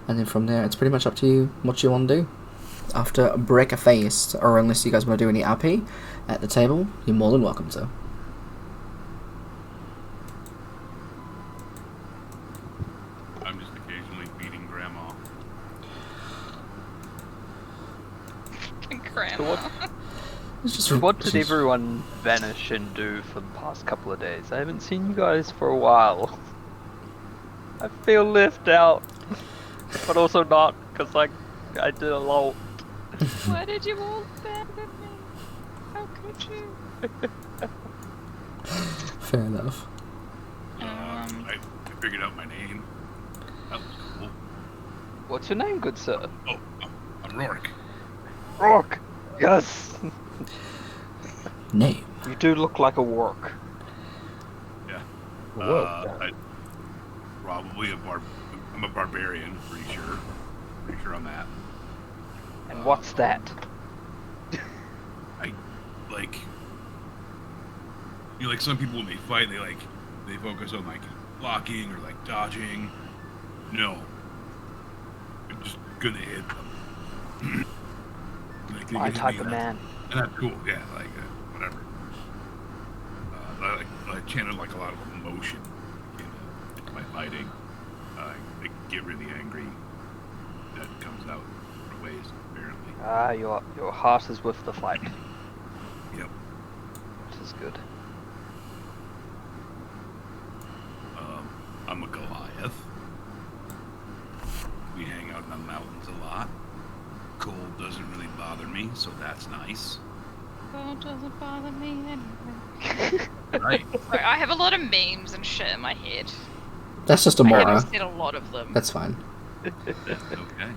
then from there, it's pretty much up to you what you want to do after breakfast, or unless you guys want to do any RP at the table, you're more than welcome to. I'm just occasionally beating Grandma. Grandma. It's just What did everyone vanish and do for the past couple of days? I haven't seen you guys for a while. I feel left out, but also not, because I did a lot. Why did you all abandon me? How could you? Fair enough. I figured out my name. That was cool. What's your name, good sir? Oh, I'm Rourke. Rourke! Yes! Name. You do look like a Rourke. Yeah. Whoa. Probably I'm a barbarian, pretty sure. Pretty sure on that. And what's that? Like some people when they fight, they focus on like blocking or like dodging. No, I'm just gonna hit them. Like, they My can hit type me of and man. And that's cool, yeah, whatever. I channel like a lot of emotion into my fighting. I get really angry. That comes out in ways, apparently. Ah, your heart is with the fight. Yep. Which is good. I'm a Goliath. We hang out in the mountains a lot. Cold doesn't really bother me, so that's nice. Oh, it doesn't bother me anyway. Right. Sorry, I have a lot of memes and shit in my head. That's just a I Mora. haven't seen a lot of them. That's fine. Okay.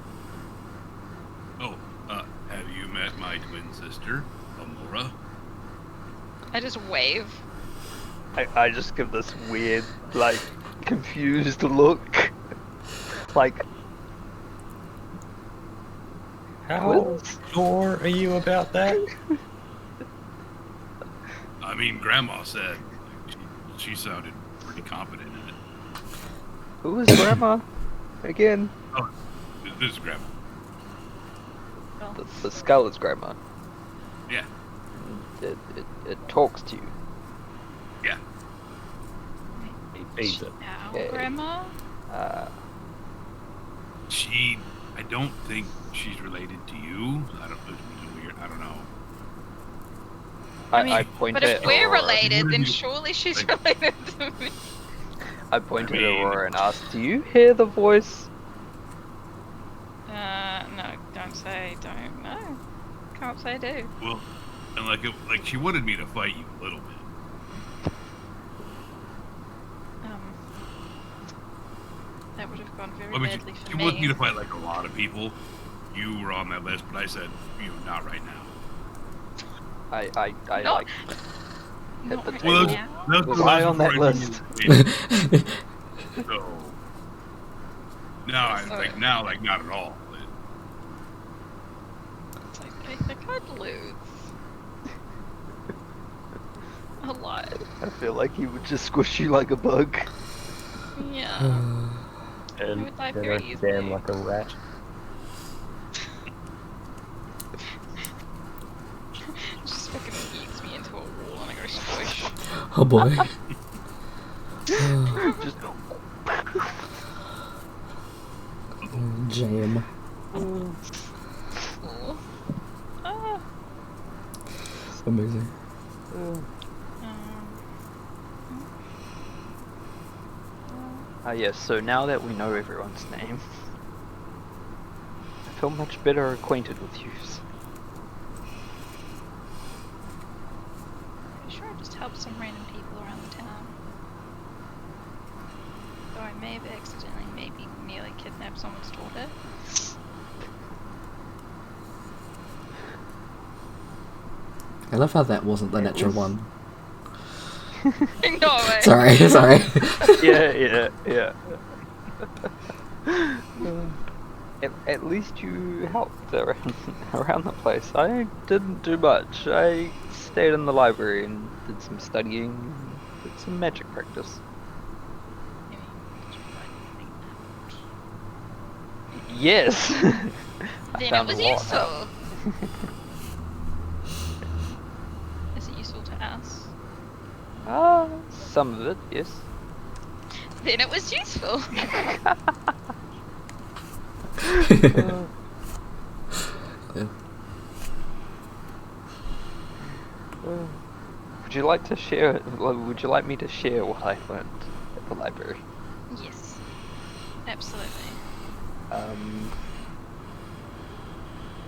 Oh, have you met my twin sister, Amora? I just wave. I just give this weird, like, confused look. Like, How sure are you about that? I mean, Grandma said she sounded pretty confident in it. who is Grandma? Again? Oh, this is Grandma. The skull is Grandma. Yeah, It talks to you. yeah. He feeds it. Now, Yeah. Grandma? I don't think she's related to you. It's weird. I don't know. I point But at if we're Aurora. related, then you- surely she's like- related to me. I point I at mean- Aurora and ask, do you hear the voice? No, don't say don't. No. Can't say do. Well, and like she wanted me to fight you a little bit. That would have gone very I mean, badly for she me. wanted me to fight like a lot of people. You were on that list, but I said, not right now. I No. like hit Not the right table. now. That Was the I last on that before I list? knew you were in. So now, Sorry. not at all. It's like, I think I'd lose. A lot. I feel like he would just squish you like a bug. Yeah. And would die then very I easily. stand like a rat. Just fucking eats me into a wall and I go squish. Oh boy. Just Jam. Oh. Ah. Amazing. Yes, so now that we know everyone's name, I feel much better acquainted with you. Pretty sure I just helped some random people around the town. Though I may have accidentally maybe nearly kidnapped someone's daughter. I love how that wasn't the natural one. No way. Sorry. Yeah. At least you helped around the place. I didn't do much. I stayed in the library and did some studying, did some magic practice. Yes. I Then it found was a lot. useful. Is it useful to us? Some of it, yes. Then it was useful. Yeah. Would you like to share? Would you like me to share what I learned at the library? Yes. Absolutely.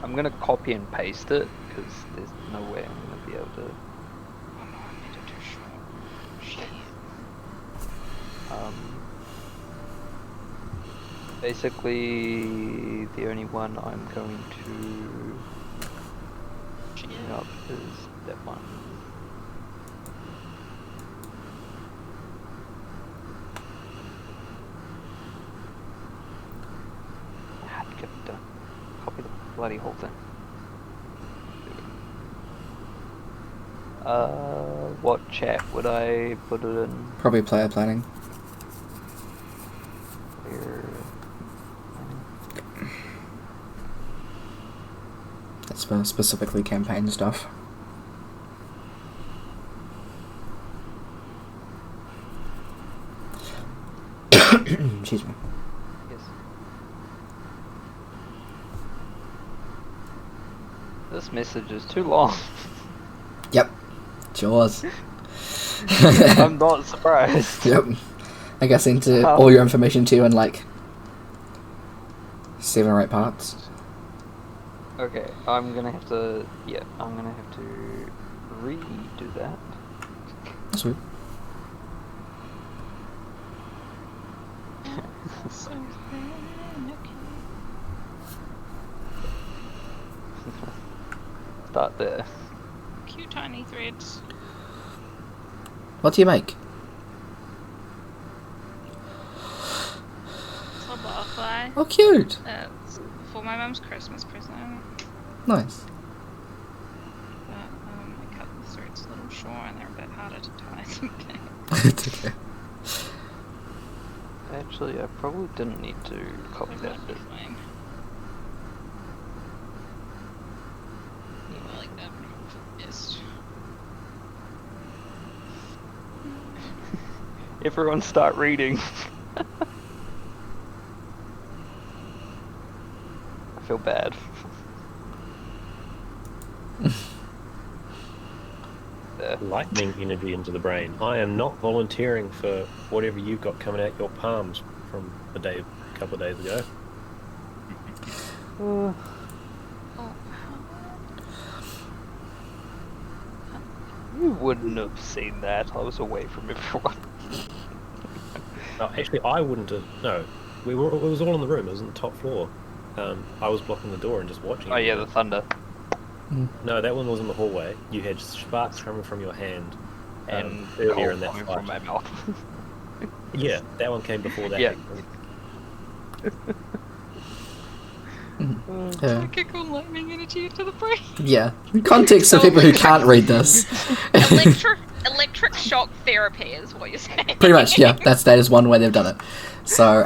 I'm gonna copy and paste it because there's no way I'm gonna be able to. Oh no, I made it too short. Shit. Basically, the only one I'm going to bring up is that one. I had to get it done. Copy the bloody whole thing. What chat would I put it in? Probably player planning. That's for specifically campaign stuff. Excuse me. Yes. This message is too long. Yep. Sure was. I'm not surprised. Yep. I guess into all your information to you in like 7 or 8 parts. Okay, I'm gonna have to. Yeah, I'm gonna have to redo that. That's weird. So then, okay. Start there. Cute tiny threads. What do you make? It's a butterfly. Oh, cute. It's for my mum's Christmas present. Nice. But I cut the threads a little short and they're a bit harder to tie than It's okay. Actually, I probably didn't need to copy They that might be bit. fine. Yeah, like that. Yes. Everyone start reading. I feel bad. There. Lightning energy into the brain. I am not volunteering for whatever you've got coming out your palms from a couple of days ago. Oh, You wouldn't have seen that. I was away from everyone. No, actually, I wouldn't have. No, it was all in the room. It was on the top floor. I was blocking the door and just watching. Oh it. yeah, the thunder. No, that one was in the hallway. You had sparks coming from your hand. And earlier coal in that coming fight. from my mouth. Yeah, that one came before that. Yeah. psychical lightning energy into the brain. Yeah. Context for people who can't read this. Electric shock therapy is what you're saying. Pretty much, yeah. That is one way they've done it. So,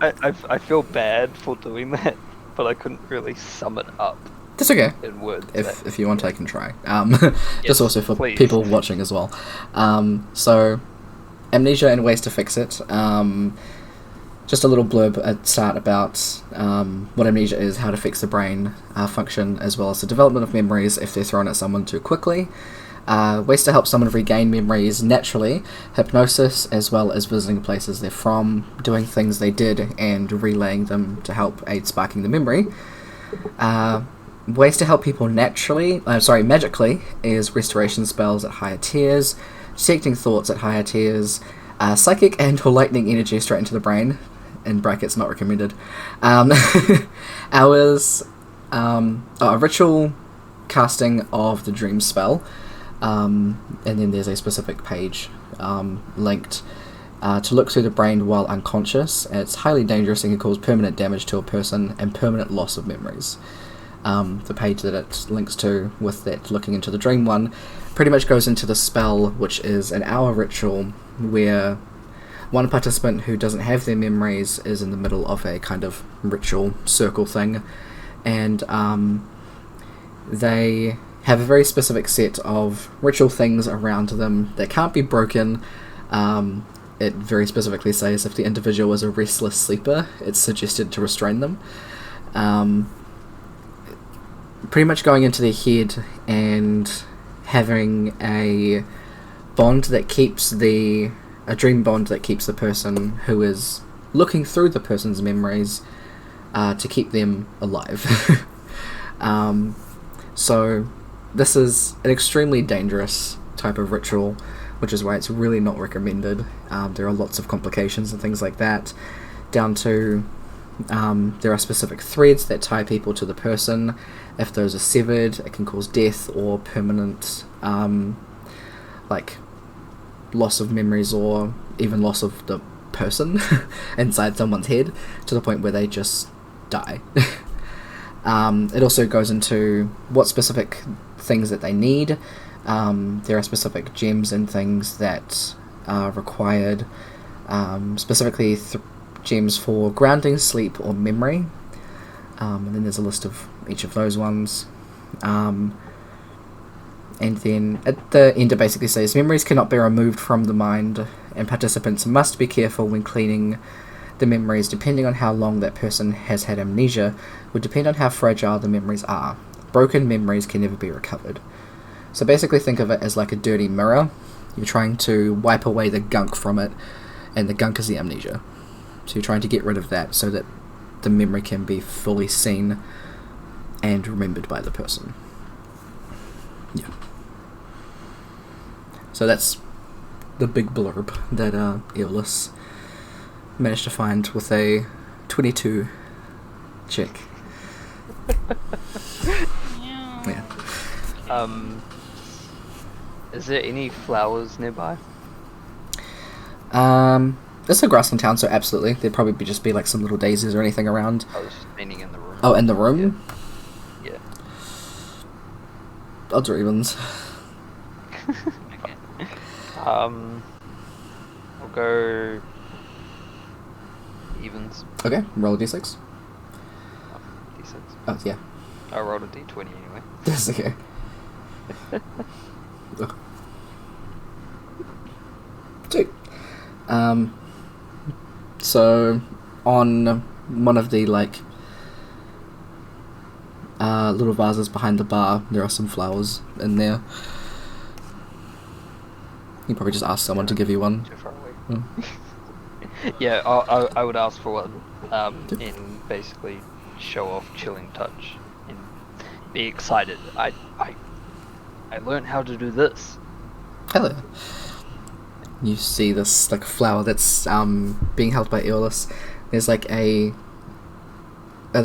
I feel bad for doing that, but I couldn't really sum it up that's okay. in words. If you want, I can try. Yes, Just also for please. people watching as well. So, amnesia and ways to fix it. Just a little blurb at start about what amnesia is, how to fix the brain function, as well as the development of memories if they're thrown at someone too quickly. Ways to help someone regain memories naturally, hypnosis, as well as visiting places they're from, doing things they did and relaying them to help aid sparking the memory. Ways to help people magically is restoration spells at higher tiers, detecting thoughts at higher tiers, psychic and or lightning energy straight into the brain, in brackets not recommended. Hours, a ritual casting of the dream spell, and then there's a specific page linked to look through the brain while unconscious. It's highly dangerous and can cause permanent damage to a person and permanent loss of memories. The page that it links to with that looking into the dream one pretty much goes into the spell, which is an hour ritual where one participant who doesn't have their memories is in the middle of a kind of ritual circle thing, and they have a very specific set of ritual things around them that can't be broken. It very specifically says if the individual is a restless sleeper, it's suggested to restrain them. Pretty much going into their head and having a bond that keeps a dream bond that keeps the person who is looking through the person's memories to keep them alive. So this is an extremely dangerous type of ritual, which is why it's really not recommended. There are lots of complications and things like that, down to there are specific threads that tie people to the person. If those are severed, it can cause death or permanent loss of memories, or even loss of the person inside someone's head, to the point where they just die. It also goes into what specific things that they need. There are specific gems and things that are required, specifically gems for grounding, sleep, or memory. And then there's a list of each of those ones. And then at the end it basically says memories cannot be removed from the mind, and participants must be careful when cleaning the memories. Depending on how long that person has had amnesia would depend on how fragile the memories are. Broken memories can never be recovered. So basically think of it as like a dirty mirror. You're trying to wipe away the gunk from it, and the gunk is the amnesia. So you're trying to get rid of that so that the memory can be fully seen and remembered by the person. Yeah. So that's the big blurb that Eolus managed to find with a 22 check. Yeah. Is there any flowers nearby? It's a grassland town, so absolutely. There'd probably just be like some little daisies or anything around. I was just meaning in the room. Oh, in the room? Yeah. Odds or evens? Okay. I'll go evens. Okay, roll a d6. D6. Oh, yeah. I rolled a d20 anyway. That's okay. Ugh. 2. So on one of the little vases behind the bar, there are some flowers in there. You probably just ask someone to give you one. Too far away. Mm. Yeah, I would ask for one, and basically show off chilling touch and be excited. I learned how to do this. Hello. You see this flower that's being held by Eolus. There's the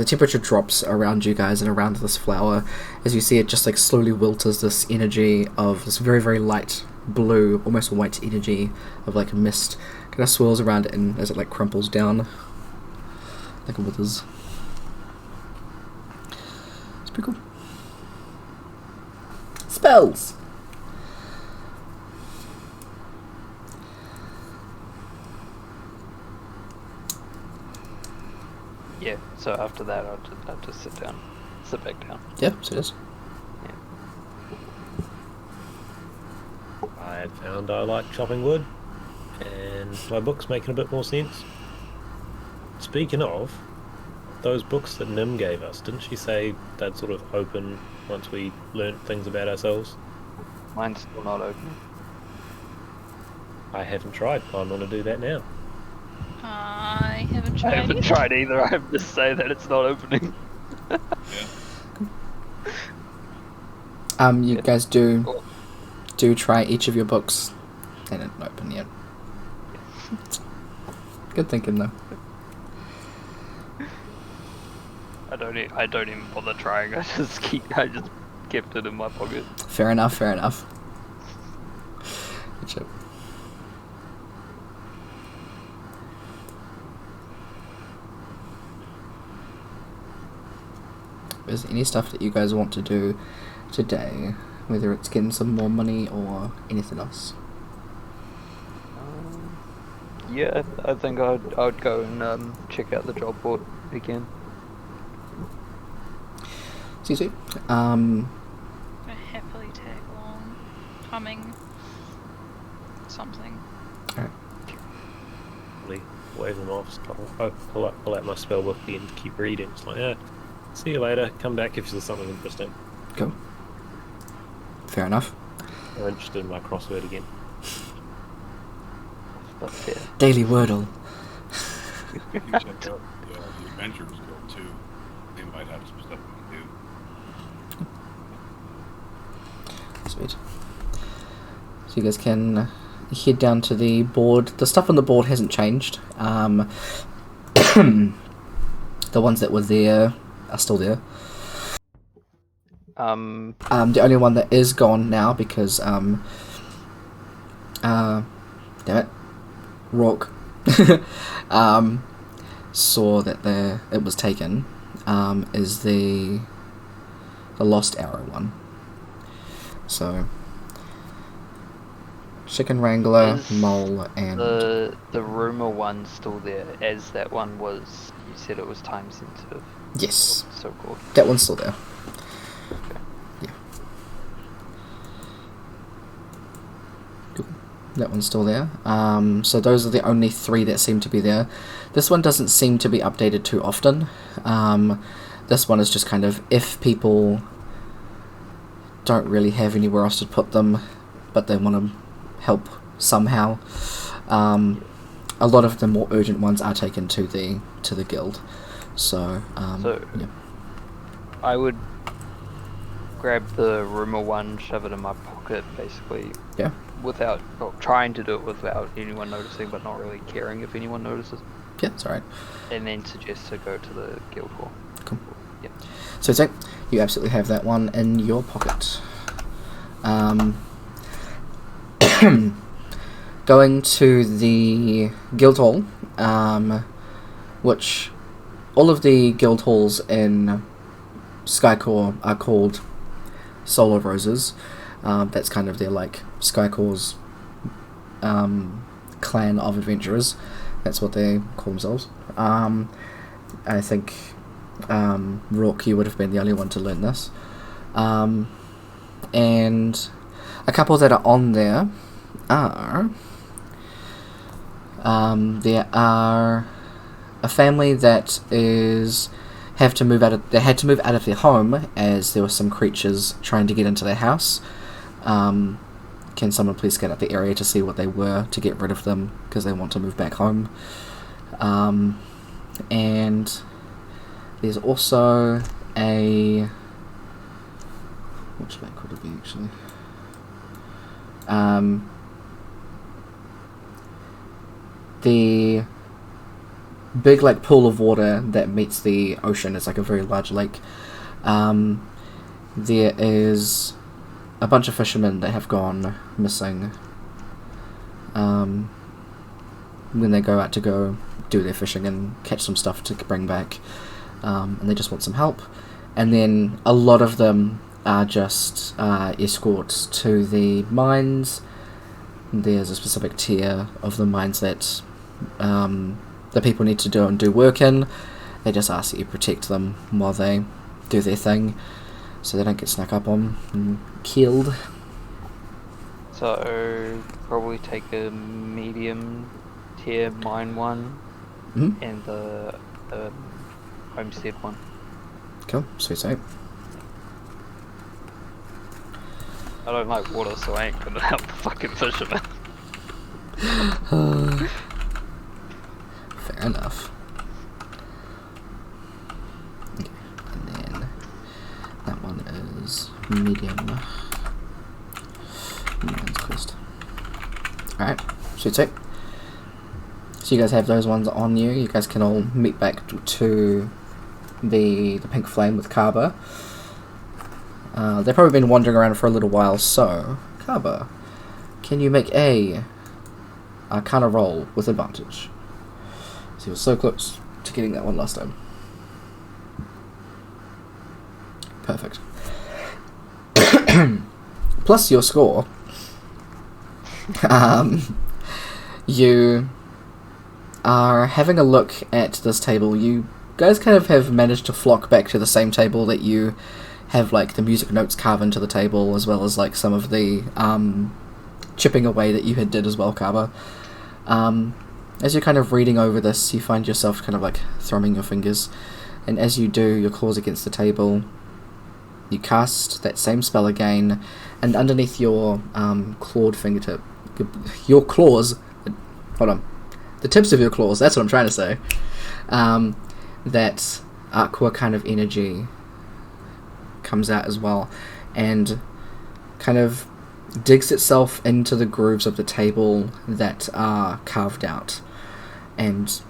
temperature drops around you guys and around this flower as you see it just slowly wilt as this energy of this very, very light blue, almost white energy of mist kind of swirls around it, and as it crumples down, withers. It's pretty cool. Spells. Yeah, so after that I'll just sit back down. Yeah, so it is. Yeah. I found I like chopping wood And my book's making a bit more sense. Speaking of, those books that Nim gave us, didn't she say they'd sort of open once we learnt things about ourselves? Mine's still not open. I haven't tried. I'm going to do that now. I haven't I tried. haven't tried either. I have to say that it's not opening. You guys do try each of your books. They didn't open yet. Good thinking though. I don't even bother trying. I just kept it in my pocket. Fair enough. Good job. Is there any stuff that you guys want to do today? Whether it's getting some more money or anything else? Yeah, I think I'd go and check out the job board again. See. I happily tag along, humming something. Alright. Wave them off. Pull out my spell book and keep reading. It's like, yeah, see you later. Come back if there's something interesting. Cool. Fair enough. I'm interested in my crossword again. But yeah. Daily Wordle. You check out the Adventurers Guild too. They might have some stuff we can do. Sweet. So you guys can head down to the board. The stuff on the board hasn't changed. The ones that were there are still there. The only one that is gone now because damn it, Rourke saw that it was taken. Is the Lost Arrow one. So Chicken Wrangler, Is Mole, and the rumor one still there, as that one was. You said it was time sensitive. yes, So called. that one's still there. Okay. Yeah. Cool. That one's still there. So those are the only 3 that seem to be there. This one doesn't seem to be updated too often. This one is just kind of if people don't really have anywhere else to put them, but they want to help somehow. A lot of the more urgent ones are taken to the guild. So yeah. I would grab the rumor one, shove it in my pocket, basically. Yeah. Trying to do it without anyone noticing, but not really caring if anyone notices. Yeah, it's alright. And then suggest to go to the guild hall. Cool. Yeah. So you absolutely have that one in your pocket. Going to the guild hall, which all of the guild halls in Skycore are called Soul of Roses. That's kind of their Skycore's clan of adventurers. That's what they call themselves. I think Rourke, you would have been the only one to learn this. And a couple that are on there are there are a family that had to move out of their home as there were some creatures trying to get into their house. Can someone please scan up the area to see what they were to get rid of them because they want to move back home? And there's also which bank would it be actually? The big pool of water that meets the ocean is a very large lake. There is a bunch of fishermen that have gone missing when they go out to go do their fishing and catch some stuff to bring back, and they just want some help. And then a lot of them are just escorts to the mines. There's a specific tier of the mines that the people need to do work in. They just ask that you protect them while they do their thing, so they don't get snuck up on and killed. So probably take a medium tier mine one Mm-hmm. and the homestead one. Cool. Sweet. I don't like water, so I ain't gonna help the fucking fisherman. Fair enough. Okay, and then that one is medium. Mine's quest. Alright, sweet. So you guys have those ones on you. You guys can all meet back to the pink flame with Kaba. They've probably been wandering around for a little while, so Kaba, can you make a Arcana roll with advantage? So you were so close to getting that one last time. Perfect. Plus your score. You are having a look at this table. You guys kind of have managed to flock back to the same table that you have, like, the music notes carved into the table, as well as, like, some of the chipping away that you had did as well, Kaba. As you're kind of reading over this, you find yourself kind of, like, thrumming your fingers, and as you do, your claws against the table, you cast that same spell again, and underneath your clawed fingertip, your claws, hold on, the tips of your claws, that's what I'm trying to say, that aqua kind of energy comes out as well, and kind of digs itself into the grooves of the table that are carved out and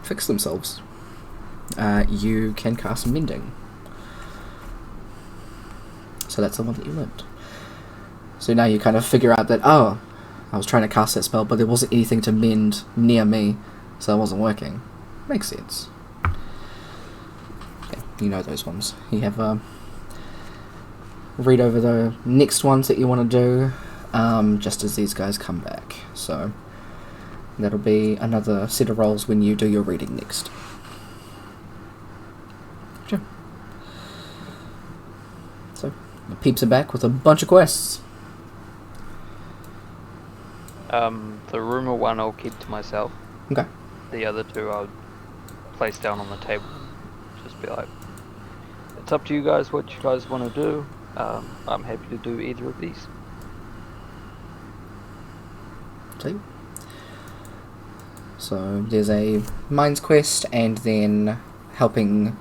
fix themselves. You can cast Mending. So that's the one that you learned. So now you kind of figure out that, oh, I was trying to cast that spell, but there wasn't anything to mend near me, so it wasn't working. Makes sense. Yeah, you know those ones. You have read over the next ones that you want to do, just as these guys come back. So that'll be another set of rolls when you do your reading next. Sure. So the peeps are back with a bunch of quests. The rumor one I'll keep to myself. Okay. The other two I'll place down on the table. Just be like, it's up to you guys what you guys want to do. I'm happy to do either of these. See? So there's a Minds quest, and then helping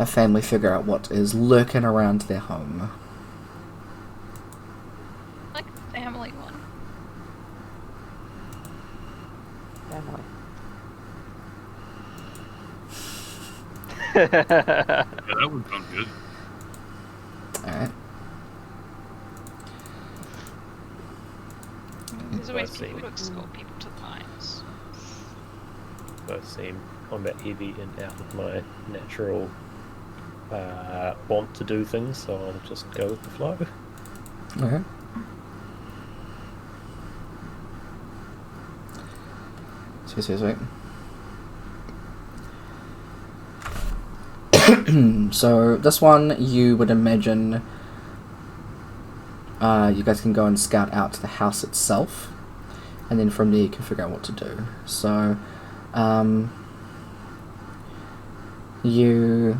a family figure out what is lurking around their home. Like family one. Family. Yeah, that would sound good. Alright. There's always Both people seem- to escort people to the mines. Both seem combat heavy and out of my natural want to do things, so I'll just go with the flow. Okay. Sweet. So this one, you would imagine you guys can go and scout out the house itself, and then from there you can figure out what to do. So you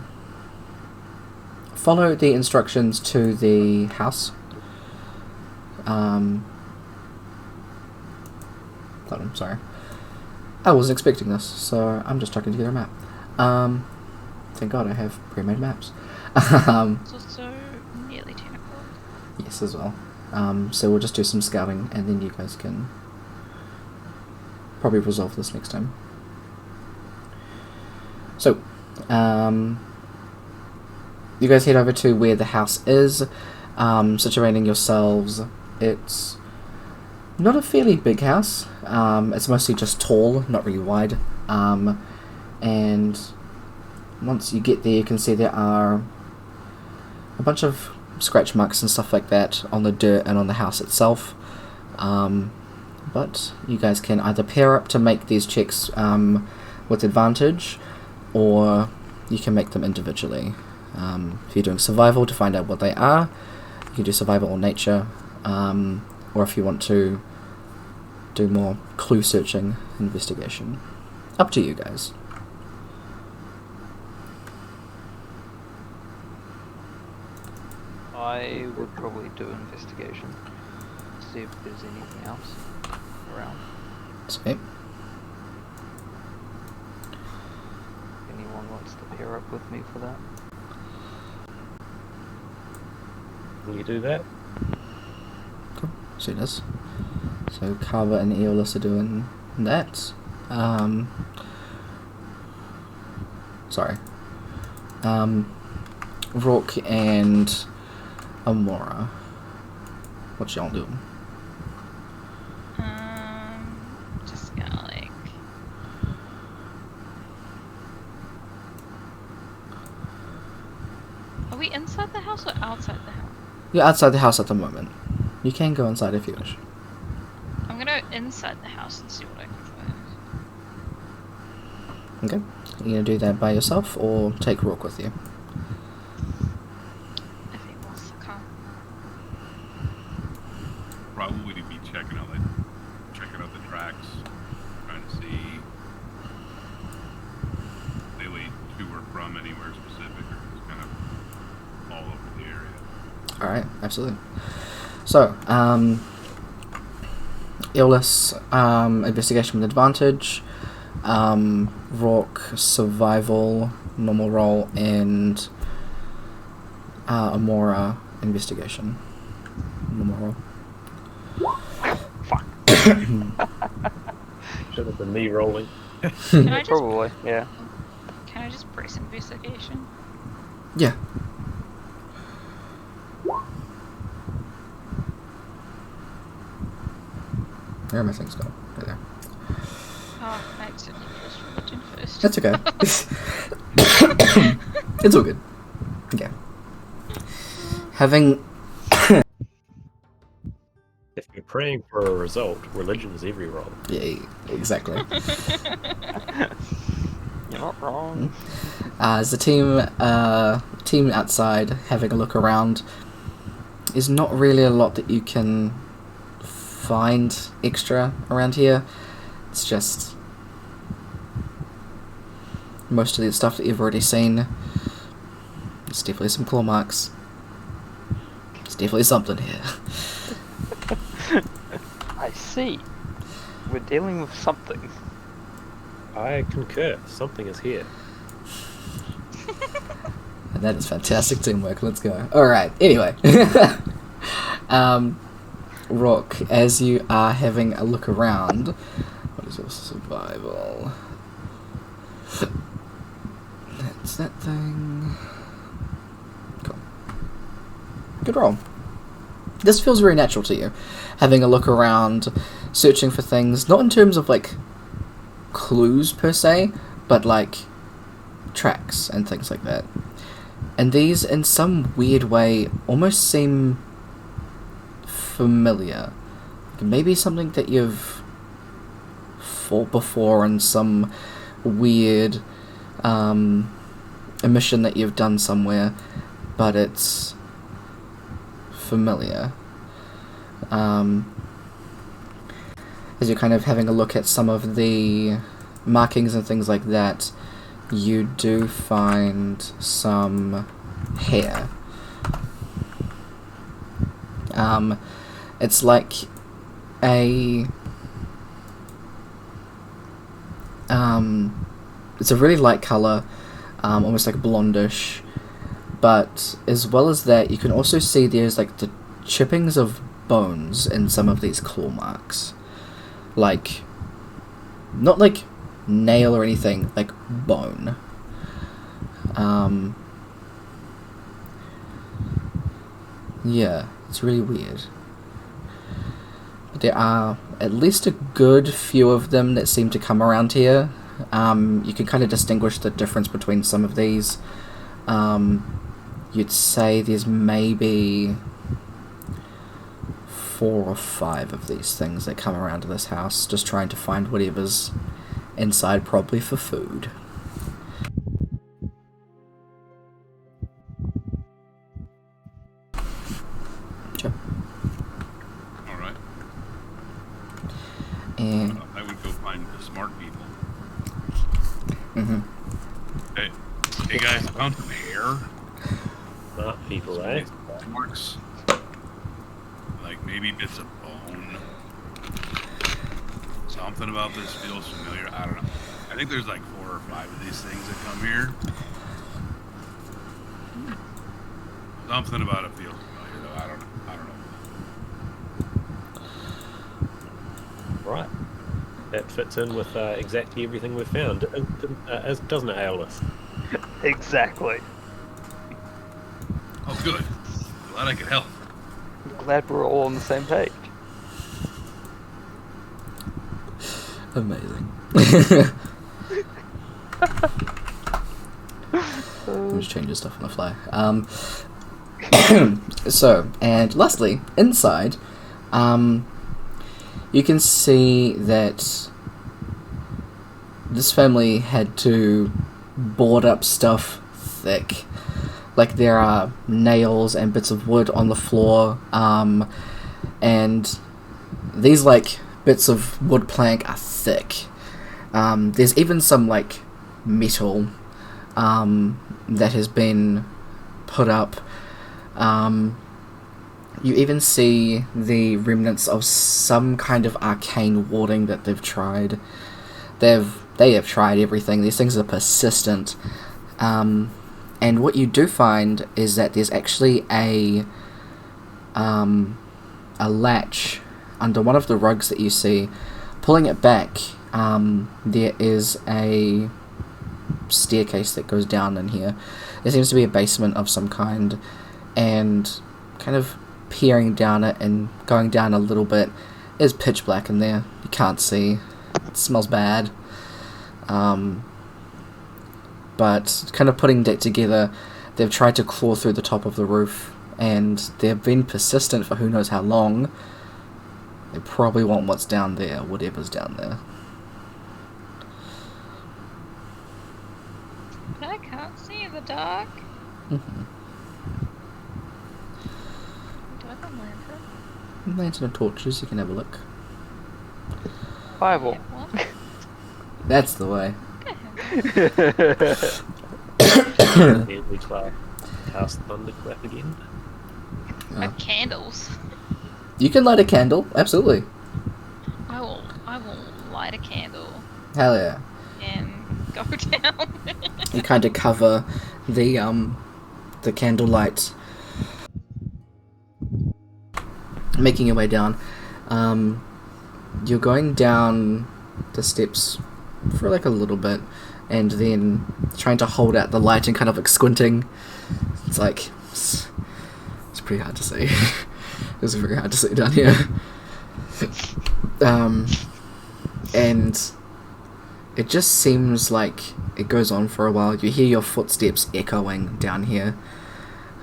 follow the instructions to the house. Hold on, sorry. I wasn't expecting this, so I'm just chucking together a map. Thank God I have pre-made maps. It's also nearly 10 o'clock. Yes, as well. So we'll just do some scouting, and then you guys can probably resolve this next time. So, you guys head over to where the house is, situating yourselves. It's not a fairly big house. It's mostly just tall, not really wide. And once you get there, you can see there are a bunch of scratch marks and stuff like that on the dirt and on the house itself. But you guys can either pair up to make these checks with advantage, or you can make them individually. If you're doing survival to find out what they are, you can do survival or nature. or if you want to do more clue searching investigation. Up to you guys. I would probably do investigation. See if there's anything else around. Sweet. Anyone wants to pair up with me for that? Will you do that? Cool. So it does. So Carver and Aeolus are doing that. Sorry. Rourke and Amora. What y'all doing? Just gonna like. Are we inside the house or outside the house? You're outside the house at the moment. You can go inside if you wish. I'm gonna go inside the house and see what I can find. Okay. Are you gonna do that by yourself or take Rourke with you? If he wants to come. Probably be checking out the tracks, trying to see if they lead to or from anywhere specific, or just kind of all over the area. Alright, absolutely. So, Aeolus, investigation with advantage, Rourke, survival, normal roll, and Amora, investigation. Normal roll. Fuck. Should have been me rolling. Can I just Probably, yeah. Can I just brace investigation? Yeah. Where are my things going? Right there. Oh, I accidentally pressed religion first. That's okay. It's all good. Okay. Having... If you're praying for a result, religion is every roll. Yeah, exactly. You're not wrong. As the team outside having a look around, is not really a lot that you can find extra around here. It's just most of the stuff that you've already seen. There's definitely some claw marks. There's definitely something here. I see. We're dealing with something. I concur. Something is here. And that is fantastic teamwork. Let's go. Alright, anyway. Rourke, as you are having a look around, what is your survival? That's that thing. Cool. Good roll. This feels very natural to you. Having a look around, searching for things, not in terms of like clues per se, but like tracks and things like that. And these, in some weird way, almost seem familiar. Maybe something that you've fought before in some weird a mission that you've done somewhere, but it's familiar. As you're kind of having a look at some of the markings and things like that, you do find some hair. It's like a it's a really light color, almost like blondish, but as well as that, you can also see there's like the chippings of bones in some of these claw marks. Like, not like nail or anything, like bone. Yeah, it's really weird. But there are at least a good few of them that seem to come around here. You can kind of distinguish the difference between some of these. You'd say there's maybe 4 or 5 of these things that come around to this house, just trying to find whatever's inside, probably for food. Sure. smart people. Mm-hmm. Hey guys, I found some hair. Smart people, eh? Marks. Like maybe bits of bone. Something about this feels familiar. I don't know. I think there's like 4 or 5 of these things that come here. Something about it feels familiar though. I don't know. Right. That fits in with exactly everything we've found. Doesn't it, Aeolus? Exactly. Oh, good. Glad I could help. Glad we're all on the same page. Amazing. I'm just changing stuff on the fly. So, and lastly, inside, you can see that this family had to board up stuff thick. Like there are nails and bits of wood on the floor, and these like bits of wood plank are thick. There's even some like metal that has been put up. You even see the remnants of some kind of arcane warding that they've tried. They have tried everything. These things are persistent. And what you do find is that there's actually a latch under one of the rugs that you see. Pulling it back, there is a staircase that goes down in here. There seems to be a basement of some kind, and kind of peering down it and going down a little bit is pitch black in there. You can't see. It smells bad. But kind of putting that together, they've tried to claw through the top of the roof, and they've been persistent for who knows how long. They probably want what's down there, whatever's down there. I can't see in the dark. Mm-hmm. Do I have a lantern? Lantern and torches, you can have a look. Fireball. Yeah, what? That's the way. We cast Thunderclap again. Candles. You can light a candle, absolutely. I will light a candle Hell yeah. and go down. You kind of cover the candlelight, making your way down. You're going down the steps for like a little bit, and then trying to hold out the light and kind of like squinting. It's like it's pretty hard to see. It's very hard to see down here. And it just seems like it goes on for a while. You hear your footsteps echoing down here.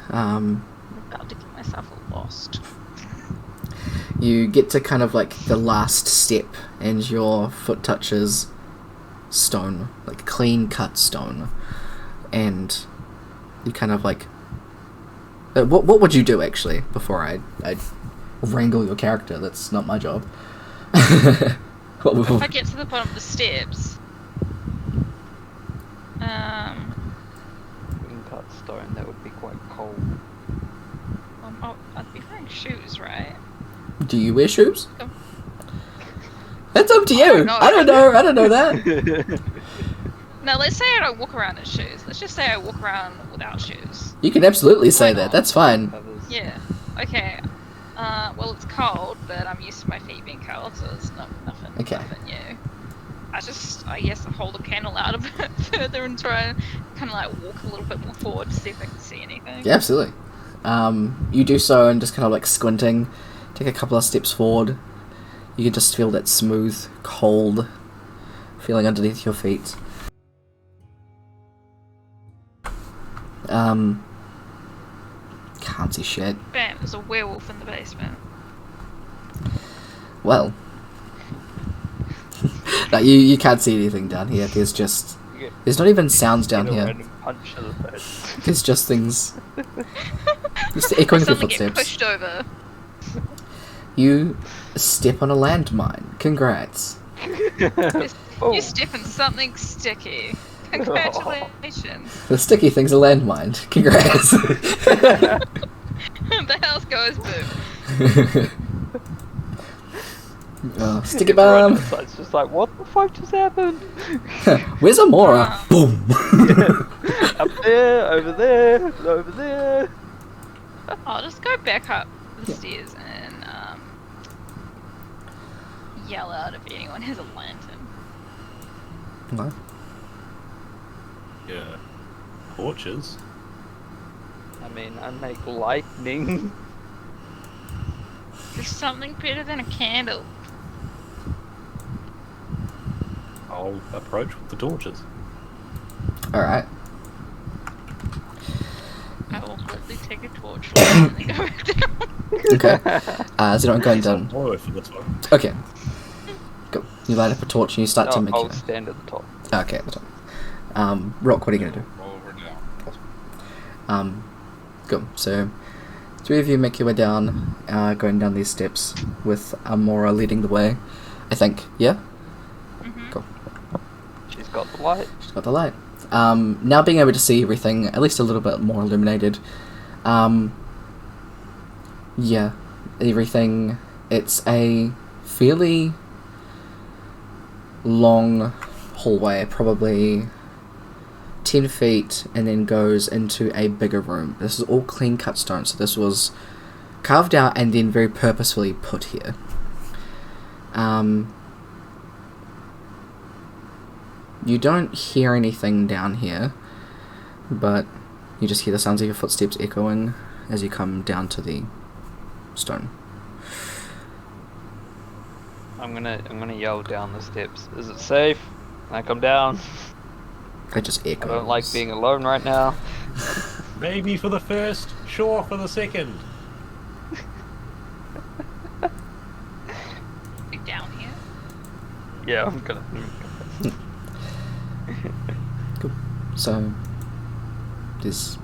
I'm about to get myself lost. You get to kind of like the last step, and your foot touches stone, like clean cut stone, and you kind of like what would you do actually before I wrangle your character? That's not my job. If I get to the bottom of the steps, Green cut stone, that would be quite cold. I'd be wearing shoes, right? Do you wear shoes? Oh. That's up to you. I don't know that. No, let's say I don't walk around in shoes. Let's just say I walk around without shoes. You can absolutely say Why that. not? That's fine. Yeah. Okay. Well, it's cold, but I'm used to my feet being cold, so it's nothing new. I guess I'll hold the candle out a bit further and try and kind of like walk a little bit more forward to see if I can see anything. Yeah, absolutely. You do so, and just kind of like squinting, take a couple of steps forward. You can just feel that smooth, cold feeling underneath your feet. Can't see shit. Bam, there's a werewolf in the basement. Well. No, you can't see anything down here. There's not even sounds down Get a here. random punch to the face. There's just things. Just echoing of your Suddenly get footsteps. pushed over. You step on a landmine. Congrats. Oh. You step in something sticky. Congratulations. The sticky thing's a landmine. Congrats. The house goes boom. Oh, sticky bomb. It's just like, what the fuck just happened? Where's Amora? Boom. Up there, over there, over there. I'll just go back up the stairs and yell out if anyone has a lantern. No. Yeah. Torches. I mean, I make lightning. There's something better than a candle. I'll approach with the torches. Alright. I will quickly take a torch and then go back down. Okay. Is anyone going down? Borrow for this one. Okay. Go. You light up a torch and you start to No, make I'll your... stand at the top. Okay, at the top. Rock, what are you going to do? Roll over down. Go. So, 3 of you make your way down, going down these steps with Amora leading the way. I think. Yeah? Mm-hmm. Cool. She's got the light. She's got the light. Now being able to see everything, at least a little bit more illuminated. Yeah, everything. It's a fairly long hallway, probably 10 feet, and then goes into a bigger room. This is all clean cut stone, so this was carved out and then very purposefully put here. You don't hear anything down here, but you just hear the sounds of your footsteps echoing as you come down to the stone. I'm gonna yell down the steps. Is it safe? Can I come down? It just I echoes. don't like being alone right now. Maybe for the first, sure for the second. You're down here. Yeah, I'm gonna. Cool. So, there's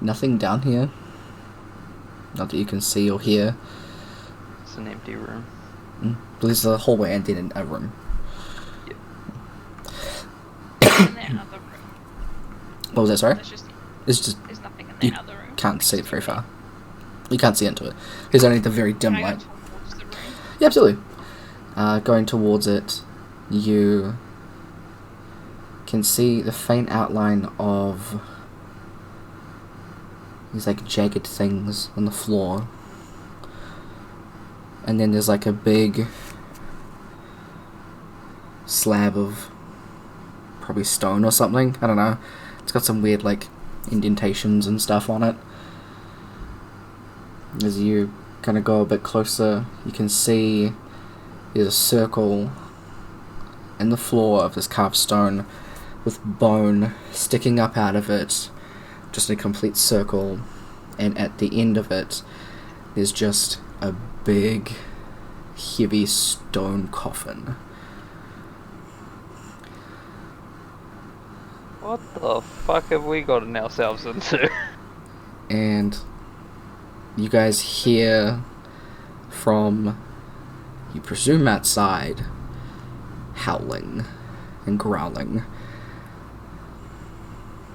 nothing down here. Not that you can see or hear. It's an empty room. There's a hallway and then a room. In that other room. What was that, sorry? There's It's nothing in you that other room. can't see it very far. You can't see into it. There's only the very dim Can I light. go towards the room? Yeah, absolutely. Going towards it, you can see the faint outline of these like jagged things on the floor. And then there's like a big slab of probably stone or something. I don't know. It's got some weird like indentations and stuff on it. As you kind of go a bit closer, you can see there's a circle in the floor of this carved stone with bone sticking up out of it, just a complete circle, and at the end of it there's just a big heavy stone coffin. What the fuck have we gotten ourselves into? And you guys hear from, you presume outside, howling and growling.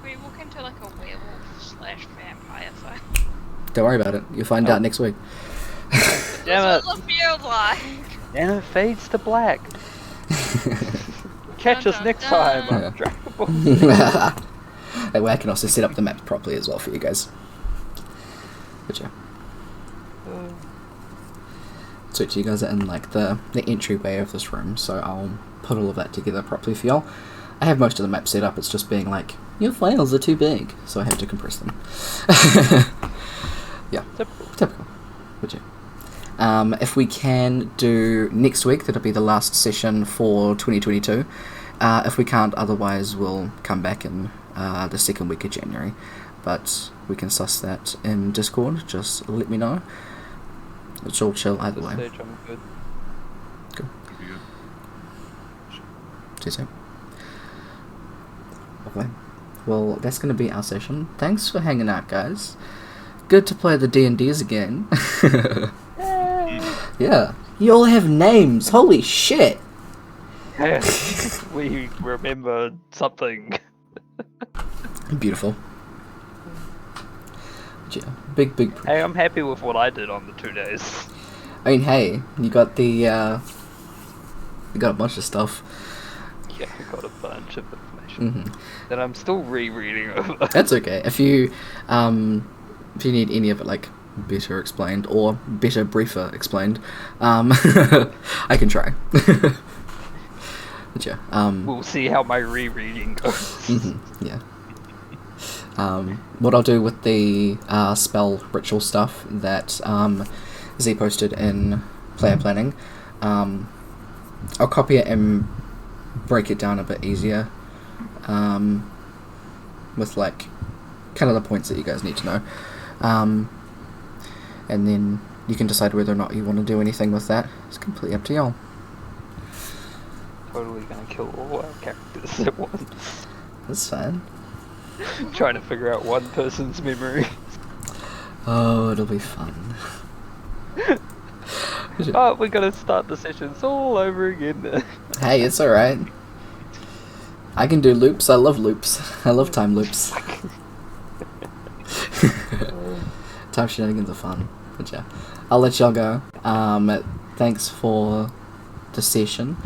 We walk into like a werewolf/vampire fight. Don't worry about it, you'll find out next week. Damn That's it! what it feels like. And it fades to black. Catch Dun, us dun, next dun. time on Yeah. Dragon Ball. That way I can also set up the map properly as well for you guys. But yeah. So you guys are in like the entryway of this room, so I'll put all of that together properly for y'all. I have most of the map set up, it's just being like, your files are too big, so I have to compress them. Yeah, typical. But yeah. If we can do next week, that'll be the last session for 2022. If we can't, otherwise we'll come back in the second week of January. But we can suss that in Discord, just let me know. It's all chill either way. Stage, I'm good. Cool. Pretty good. See you soon. Okay. Well, that's going to be our session. Thanks for hanging out, guys. Good to play the D&Ds again. Yeah. You all have names. Holy shit. Yes, we remember something. Beautiful. Yeah, big. Hey, I'm happy with what I did on the 2 days. I mean, hey, you got the you got a bunch of stuff. Yeah, I got a bunch of information that I'm still rereading over. That's okay. If you need any of it like better explained or better briefer explained, I can try. But yeah, We'll see how my rereading goes. yeah. What I'll do with the spell ritual stuff that Zee posted in player planning, I'll copy it and break it down a bit easier, with like kind of the points that you guys need to know, and then you can decide whether or not you want to do anything with that. It's completely up to y'all. Totally gonna kill all our characters at once. That's fine. Trying to figure out one person's memory. Oh, it'll be fun. Oh, we gotta start the sessions all over again. Hey, it's alright. I can do loops. I love loops. I love time loops. Time shenanigans are fun. But yeah, I'll let y'all go. Thanks for the session.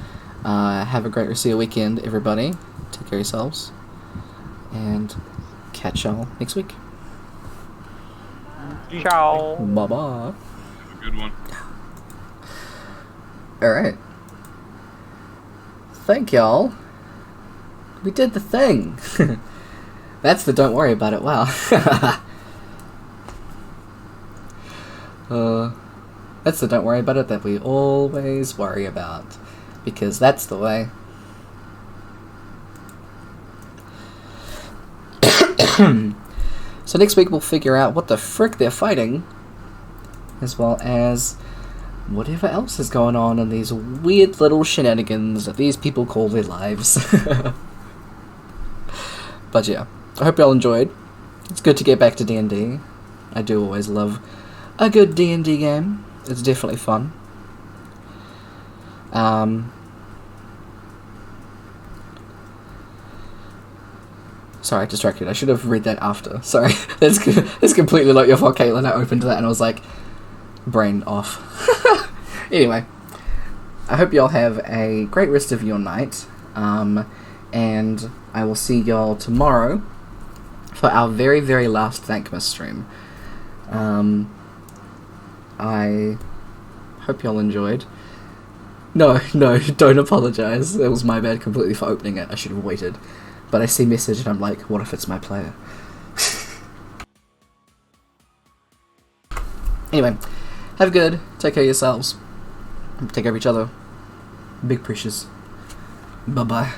Have a great rest of your weekend, everybody. Take care of yourselves. And catch y'all next week. Ciao. Bye-bye. Have a good one. Alright. Thank y'all. We did the thing. That's the don't worry about it. Wow. That's the don't worry about it that we always worry about. Because that's the way. So next week we'll figure out what the frick they're fighting, as well as whatever else is going on in these weird little shenanigans that these people call their lives. But yeah, I hope y'all enjoyed. It's good to get back to D&D. I do always love a good D&D game. It's definitely fun. Sorry, distracted. I should have read that after. Sorry. That's completely not your fault, Caitlin. I opened that and I was like, brain off. Anyway, I hope y'all have a great rest of your night. And I will see y'all tomorrow for our very, very last Thankmas stream. I hope y'all enjoyed. No, don't apologize. It was my bad completely for opening it. I should have waited. But I see message and I'm like, what if it's my player? Anyway, have good. Take care of yourselves. Take care of each other. Big precious. Bye-bye.